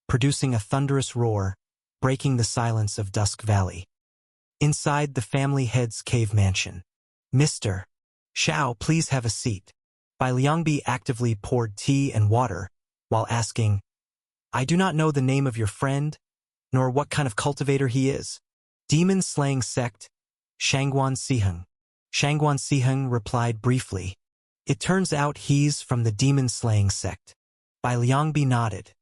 producing a thunderous roar, breaking the silence of Dusk Valley. Inside the family head's cave mansion. Mr. Xiao, please have a seat. Bai Liangbi actively poured tea and water, while asking, I do not know the name of your friend, nor what kind of cultivator he is. Demon-slaying sect, Shangguan Siheng. Shangguan Siheng replied briefly. It turns out he's from the demon-slaying sect. Bai Liangbi nodded.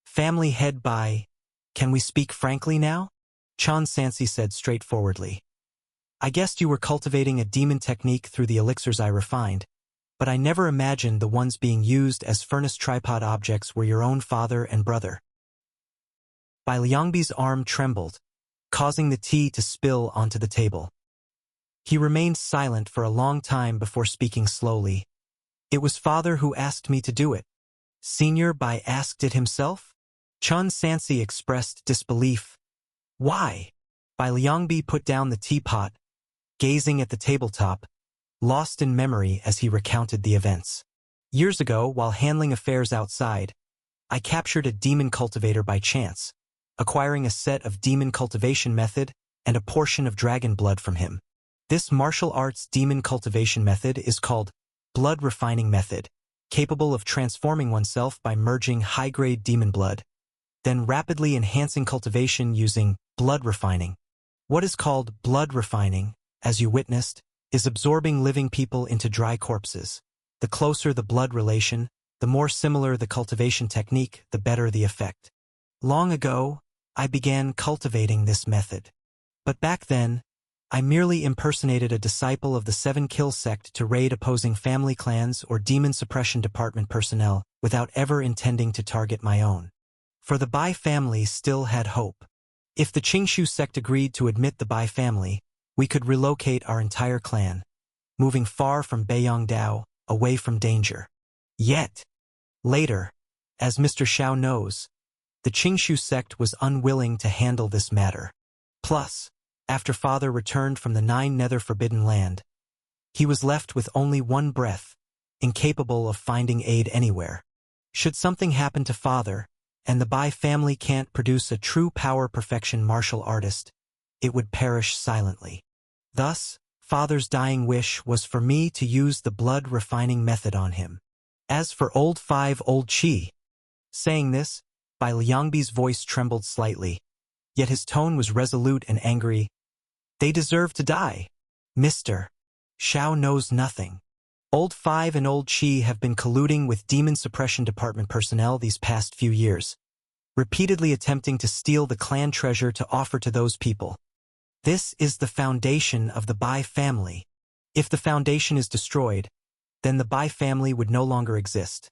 Family head Bai, can we speak frankly now? Chan Sansi said straightforwardly. I guessed you were cultivating a demon technique through the elixirs I refined, but I never imagined the ones being used as furnace tripod objects were your own father and brother. Bai Liangbi's arm trembled, causing the tea to spill onto the table. He remained silent for a long time before speaking slowly. It was father who asked me to do it. Senior Bai asked it himself? Chun Sansi expressed disbelief. Why? Bai Liangbi put down the teapot, gazing at the tabletop, lost in memory as he recounted the events. Years ago, while handling affairs outside, I captured a demon cultivator by chance, acquiring a set of demon cultivation method and a portion of dragon blood from him. This martial arts demon cultivation method is called blood refining method, capable of transforming oneself by merging high-grade demon blood, then rapidly enhancing cultivation using blood refining. What is called blood refining, as you witnessed, is absorbing living people into dry corpses. The closer the blood relation, the more similar the cultivation technique, the better the effect. Long ago, I began cultivating this method. But back then, I merely impersonated a disciple of the Seven Kill sect to raid opposing family clans or demon suppression department personnel without ever intending to target my own. For the Bai family still had hope. If the Qingshu sect agreed to admit the Bai family, we could relocate our entire clan, moving far from Beiyangdao, away from danger. Yet, later, as Mr. Xiao knows, the Qingshu sect was unwilling to handle this matter. Plus, after father returned from the 9 Nether Forbidden Land, he was left with only one breath, incapable of finding aid anywhere. Should something happen to father, and the Bai family can't produce a true power perfection martial artist, it would perish silently. Thus, father's dying wish was for me to use the blood refining method on him. As for old Qi, saying this, Bai Liangbi's voice trembled slightly, yet his tone was resolute and angry. They deserve to die. Mr. Xiao knows nothing. Old 5 and Old Qi have been colluding with Demon Suppression Department personnel these past few years, repeatedly attempting to steal the clan treasure to offer to those people. This is the foundation of the Bai family. If the foundation is destroyed, then the Bai family would no longer exist.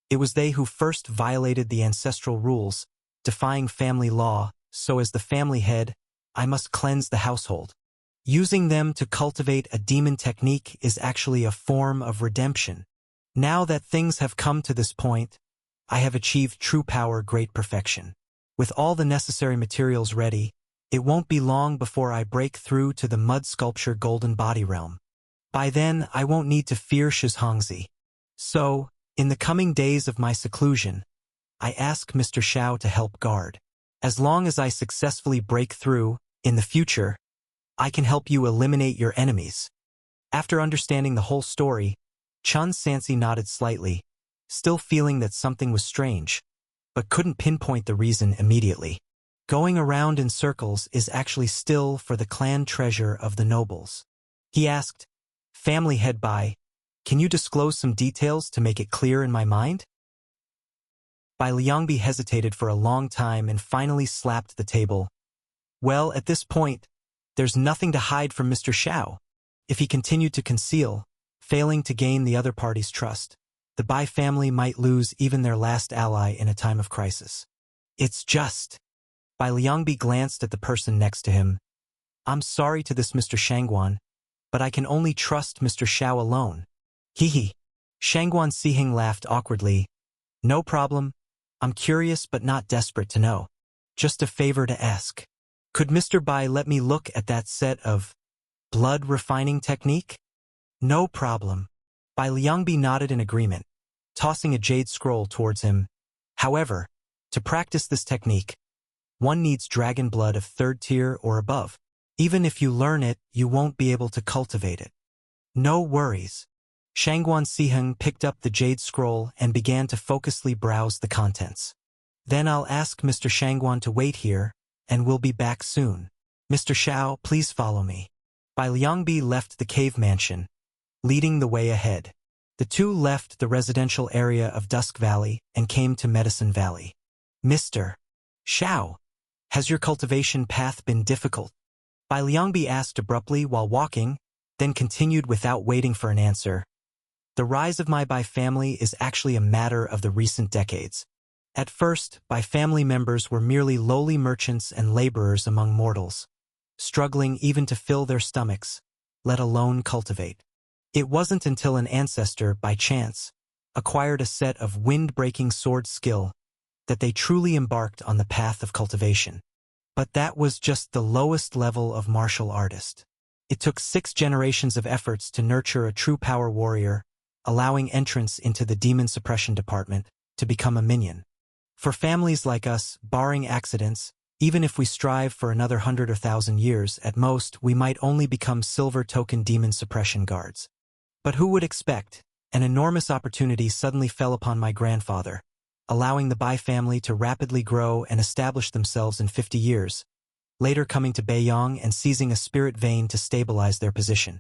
It was they who first violated the ancestral rules, defying family law, so as the family head, I must cleanse the household. Using them to cultivate a demon technique is actually a form of redemption. Now that things have come to this point, I have achieved true power, great perfection. With all the necessary materials ready, it won't be long before I break through to the mud sculpture golden body realm. By then, I won't need to fear Shizhongzi. So, in the coming days of my seclusion, I ask Mr. Xiao to help guard. As long as I successfully break through, in the future, I can help you eliminate your enemies. After understanding the whole story, Chun Sansi nodded slightly, still feeling that something was strange, but couldn't pinpoint the reason immediately. Going around in circles is actually still for the clan treasure of the nobles. He asked, "Family head Bai, can you disclose some details to make it clear in my mind?" Bai Liangbi hesitated for a long time and finally slapped the table. "Well, at this point, there's nothing to hide from Mr. Xiao. If he continued to conceal, failing to gain the other party's trust, the Bai family might lose even their last ally in a time of crisis. It's just..." Bai Liangbi glanced at the person next to him. "I'm sorry to this Mr. Shangguan, but I can only trust Mr. Xiao alone." Hee. Shangguan Sihing laughed awkwardly. "No problem. I'm curious but not desperate to know. Just a favor to ask. Could Mr. Bai let me look at that set of blood refining technique?" "No problem." Bai Liangbi nodded in agreement, tossing a jade scroll towards him. "However, to practice this technique, one needs dragon blood of 3rd tier or above. Even if you learn it, you won't be able to cultivate it." "No worries." Shangguan Siheng picked up the jade scroll and began to focusly browse the contents. "Then I'll ask Mr. Shangguan to wait here, and we'll be back soon. Mr. Xiao, please follow me." Bai Liangbi left the cave mansion, leading the way ahead. The two left the residential area of Dusk Valley and came to Medicine Valley. "Mr. Xiao, has your cultivation path been difficult?" Bai Liangbi asked abruptly while walking, then continued without waiting for an answer. "The rise of my Bai family is actually a matter of the recent decades. At first, Bai family members were merely lowly merchants and laborers among mortals, struggling even to fill their stomachs, let alone cultivate. It wasn't until an ancestor, by chance, acquired a set of wind-breaking sword skill that they truly embarked on the path of cultivation. But that was just the lowest level of martial artist. It took 6 generations of efforts to nurture a true power warrior, allowing entrance into the demon suppression department to become a minion. For families like us, barring accidents, even if we strive for another 100 or 1,000 years, at most, we might only become silver token demon suppression guards. But who would expect? An enormous opportunity suddenly fell upon my grandfather, allowing the Bai family to rapidly grow and establish themselves in 50 years, later coming to Beiyang and seizing a spirit vein to stabilize their position.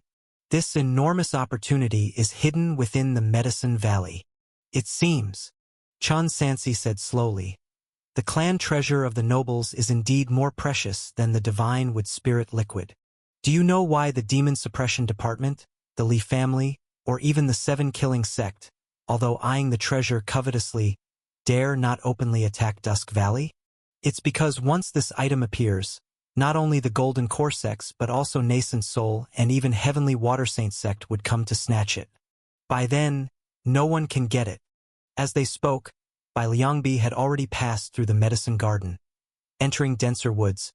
This enormous opportunity is hidden within the Medicine Valley. It seems, Chun Sansi said slowly, the clan treasure of the nobles is indeed more precious than the divine wood spirit liquid. Do you know why the demon suppression department, the Li family, or even the 7 killing sect, although eyeing the treasure covetously, dare not openly attack Dusk Valley? It's because once this item appears, not only the Golden Core sects but also Nascent Soul and even Heavenly Water Saint sect would come to snatch it. By then, no one can get it. As they spoke, Bai Liangbi had already passed through the medicine garden, entering denser woods,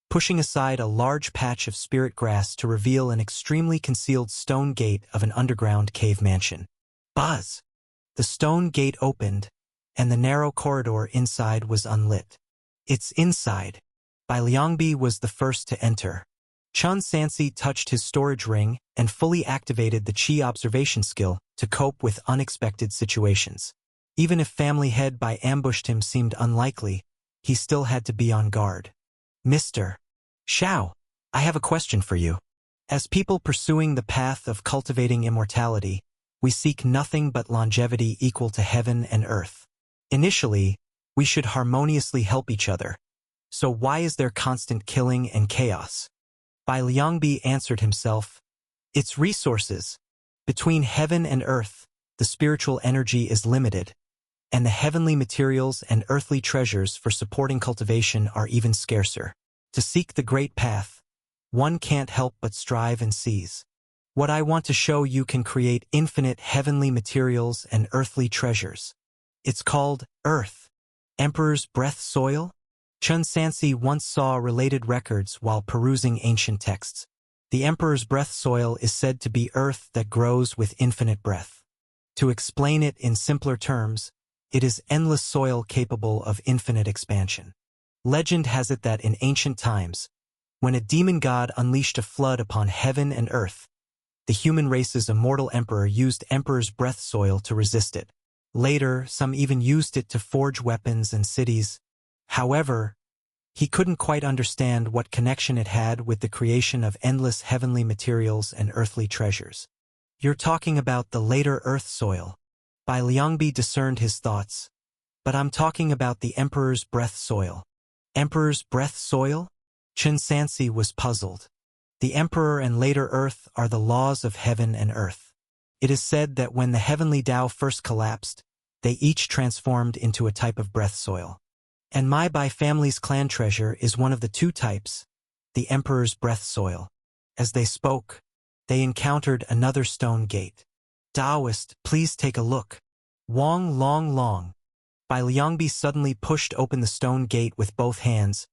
pushing aside a large patch of spirit grass to reveal an extremely concealed stone gate of an underground cave mansion. Buzz! The stone gate opened, and the narrow corridor inside was unlit. It's inside. Bai Liangbi was the first to enter. Chun Sansi touched his storage ring and fully activated the Qi observation skill to cope with unexpected situations. Even if family head Bai ambushed him seemed unlikely, he still had to be on guard. "Mr. Xiao, I have a question for you. As people pursuing the path of cultivating immortality, we seek nothing but longevity equal to heaven and earth. Initially, we should harmoniously help each other. So why is there constant killing and chaos?" Bai Liangbi answered himself, "It's resources. Between heaven and earth, the spiritual energy is limited, and the heavenly materials and earthly treasures for supporting cultivation are even scarcer. To seek the great path, one can't help but strive and seize. What I want to show you can create infinite heavenly materials and earthly treasures. It's called Earth. Emperor's breath soil? Chun Sansi once saw related records while perusing ancient texts. The Emperor's breath soil is said to be earth that grows with infinite breath. To explain it in simpler terms, it is endless soil capable of infinite expansion. Legend has it that in ancient times, when a demon god unleashed a flood upon heaven and earth, the human race's immortal emperor used Emperor's breath soil to resist it. Later, some even used it to forge weapons and cities. However, he couldn't quite understand what connection it had with the creation of endless heavenly materials and earthly treasures. You're talking about the later earth soil. Bai Liangbi discerned his thoughts. But I'm talking about the Emperor's breath soil. Emperor's breath soil? Chun Sansi was puzzled. The Emperor and later earth are the laws of heaven and earth. It is said that when the heavenly Tao first collapsed, they each transformed into a type of breath soil. And my Bai family's clan treasure is one of the two types, the Emperor's breath soil. As they spoke, they encountered another stone gate. Taoist, please take a look. Wong long long. Bai Liangbi suddenly pushed open the stone gate with both hands,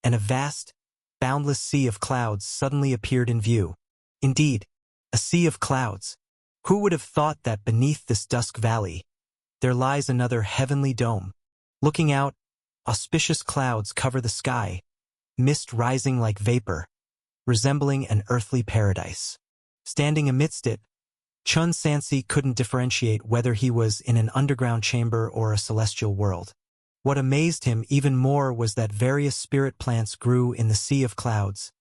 and a vast, boundless sea of clouds suddenly appeared in view. Indeed, a sea of clouds. Who would have thought that beneath this dusk valley, there lies another heavenly dome? Looking out, auspicious clouds cover the sky, mist rising like vapor, resembling an earthly paradise. Standing amidst it, Chun Sansi couldn't differentiate whether he was in an underground chamber or a celestial world. What amazed him even more was that various spirit plants grew in the sea of clouds,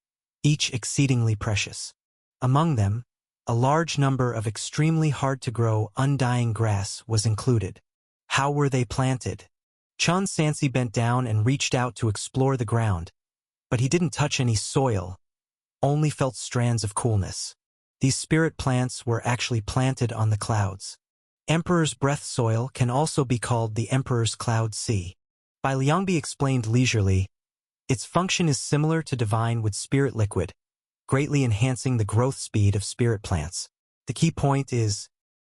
each exceedingly precious. Among them, a large number of extremely hard-to-grow, undying grass was included. How were they planted? Chun Sansi bent down and reached out to explore the ground, but he didn't touch any soil, only felt strands of coolness. These spirit plants were actually planted on the clouds. Emperor's breath soil can also be called the Emperor's cloud sea. Bai Liangbi explained leisurely, its function is similar to divine with spirit liquid, greatly enhancing the growth speed of spirit plants. The key point is,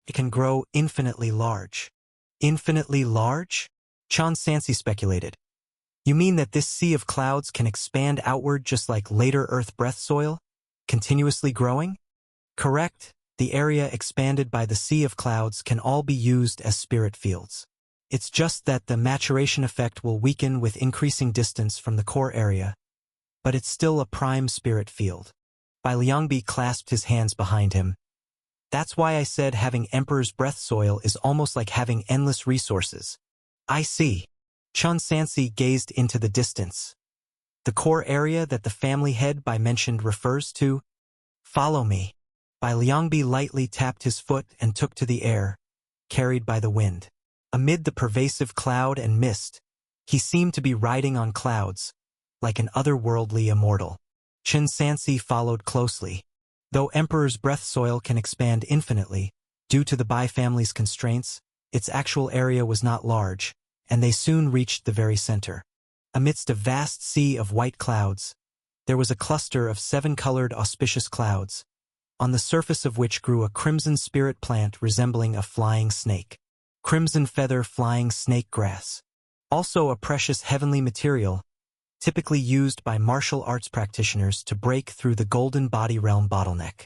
it can grow infinitely large. Infinitely large? Chun Sansi speculated. You mean that this sea of clouds can expand outward just like later earth breath soil, continuously growing? Correct. The area expanded by the sea of clouds can all be used as spirit fields. It's just that the maturation effect will weaken with increasing distance from the core area, but it's still a prime spirit field. Bai Liangbi clasped his hands behind him. That's why I said having Emperor's breath soil is almost like having endless resources. I see. Chun Sansi gazed into the distance. The core area that the family head Bai mentioned refers to? Follow me. Bai Liangbi lightly tapped his foot and took to the air, carried by the wind. Amid the pervasive cloud and mist, he seemed to be riding on clouds, like an otherworldly immortal. Chun Sansi followed closely. Though Emperor's breath soil can expand infinitely, due to the Bai family's constraints, its actual area was not large, and they soon reached the very center. Amidst a vast sea of white clouds, there was a cluster of 7-colored auspicious clouds, on the surface of which grew a crimson spirit plant resembling a flying snake. Crimson feather flying snake grass. Also a precious heavenly material, typically used by martial arts practitioners to break through the golden body realm bottleneck.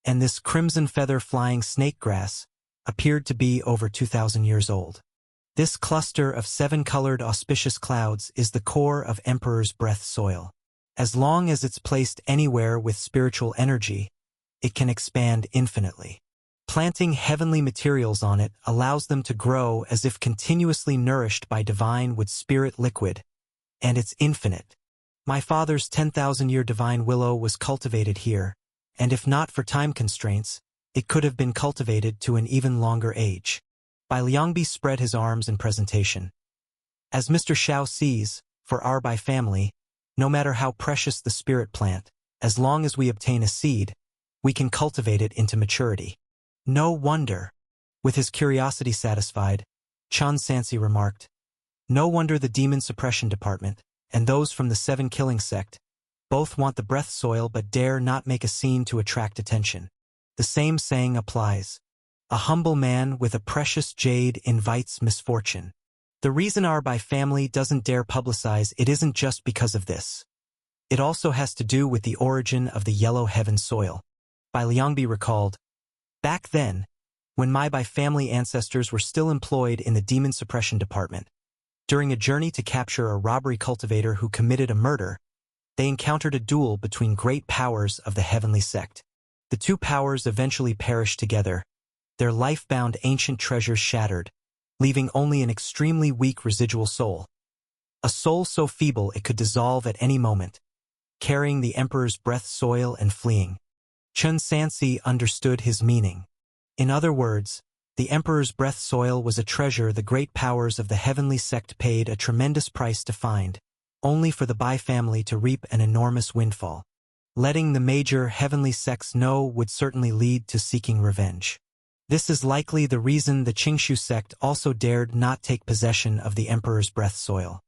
And this crimson feather flying snake grass appeared to be over 2,000 years old. This cluster of 7-colored auspicious clouds is the core of Emperor's breath soil. As long as it's placed anywhere with spiritual energy, it can expand infinitely. Planting heavenly materials on it allows them to grow as if continuously nourished by divine with spirit liquid, and it's infinite. My father's 10,000-year divine willow was cultivated here, and if not for time constraints, it could have been cultivated to an even longer age. Bai Liangbi spread his arms in presentation. As Mr. Xiao sees, for our Bai family, no matter how precious the spirit plant, as long as we obtain a seed, we can cultivate it into maturity. No wonder. With his curiosity satisfied, Chun Sansi remarked, no wonder the Demon Suppression Department, and those from the 7 Killing sect, both want the breath soil but dare not make a scene to attract attention. The same saying applies. A humble man with a precious jade invites misfortune. The reason our Bai family doesn't dare publicize it isn't just because of this. It also has to do with the origin of the yellow heaven soil. Bai Liangbi recalled, "Back then, when my Bai family ancestors were still employed in the demon suppression department, during a journey to capture a robbery cultivator who committed a murder, they encountered a duel between great powers of the heavenly sect. The two powers eventually perished together, their life-bound ancient treasures shattered, leaving only an extremely weak residual soul. A soul so feeble it could dissolve at any moment, carrying the emperor's breath soil and fleeing." Chun Sansi understood his meaning. In other words, the emperor's breath soil was a treasure the great powers of the heavenly sect paid a tremendous price to find, only for the Bai family to reap an enormous windfall. Letting the major heavenly sects know would certainly lead to seeking revenge. This is likely the reason the Qingshu sect also dared not take possession of the emperor's breath soil.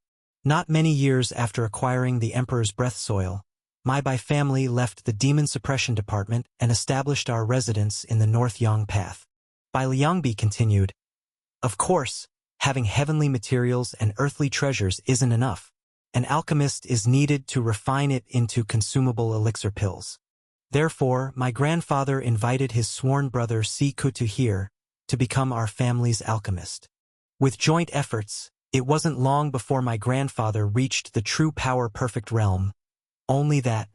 Not many years after acquiring the emperor's breath soil, my Bai family left the demon suppression department and established our residence in the North Yang Path. Bai Liangbi continued, "Of course, having heavenly materials and earthly treasures isn't enough. An alchemist is needed to refine it into consumable elixir pills. Therefore, my grandfather invited his sworn brother Si Kutu here to become our family's alchemist. With joint efforts, it wasn't long before my grandfather reached the true power-perfect realm. Only that.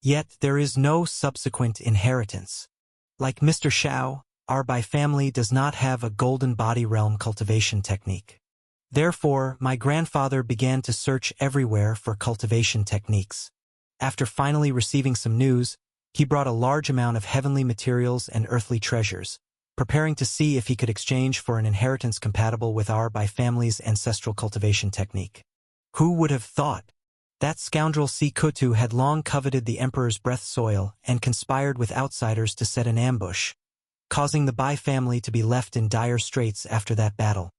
Yet there is no subsequent inheritance. Like Mr. Shao, our Bai family does not have a golden body realm cultivation technique. Therefore, my grandfather began to search everywhere for cultivation techniques. After finally receiving some news, he brought a large amount of heavenly materials and earthly treasures, preparing to see if he could exchange for an inheritance compatible with our Bai family's ancestral cultivation technique. Who would have thought? That scoundrel Si Kutu had long coveted the emperor's breath soil and conspired with outsiders to set an ambush, causing the Bai family to be left in dire straits after that battle.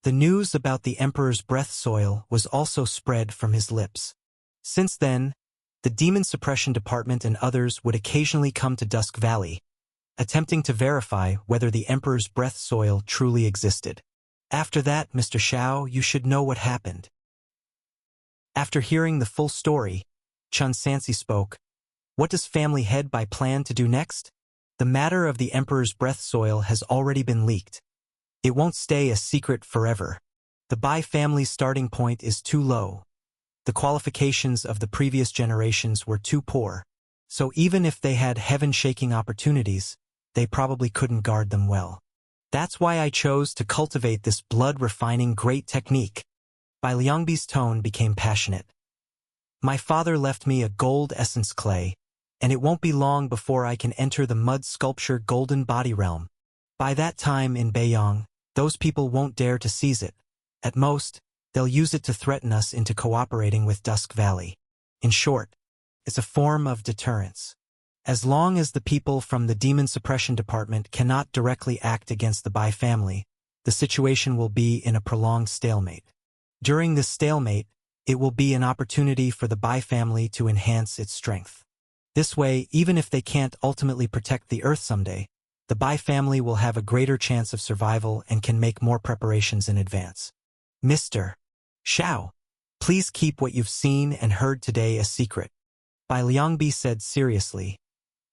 The news about the emperor's breath soil was also spread from his lips. Since then, the demon suppression department and others would occasionally come to Dusk Valley, attempting to verify whether the emperor's breath soil truly existed. After that, Mr. Shao, you should know what happened." After hearing the full story, Chun Sansi spoke. "What does family head Bai plan to do next? The matter of the emperor's breath soil has already been leaked. It won't stay a secret forever. The Bai family's starting point is too low. The qualifications of the previous generations were too poor, so even if they had heaven-shaking opportunities, they probably couldn't guard them well. That's why I chose to cultivate this blood-refining great technique." Bai Liangbi's tone became passionate. "My father left me a gold essence clay, and it won't be long before I can enter the mud sculpture golden body realm. By that time in Beiyang, those people won't dare to seize it. At most, they'll use it to threaten us into cooperating with Dusk Valley. In short, it's a form of deterrence. As long as the people from the Demon Suppression Department cannot directly act against the Bai family, the situation will be in a prolonged stalemate. During this stalemate, it will be an opportunity for the Bai family to enhance its strength. This way, even if they can't ultimately protect the Earth someday, the Bai family will have a greater chance of survival and can make more preparations in advance. Mr. Shao, please keep what you've seen and heard today a secret," Bai Liangbi said seriously.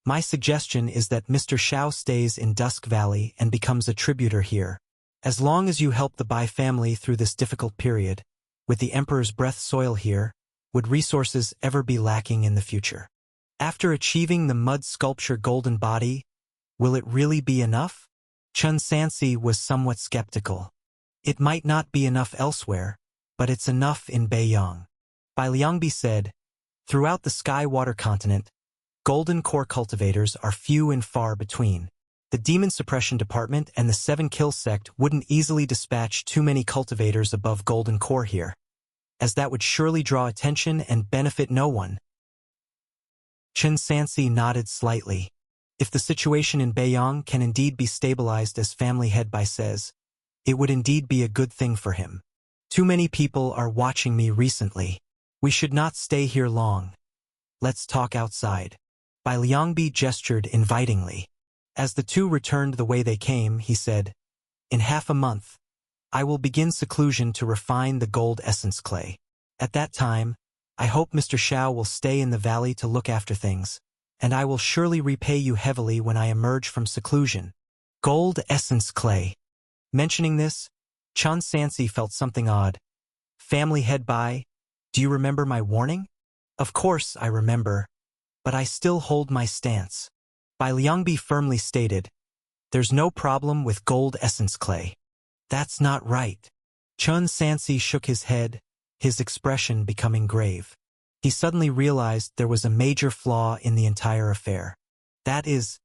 "My suggestion is that Mr. Shao stays in Dusk Valley and becomes a tributor here. As long as you help the Bai family through this difficult period, with the Emperor's breath soil here, would resources ever be lacking in the future? After achieving the mud sculpture golden body, will it really be enough?" Chun Sansi was somewhat skeptical. "It might not be enough elsewhere, but it's enough in Beiyang." Bai Liangbi said, "Throughout the Sky-Water continent, golden core cultivators are few and far between. The Demon Suppression Department and the Seven Kill Sect wouldn't easily dispatch too many cultivators above golden core here, as that would surely draw attention and benefit no one." Chun Sansi nodded slightly. If the situation in Beiyang can indeed be stabilized as family head Bai says, it would indeed be a good thing for him. "Too many people are watching me recently. We should not stay here long. Let's talk outside." Bai Liangbi gestured invitingly. As the two returned the way they came, he said, "In half a month, I will begin seclusion to refine the gold essence clay. At that time, I hope Mr. Xiao will stay in the valley to look after things, and I will surely repay you heavily when I emerge from seclusion." Gold essence clay. Mentioning this, Chun Sansi felt something odd. Family head by, do you remember my warning? Of course I remember, but I still hold my stance. Bai Liangbi firmly stated, there's no problem with gold essence clay. That's not right. Chun Sansi shook his head, his expression becoming grave. He suddenly realized there was a major flaw in the entire affair. That is,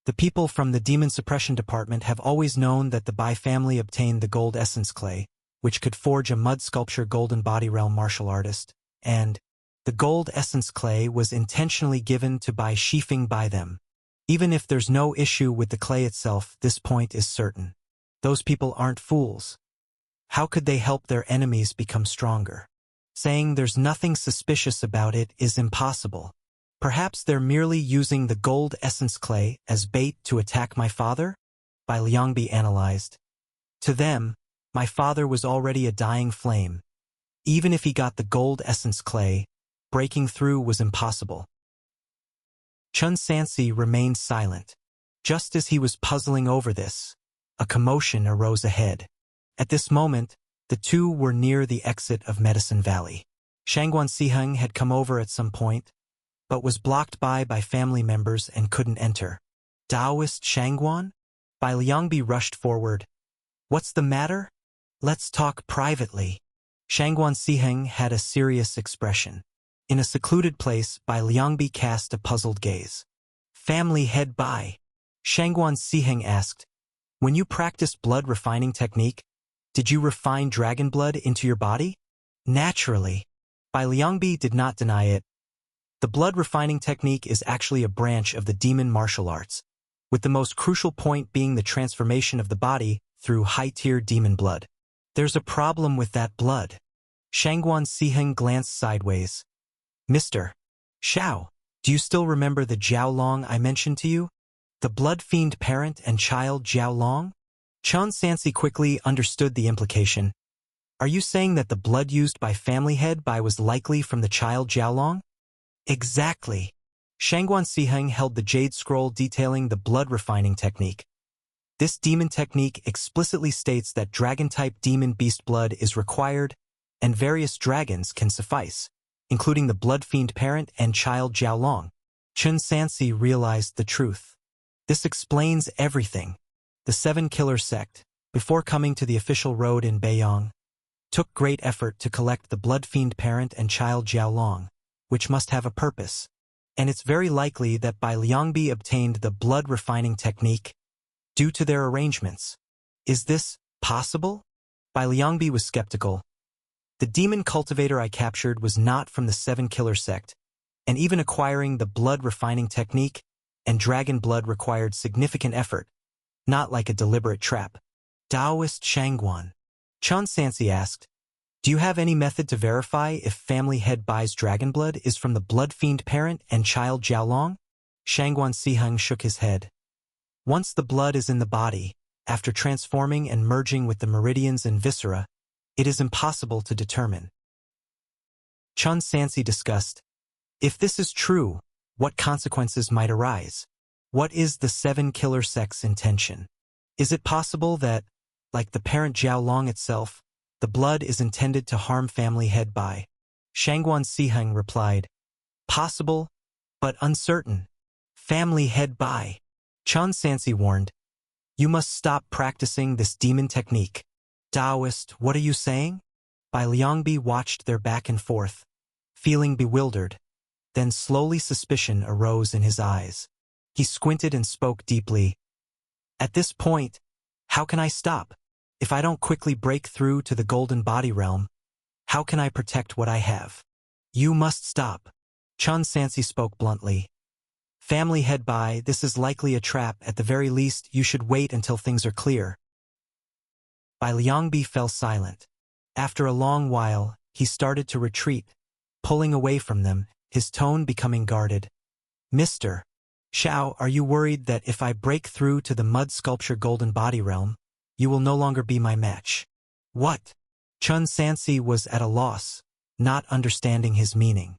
the people from the Demon Suppression Department have always known that the Bai family obtained the gold essence clay, which could forge a mud sculpture golden body realm martial artist, and the gold essence clay was intentionally given to Bai Shifeng by them. Even if there's no issue with the clay itself, this point is certain. Those people aren't fools. How could they help their enemies become stronger? Saying there's nothing suspicious about it is impossible. Perhaps they're merely using the gold essence clay as bait to attack my father? Bai Liangbi analyzed. To them, my father was already a dying flame. Even if he got the gold essence clay, breaking through was impossible. Chun Sansi remained silent. Just as he was puzzling over this, a commotion arose ahead. At this moment, the two were near the exit of Medicine Valley. Shangguan Siheng had come over at some point, but was blocked by family members and couldn't enter. Taoist Shangguan? Bai Liangbi rushed forward. What's the matter? Let's talk privately. Shangguan Siheng had a serious expression. In a secluded place, Bai Liangbi cast a puzzled gaze. Family head Bai. Shangguan Siheng asked, when you practiced blood refining technique, did you refine dragon blood into your body? Naturally. Bai Liangbi did not deny it. The blood refining technique is actually a branch of the demon martial arts, with the most crucial point being the transformation of the body through high-tier demon blood. There's a problem with that blood. Shangguan Siheng glanced sideways. Mr. Xiao, do you still remember the Jiaolong I mentioned to you? The blood fiend parent and child Jiaolong? Chun Sansi quickly understood the implication. Are you saying that the blood used by family head Bai was likely from the child Jiaolong? Exactly. Shangguan Siheng held the jade scroll detailing the blood refining technique. This demon technique explicitly states that dragon-type demon beast blood is required, and various dragons can suffice, including the blood fiend parent and child Jiaolong. Chun Sansi realized the truth. This explains everything. The Seven Killer Sect, before coming to the official road in Beiyang, took great effort to collect the blood fiend parent and child Jiaolong, which must have a purpose. And it's very likely that Bai Liangbi obtained the blood refining technique due to their arrangements. Is this possible? Bai Liangbi was skeptical. The demon cultivator I captured was not from the Seven Killer Sect, and even acquiring the blood refining technique and dragon blood required significant effort, not like a deliberate trap. Taoist Shangguan. Chun Sansi asked, do you have any method to verify if family head Bai's dragon blood is from the blood fiend parent and child Jiaolong? Shangguan Siheng shook his head. Once the blood is in the body, after transforming and merging with the meridians and viscera, it is impossible to determine. Chun Sansi discussed, if this is true, what consequences might arise? What is the Seven Killer Sect's intention? Is it possible that, like the parent Jiaolong itself, the blood is intended to harm family head Bai? Shangguan Siheng replied, possible, but uncertain. Family head Bai. Chun Sansi warned, you must stop practicing this demon technique. Taoist, what are you saying? Bai Liangbi watched their back and forth, feeling bewildered. Then slowly suspicion arose in his eyes. He squinted and spoke deeply. At this point, how can I stop? If I don't quickly break through to the golden body realm, how can I protect what I have? You must stop. Chun Sansi spoke bluntly. Family head Bai, this is likely a trap. At the very least, you should wait until things are clear. Bai Liangbi fell silent. After a long while, he started to retreat, pulling away from them, his tone becoming guarded. Mr. Xiao, are you worried that if I break through to the mud sculpture golden body realm, you will no longer be my match? What? Chun Sansi was at a loss, not understanding his meaning.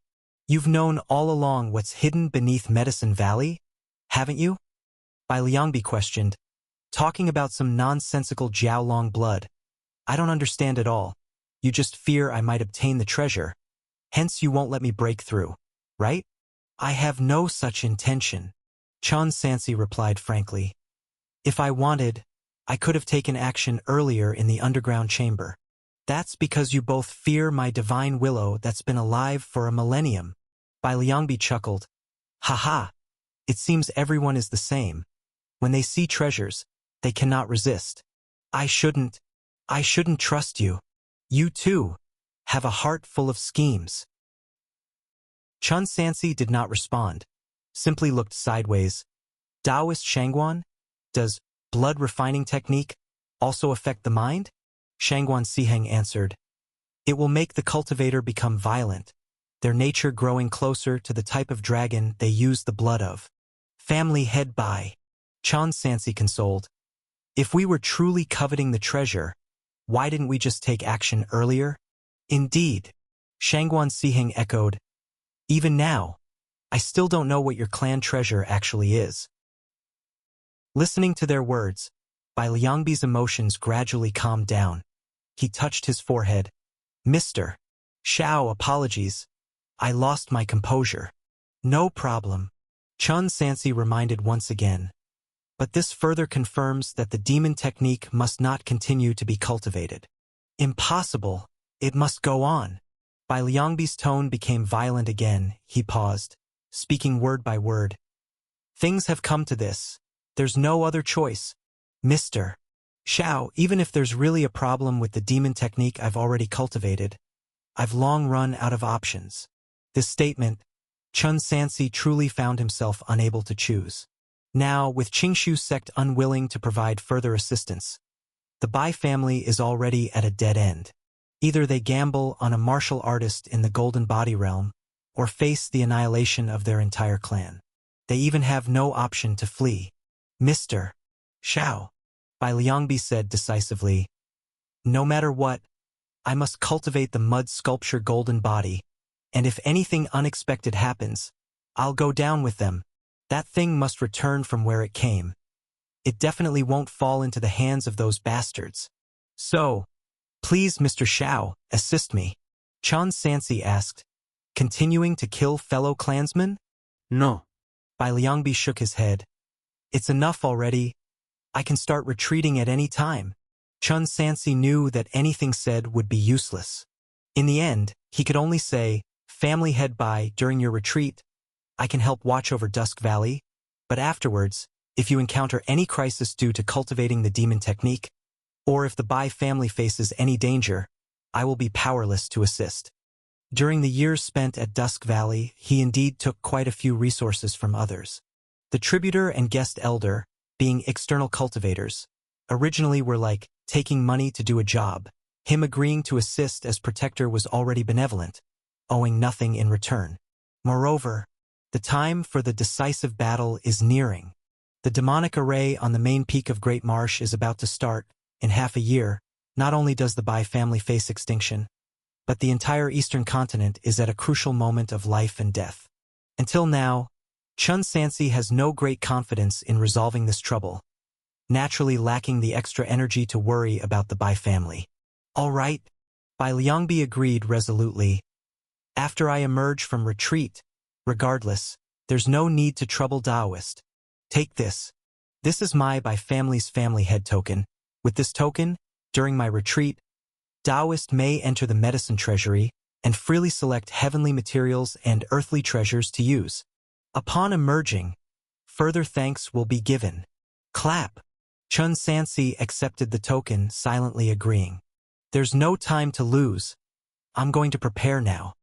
You've known all along what's hidden beneath Medicine Valley, haven't you? Bai Liangbi questioned, talking about some nonsensical Jiaolong blood. I don't understand at all. You just fear I might obtain the treasure. Hence you won't let me break through, right? I have no such intention. Chun Sansi replied frankly. If I wanted, I could have taken action earlier in the underground chamber. That's because you both fear my divine willow that's been alive for a millennium. Bai Liangbi chuckled. Ha. It seems everyone is the same. When they see treasures, they cannot resist. I shouldn't trust you. You too have a heart full of schemes. Chun Sansi did not respond, simply looked sideways. Taoist Shangguan? Does blood refining technique also affect the mind? Shangguan Siheng answered. It will make the cultivator become violent, their nature growing closer to the type of dragon they use the blood of. Family head Bai. Chun Sansi consoled. If we were truly coveting the treasure, why didn't we just take action earlier? Indeed, Shangguan Siheng echoed. Even now, I still don't know what your clan treasure actually is. Listening to their words, Bai Liangbi's emotions gradually calmed down. He touched his forehead. Mr. Xiao, apologies. I lost my composure. No problem. Chun Sansi reminded once again. But this further confirms that the demon technique must not continue to be cultivated. Impossible. It must go on. Bai Liangbi's tone became violent again. He paused, speaking word by word. Things have come to this. There's no other choice. Mr. Xiao, even if there's really a problem with the demon technique I've already cultivated, I've long run out of options. This statement, Chun Sansi truly found himself unable to choose. Now, with Qingshu's sect unwilling to provide further assistance, the Bai family is already at a dead end. Either they gamble on a martial artist in the golden body realm, or face the annihilation of their entire clan. They even have no option to flee. Mr. Xiao, Bai Liangbi said decisively, no matter what, I must cultivate the mud sculpture golden body, and if anything unexpected happens, I'll go down with them. That thing must return from where it came. It definitely won't fall into the hands of those bastards. So, please, Mr. Xiao, assist me. Chun Sansi asked, continuing to kill fellow clansmen? No. Bai Liangbi shook his head. It's enough already. I can start retreating at any time. Chun Sansi knew that anything said would be useless. In the end, he could only say, family head Bai, during your retreat, I can help watch over Dusk Valley, but afterwards, if you encounter any crisis due to cultivating the demon technique, or if the Bai family faces any danger, I will be powerless to assist. During the years spent at Dusk Valley, he indeed took quite a few resources from others. The tributor and guest elder, being external cultivators, originally were like taking money to do a job, him agreeing to assist as protector was already benevolent, owing nothing in return. Moreover, the time for the decisive battle is nearing. The demonic array on the main peak of Great Marsh is about to start. In half a year, not only does the Bai family face extinction, but the entire eastern continent is at a crucial moment of life and death. Until now, Chun Sansi has no great confidence in resolving this trouble, naturally lacking the extra energy to worry about the Bai family. All right, Bai Liangbi agreed resolutely. After I emerge from retreat, regardless, there's no need to trouble Taoist. Take this. This is my Bai family's family head token. With this token, during my retreat, Taoist may enter the medicine treasury and freely select heavenly materials and earthly treasures to use. Upon emerging, further thanks will be given. Clap. Chun Sansi accepted the token, silently agreeing. There's no time to lose. I'm going to prepare now.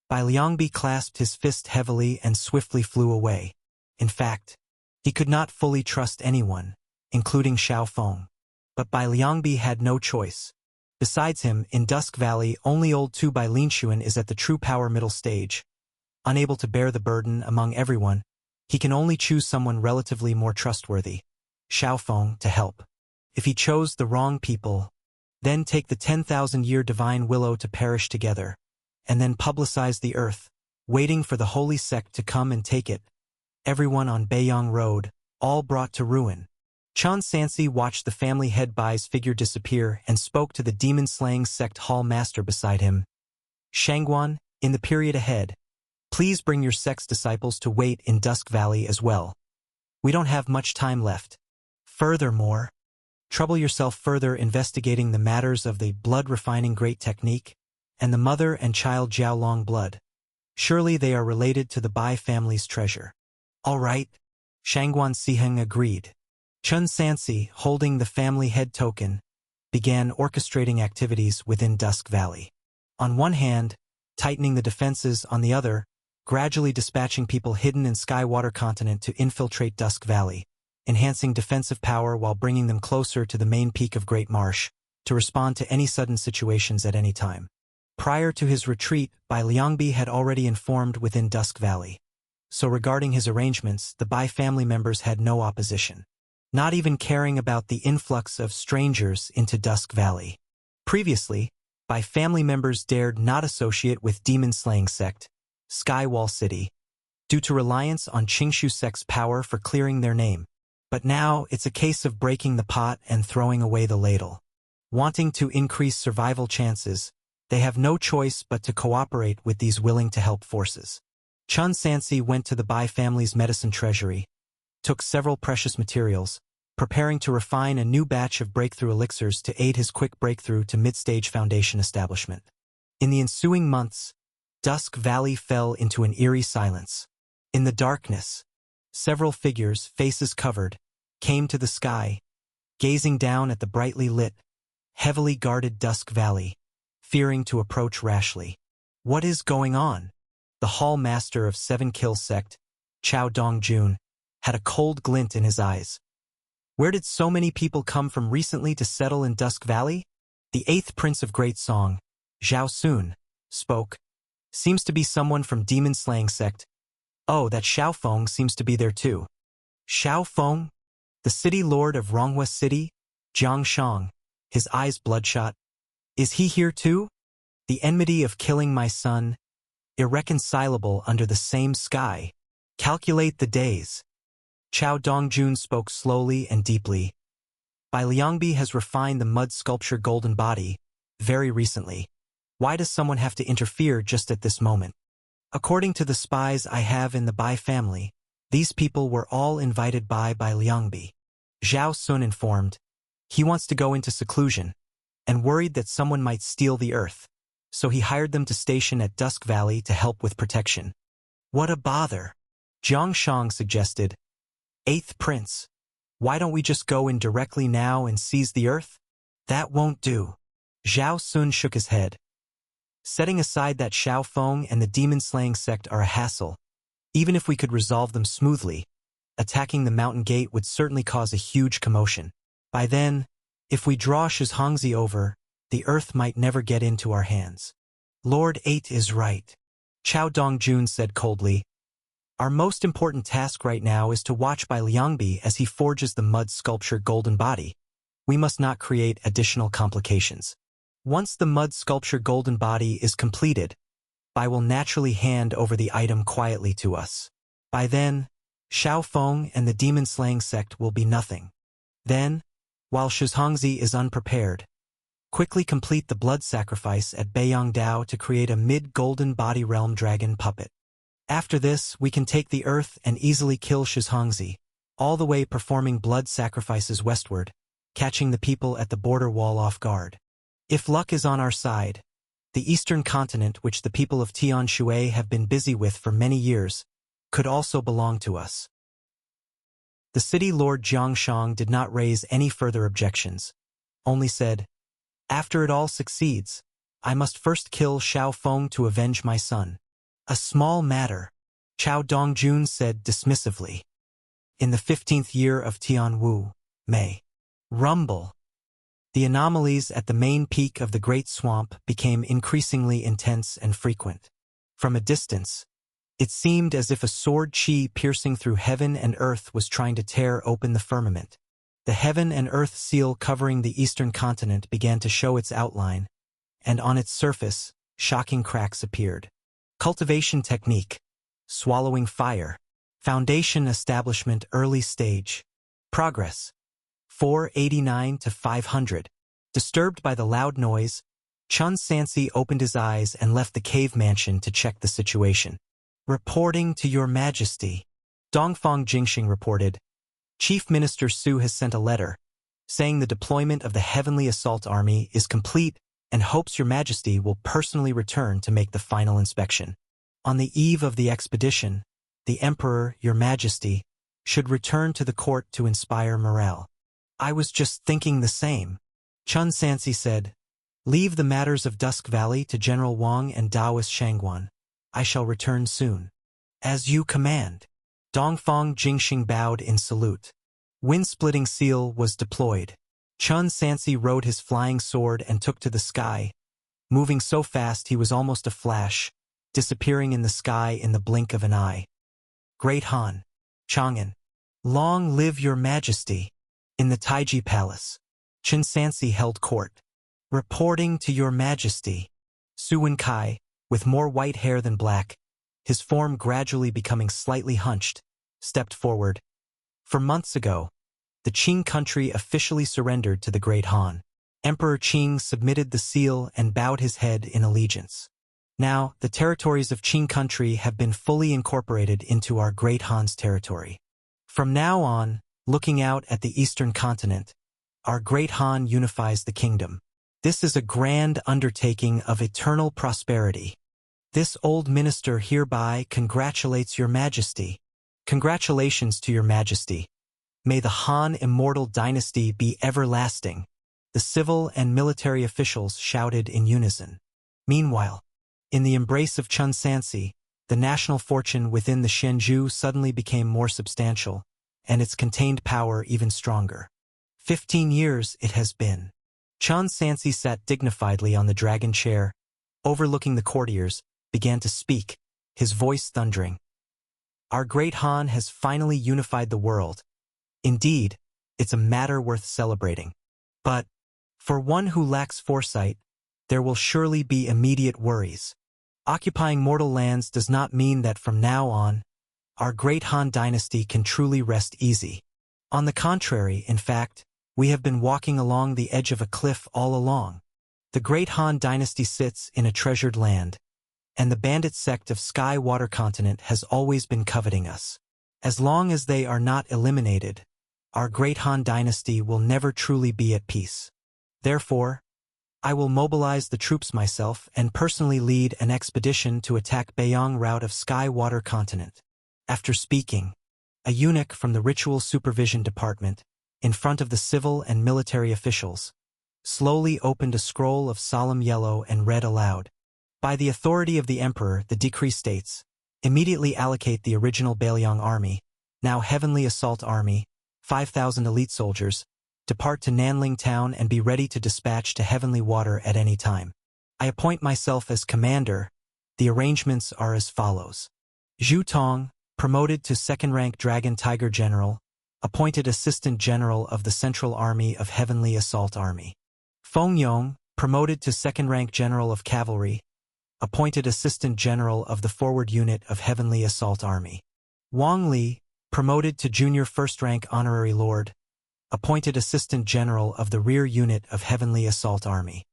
Bai Liangbi clasped his fist heavily and swiftly flew away. In fact, he could not fully trust anyone, including Xiao Feng. But Bai Liangbi had no choice. Besides him, in Dusk Valley, only old Tu Bai Linshuan is at the true power middle stage. Unable to bear the burden among everyone, He can only choose someone relatively more trustworthy, Xiaofeng, to help. If he chose the wrong people, then take the 10,000-year divine willow to perish together, and then publicize the earth, waiting for the holy sect to come and take it. Everyone on Beiyang Road, all brought to ruin. Chen Sansi watched the family head Bai's figure disappear and spoke to the demon-slaying sect hall master beside him. Shangguan, in the period ahead, please bring your sect's disciples to wait in Dusk Valley as well. We don't have much time left. Furthermore, trouble yourself further investigating the matters of the blood-refining great technique and the mother and child Jiaolong blood. Surely they are related to the Bai family's treasure. All right, Shangguan Siheng agreed. Chen Sansi, holding the family head token, began orchestrating activities within Dusk Valley. On one hand, tightening the defenses, on the other, gradually dispatching people hidden in Skywater Continent to infiltrate Dusk Valley, enhancing defensive power while bringing them closer to the main peak of Great Marsh, to respond to any sudden situations at any time. Prior to his retreat, Bai Liangbi had already informed within Dusk Valley. So regarding his arrangements, the Bai family members had no opposition, not even caring about the influx of strangers into Dusk Valley. Previously, Bai family members dared not associate with demon-slaying sect, Skywall City, due to reliance on Qingshu sect's power for clearing their name. But now it's a case of breaking the pot and throwing away the ladle. Wanting to increase survival chances, they have no choice but to cooperate with these willing-to-help forces. Chen Sansi went to the Bai family's medicine treasury, took several precious materials, preparing to refine a new batch of breakthrough elixirs to aid his quick breakthrough to mid-stage foundation establishment. In the ensuing months, Dusk Valley fell into an eerie silence. In the darkness, several figures, faces covered, came to the sky, gazing down at the brightly lit, heavily guarded Dusk Valley, fearing to approach rashly. What is going on? The hall master of Seven Kill Sect, Chao Dongjun, had a cold glint in his eyes. Where did so many people come from recently to settle in Dusk Valley? The 8th Prince of Great Song, Zhao Sun, spoke. Seems to be someone from demon-slaying sect. Oh, that Xiaofeng seems to be there too. Xiaofeng? The city lord of Ronghua City? Jiangshang, his eyes bloodshot. Is he here too? The enmity of killing my son, irreconcilable under the same sky. Calculate the days. Chao Dongjun spoke slowly and deeply. Bai Liangbi has refined the mud sculpture golden body, very recently. Why does someone have to interfere just at this moment? According to the spies I have in the Bai family, these people were all invited by Bai Liangbi. Zhao Sun informed. He wants to go into seclusion, and worried that someone might steal the earth, so he hired them to station at Dusk Valley to help with protection. What a bother, Jiang Shang suggested. 8th Prince, why don't we just go in directly now and seize the earth? That won't do. Zhao Sun shook his head. Setting aside that Xiaofeng and the demon-slaying sect are a hassle. Even if we could resolve them smoothly, attacking the mountain gate would certainly cause a huge commotion. By then, if we draw Shizhongzi over, the earth might never get into our hands. Lord 8 is right, Chao Dongjun said coldly. Our most important task right now is to watch Bai Liangbi as he forges the mud sculpture golden body. We must not create additional complications. Once the mud sculpture golden body is completed, Bai will naturally hand over the item quietly to us. By then, Xiaofeng and the demon-slaying sect will be nothing. Then, while Shizhongzi is unprepared, quickly complete the blood sacrifice at Beiyangdao to create a mid-golden body realm dragon puppet. After this, we can take the earth and easily kill Shizhongzi, all the way performing blood sacrifices westward, catching the people at the border wall off guard. If luck is on our side, the eastern continent, which the people of Tian Shui have been busy with for many years, could also belong to us. The city lord Jiangshang did not raise any further objections, only said, after it all succeeds, I must first kill Xiaofeng to avenge my son. A small matter, Chao Dongjun said dismissively. In the 15th year of Tianwu, May. Rumble. The anomalies at the main peak of the Great Swamp became increasingly intense and frequent. From a distance, It seemed as if a sword chi piercing through heaven and earth was trying to tear open the firmament. The heaven and earth seal covering the eastern continent began to show its outline, and on its surface, shocking cracks appeared. Cultivation technique. Swallowing fire. Foundation establishment early stage. Progress. 489 to 500. Disturbed by the loud noise, Chun Sansi opened his eyes and left the cave mansion to check the situation. Reporting to Your Majesty. Dongfang Jingxing reported, Chief Minister Su has sent a letter, saying the deployment of the Heavenly Assault Army is complete and hopes Your Majesty will personally return to make the final inspection. On the eve of the expedition, the Emperor, Your Majesty, should return to the court to inspire morale. I was just thinking the same. Chun Sansi said, Leave the matters of Dusk Valley to General Wang and Daoist Shangguan. I shall return soon. As you command. Dongfang Jingxing bowed in salute. Wind-splitting seal was deployed. Chun Sansi rode his flying sword and took to the sky, moving so fast he was almost a flash, disappearing in the sky in the blink of an eye. Great Han. Chang'an. Long live Your Majesty. In the Taiji Palace, Chun Sansi held court. Reporting to Your Majesty. Su Wenkai, with more white hair than black, his form gradually becoming slightly hunched, stepped forward. For months ago, the Qing country officially surrendered to the Great Han. Emperor Qing submitted the seal and bowed his head in allegiance. Now, the territories of Qing country have been fully incorporated into our Great Han's territory. From now on, looking out at the eastern continent, our Great Han unifies the kingdom. This is a grand undertaking of eternal prosperity. This old minister hereby congratulates Your Majesty. Congratulations to Your Majesty. May the Han immortal dynasty be everlasting. The civil and military officials shouted in unison. Meanwhile, in the embrace of Chun Sansi, the national fortune within the Shenzhou suddenly became more substantial, and its contained power even stronger. 15 years it has been. Chun Sansi sat dignifiedly on the dragon chair, overlooking the courtiers, began to speak, his voice thundering. Our Great Han has finally unified the world. Indeed, it's a matter worth celebrating. But, for one who lacks foresight, there will surely be immediate worries. Occupying mortal lands does not mean that from now on, our Great Han dynasty can truly rest easy. On the contrary, in fact, we have been walking along the edge of a cliff all along. The Great Han dynasty sits in a treasured land, and the bandit sect of Sky Water Continent has always been coveting us. As long as they are not eliminated, our Great Han dynasty will never truly be at peace. Therefore, I will mobilize the troops myself and personally lead an expedition to attack Beiyang route of Sky Water Continent. After speaking, a eunuch from the Ritual Supervision Department, in front of the civil and military officials, slowly opened a scroll of solemn yellow and read aloud. By the authority of the Emperor, the decree states, immediately allocate the original Beiyang army, now Heavenly Assault Army, 5,000 elite soldiers, depart to Nanling Town and be ready to dispatch to Heavenly Water at any time. I appoint myself as commander. The arrangements are as follows. Zhu Tong, promoted to second-rank Dragon Tiger General, appointed Assistant General of the Central Army of Heavenly Assault Army. Feng Yong, promoted to second-rank General of Cavalry, appointed Assistant General of the Forward Unit of Heavenly Assault Army. Wang Li, promoted to Junior First-Rank Honorary Lord, appointed Assistant General of the Rear Unit of Heavenly Assault Army.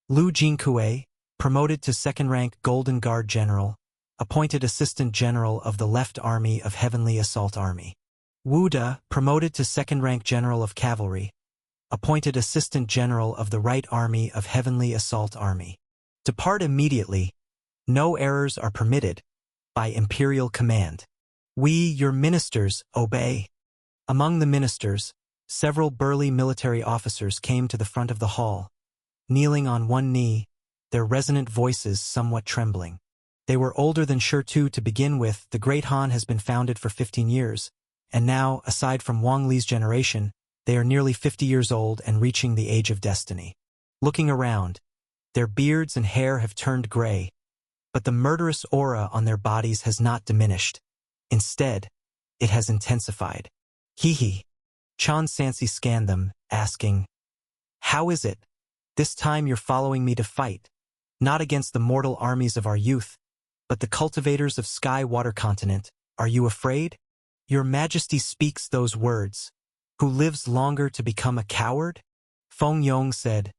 Lu Jingkue, promoted to second-rank Golden Guard General, appointed Assistant General of the Left Army of Heavenly Assault Army. Wu De, promoted to second-rank General of Cavalry, appointed Assistant General of the Right Army of Heavenly Assault Army. Depart immediately. No errors are permitted. By imperial command. We, your ministers, obey. Among the ministers, several burly military officers came to the front of the hall, kneeling on one knee, their resonant voices somewhat trembling. They were older than Shirtu to begin with. The Great Han has been founded for 15 years, and now, aside from Wang Li's generation, they are nearly 50 years old and reaching the age of destiny. Looking around, their beards and hair have turned gray, but the murderous aura on their bodies has not diminished. Instead, it has intensified. Hee. Chan Sansi scanned them, asking, "How is it? This time you're following me to fight, not against the mortal armies of our youth, but the cultivators of Sky Water Continent. Are you afraid? Your Majesty speaks those words. Who lives longer to become a coward?" Feng Yong said,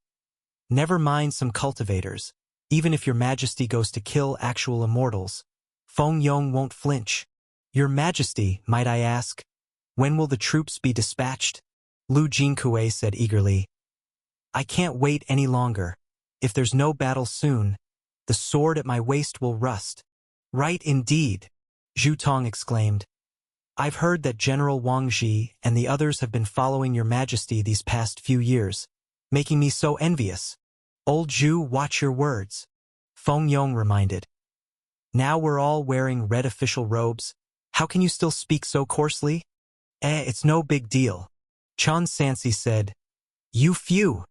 "Never mind some cultivators. Even if your Majesty goes to kill actual immortals, Feng Yong won't flinch. Your Majesty, might I ask, when will the troops be dispatched?" Lu Jinkue said eagerly, "I can't wait any longer. If there's no battle soon, the sword at my waist will rust." "Right indeed," Zhu Tong exclaimed. "I've heard that General Wang Ji and the others have been following your Majesty these past few years, making me so envious." "Old Zhu, watch your words," Feng Yong reminded. "Now we're all wearing red official robes. How can you still speak so coarsely?" It's no big deal," Chan Sansi said. "You few.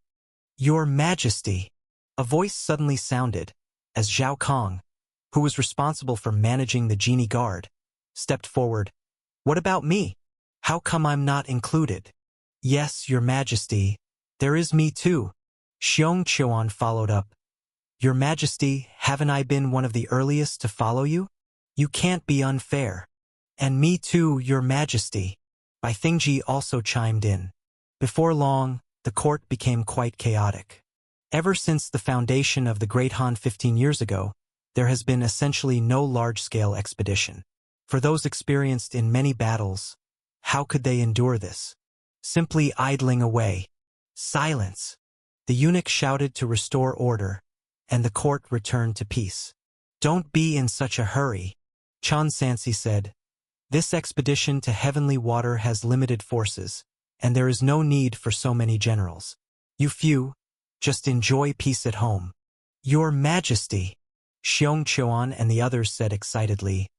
Your Majesty." A voice suddenly sounded, as Zhao Kong, who was responsible for managing the genie guard, stepped forward. "What about me? How come I'm not included?" "Yes, Your Majesty. There is me too," Xiong Chuan followed up. "Your Majesty, haven't I been one of the earliest to follow you? You can't be unfair." "And me too, Your Majesty," Bai Thingji also chimed in. Before long, the court became quite chaotic. Ever since the foundation of the Great Han 15 years ago, there has been essentially no large-scale expedition. For those experienced in many battles, how could they endure this? Simply idling away. Silence. The eunuch shouted to restore order, and the court returned to peace. "Don't be in such a hurry," Chan Sansi said. "This expedition to Heavenly Water has limited forces, and there is no need for so many generals. You few, just enjoy peace at home." "Your Majesty," Xiong Chuan and the others said excitedly.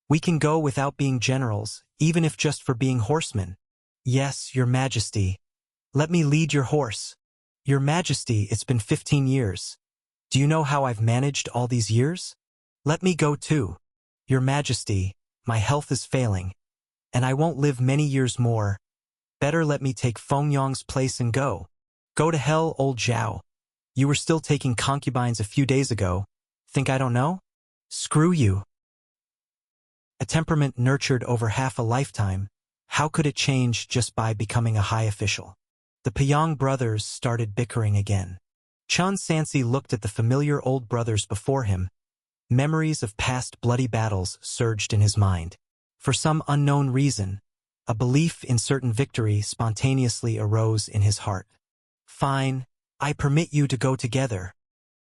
"We can go without being generals, even if just for being horsemen." "Yes, Your Majesty. Let me lead your horse." "Your Majesty, it's been 15 years. Do you know how I've managed all these years?" "Let me go too." "Your Majesty, my health is failing, and I won't live many years more. Better let me take Feng Yong's place and go." "Go to hell, old Zhao. You were still taking concubines a few days ago. Think I don't know? Screw you." A temperament nurtured over half a lifetime, how could it change just by becoming a high official? The Piyang brothers started bickering again. Chan Sansi looked at the familiar old brothers before him. Memories of past bloody battles surged in his mind. For some unknown reason, a belief in certain victory spontaneously arose in his heart. "Fine, I permit you to go together,"